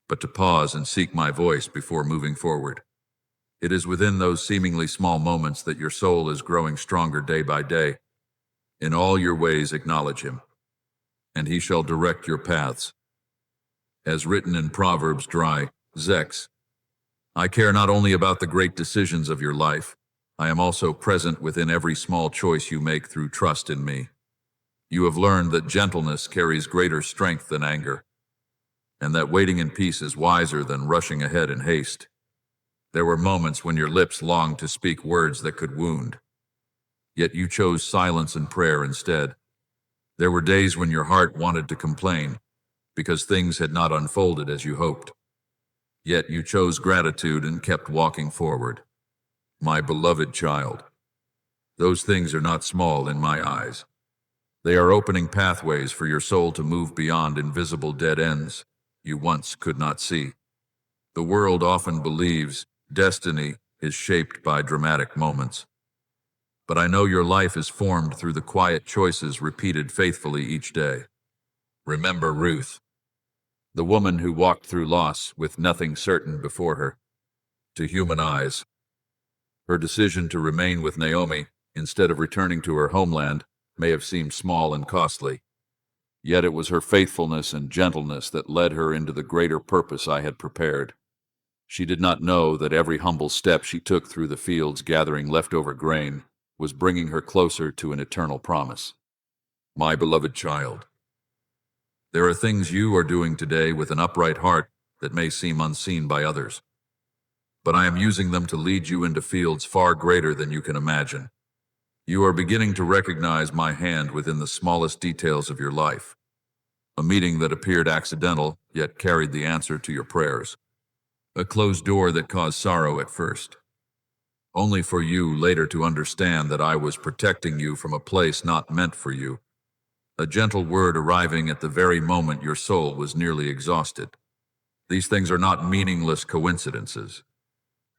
but to pause and seek my voice before moving forward. It is within those seemingly small moments that your soul is growing stronger day by day. In all your ways acknowledge him, and he shall direct your paths. As written in Proverbs 3:6, I care not only about the great decisions of your life, I am also present within every small choice you make through trust in me. You have learned that gentleness carries greater strength than anger, and that waiting in peace is wiser than rushing ahead in haste. There were moments when your lips longed to speak words that could wound, yet you chose silence and prayer instead. There were days when your heart wanted to complain because things had not unfolded as you hoped, yet you chose gratitude and kept walking forward. My beloved child, those things are not small in my eyes. They are opening pathways for your soul to move beyond invisible dead ends you once could not see. The world often believes destiny is shaped by dramatic moments, but I know your life is formed through the quiet choices repeated faithfully each day. Remember Ruth, the woman who walked through loss with nothing certain before her. To human eyes, her decision to remain with Naomi instead of returning to her homeland may have seemed small and costly. Yet it was her faithfulness and gentleness that led her into the greater purpose I had prepared. She did not know that every humble step she took through the fields gathering leftover grain was bringing her closer to an eternal promise. My beloved child, there are things you are doing today with an upright heart that may seem unseen by others, but I am using them to lead you into fields far greater than you can imagine. You are beginning to recognize my hand within the smallest details of your life. A meeting that appeared accidental, yet carried the answer to your prayers. A closed door that caused sorrow at first, only for you later to understand that I was protecting you from a place not meant for you. A gentle word arriving at the very moment your soul was nearly exhausted. These things are not meaningless coincidences.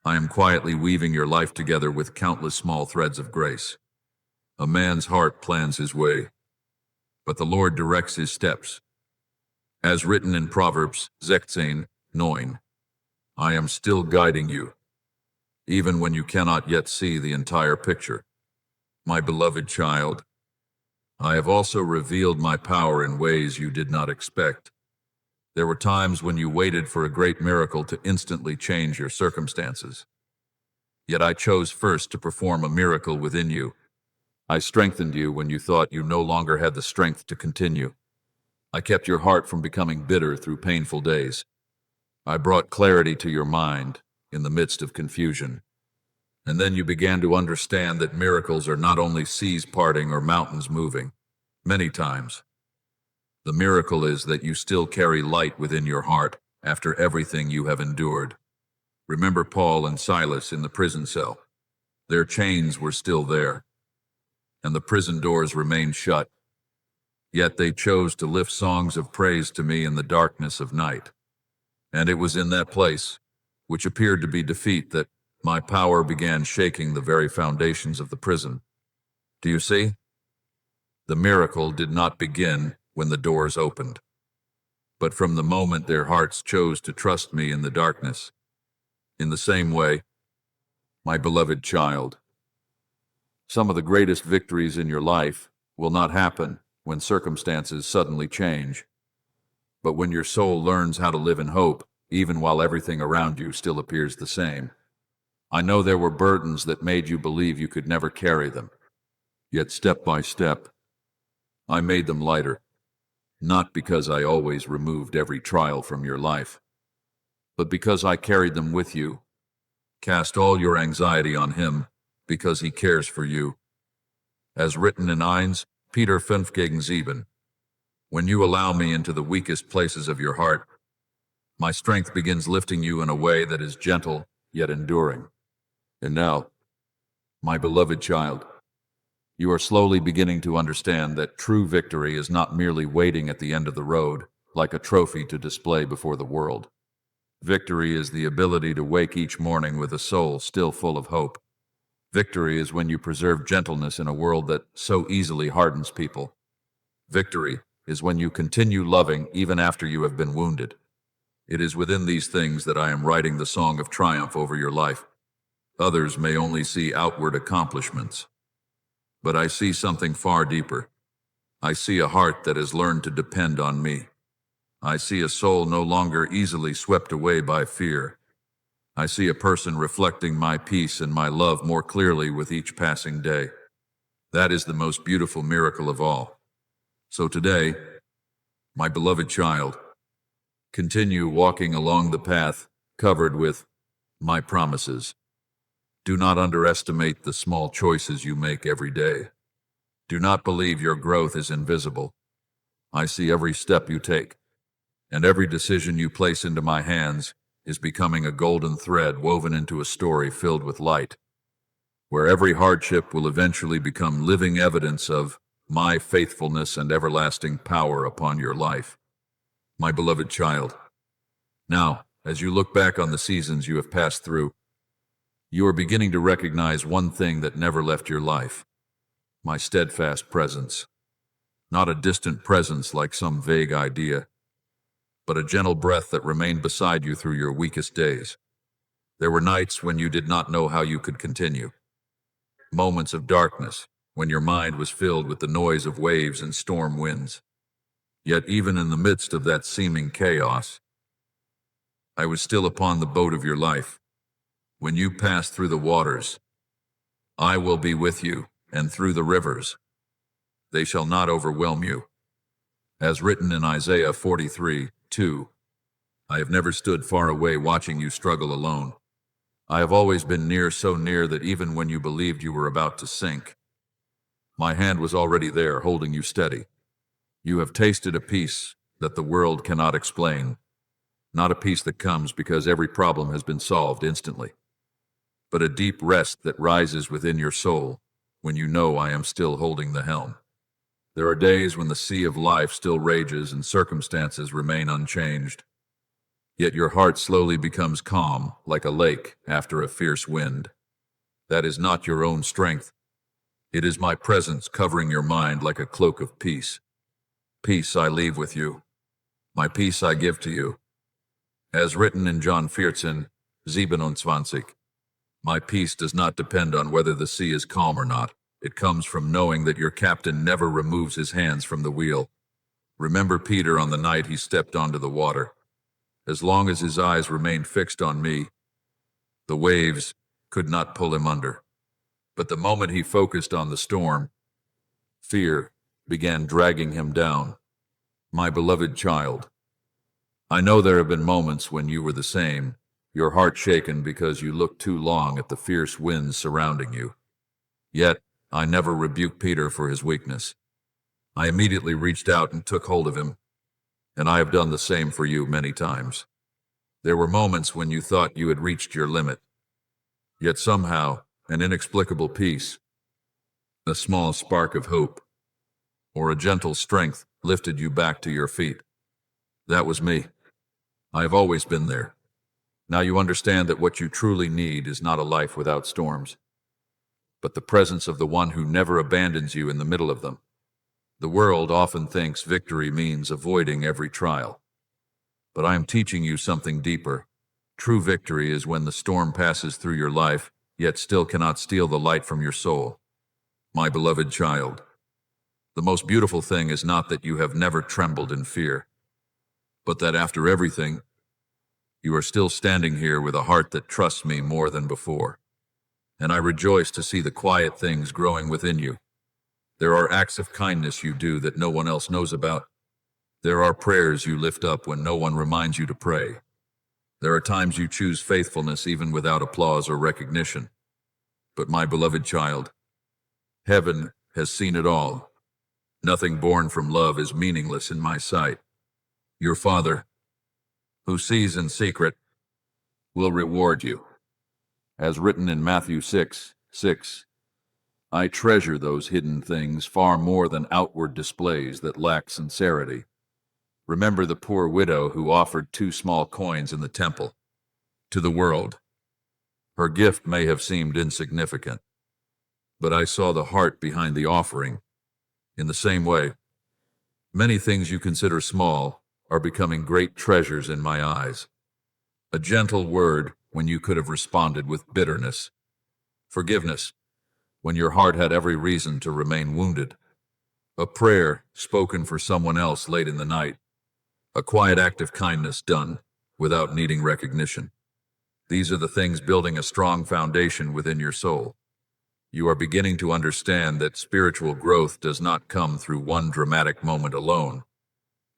I am quietly weaving your life together with countless small threads of grace. A man's heart plans his way, but the Lord directs his steps. As written in Proverbs 16:9, I am still guiding you, even when you cannot yet see the entire picture. My beloved child, I have also revealed my power in ways you did not expect. There were times when you waited for a great miracle to instantly change your circumstances. Yet I chose first to perform a miracle within you. I strengthened you when you thought you no longer had the strength to continue. I kept your heart from becoming bitter through painful days. I brought clarity to your mind in the midst of confusion. And then you began to understand that miracles are not only seas parting or mountains moving. Many times, the miracle is that you still carry light within your heart after everything you have endured. Remember Paul and Silas in the prison cell. Their chains were still there, and the prison doors remained shut. Yet they chose to lift songs of praise to me in the darkness of night. And it was in that place, which appeared to be defeat, that my power began shaking the very foundations of the prison. Do you see? The miracle did not begin when the doors opened, but from the moment their hearts chose to trust me in the darkness. In the same way, my beloved child, some of the greatest victories in your life will not happen when circumstances suddenly change, but when your soul learns how to live in hope, even while everything around you still appears the same. I know there were burdens that made you believe you could never carry them, yet step by step, I made them lighter, not because I always removed every trial from your life, but because I carried them with you. Cast all your anxiety on him, because he cares for you. As written in 1 Peter 5 gegen 7, when you allow me into the weakest places of your heart, my strength begins lifting you in a way that is gentle yet enduring. And now, my beloved child, you are slowly beginning to understand that true victory is not merely waiting at the end of the road, like a trophy to display before the world. Victory is the ability to wake each morning with a soul still full of hope. Victory is when you preserve gentleness in a world that so easily hardens people. Victory is when you continue loving even after you have been wounded. It is within these things that I am writing the song of triumph over your life. Others may only see outward accomplishments, but I see something far deeper. I see a heart that has learned to depend on me. I see a soul no longer easily swept away by fear. I see a person reflecting my peace and my love more clearly with each passing day. That is the most beautiful miracle of all. So today, my beloved child, continue walking along the path covered with my promises. Do not underestimate the small choices you make every day. Do not believe your growth is invisible. I see every step you take, and every decision you place into my hands is becoming a golden thread woven into a story filled with light, where every hardship will eventually become living evidence of my faithfulness and everlasting power upon your life. My beloved child, now, as you look back on the seasons you have passed through, you are beginning to recognize one thing that never left your life: my steadfast presence. Not a distant presence like some vague idea, but a gentle breath that remained beside you through your weakest days. There were nights when you did not know how you could continue. Moments of darkness, when your mind was filled with the noise of waves and storm winds. Yet even in the midst of that seeming chaos, I was still upon the boat of your life. When you pass through the waters, I will be with you, and through the rivers, they shall not overwhelm you. As written in Isaiah 43:2, I have never stood far away watching you struggle alone. I have always been near, so near that even when you believed you were about to sink, my hand was already there holding you steady. You have tasted a peace that the world cannot explain, not a peace that comes because every problem has been solved instantly, but a deep rest that rises within your soul when you know I am still holding the helm. There are days when the sea of life still rages and circumstances remain unchanged, yet your heart slowly becomes calm like a lake after a fierce wind. That is not your own strength. It is my presence covering your mind like a cloak of peace. Peace I leave with you. My peace I give to you. As written in John 14:27, my peace does not depend on whether the sea is calm or not. It comes from knowing that your captain never removes his hands from the wheel. Remember Peter on the night he stepped onto the water. As long as his eyes remained fixed on me, the waves could not pull him under. But the moment he focused on the storm, fear began dragging him down. My beloved child, I know there have been moments when you were the same, your heart shaken because you looked too long at the fierce winds surrounding you. Yet, I never rebuked Peter for his weakness. I immediately reached out and took hold of him, and I have done the same for you many times. There were moments when you thought you had reached your limit, yet somehow an inexplicable peace, a small spark of hope, or a gentle strength lifted you back to your feet. That was me. I have always been there, Now you understand that what you truly need is not a life without storms, but the presence of the one who never abandons you in the middle of them. The world often thinks victory means avoiding every trial, but I am teaching you something deeper. True victory is when the storm passes through your life, yet still cannot steal the light from your soul. My beloved child, the most beautiful thing is not that you have never trembled in fear, but that after everything, you are still standing here with a heart that trusts me more than before. And I rejoice to see the quiet things growing within you. There are acts of kindness you do that no one else knows about. There are prayers you lift up when no one reminds you to pray. There are times you choose faithfulness even without applause or recognition. But my beloved child, heaven has seen it all. Nothing born from love is meaningless in my sight. Your Father, who sees in secret, will reward you. As written in Matthew 6:6, I treasure those hidden things far more than outward displays that lack sincerity. Remember the poor widow who offered 2 small coins in the temple. To the world, her gift may have seemed insignificant, but I saw the heart behind the offering. In the same way, many things you consider small are becoming great treasures in my eyes. A gentle word when you could have responded with bitterness. Forgiveness when your heart had every reason to remain wounded. A prayer spoken for someone else late in the night. A quiet act of kindness done without needing recognition. These are the things building a strong foundation within your soul. You are beginning to understand that spiritual growth does not come through one dramatic moment alone.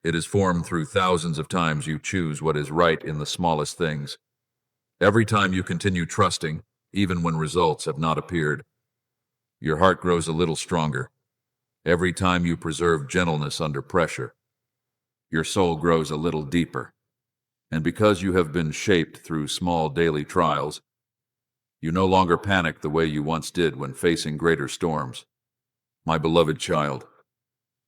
It is formed through thousands of times you choose what is right in the smallest things. Every time you continue trusting, even when results have not appeared, your heart grows a little stronger. Every time you preserve gentleness under pressure, your soul grows a little deeper. And because you have been shaped through small daily trials, you no longer panic the way you once did when facing greater storms. My beloved child,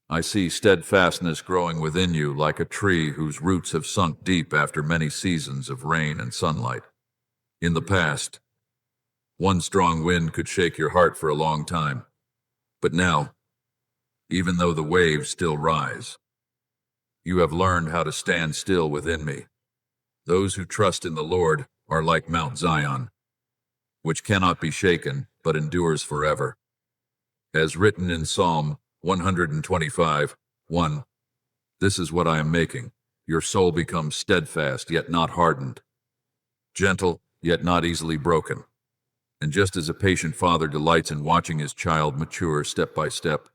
I see steadfastness growing within you like a tree whose roots have sunk deep after many seasons of rain and sunlight. In the past, one strong wind could shake your heart for a long time. But now, even though the waves still rise, you have learned how to stand still within me. Those who trust in the Lord are like Mount Zion, which cannot be shaken but endures forever. As written in Psalm 125:1, this is what I am making. Your soul becomes steadfast yet not hardened, gentle yet not easily broken. And just as a patient father delights in watching his child mature step by step,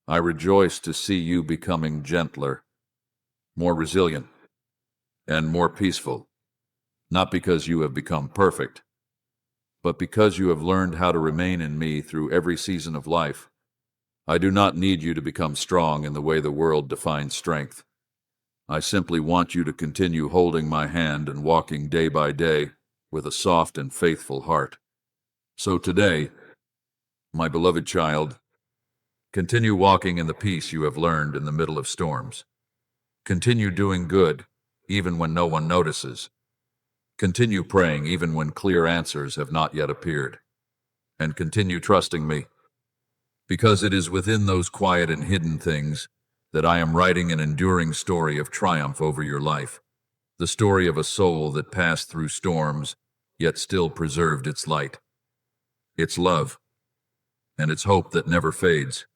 I rejoice to see you becoming gentler, more resilient, and more peaceful, not because you have become perfect, but because you have learned how to remain in me through every season of life. I do not need you to become strong in the way the world defines strength. I simply want you to continue holding my hand and walking day by day with a soft and faithful heart. So today, my beloved child, continue walking in the peace you have learned in the middle of storms. Continue doing good, even when no one notices. Continue praying even when clear answers have not yet appeared. And continue trusting me, because it is within those quiet and hidden things that I am writing an enduring story of triumph over your life. The story of a soul that passed through storms, yet still preserved its light, its love, and its hope that never fades.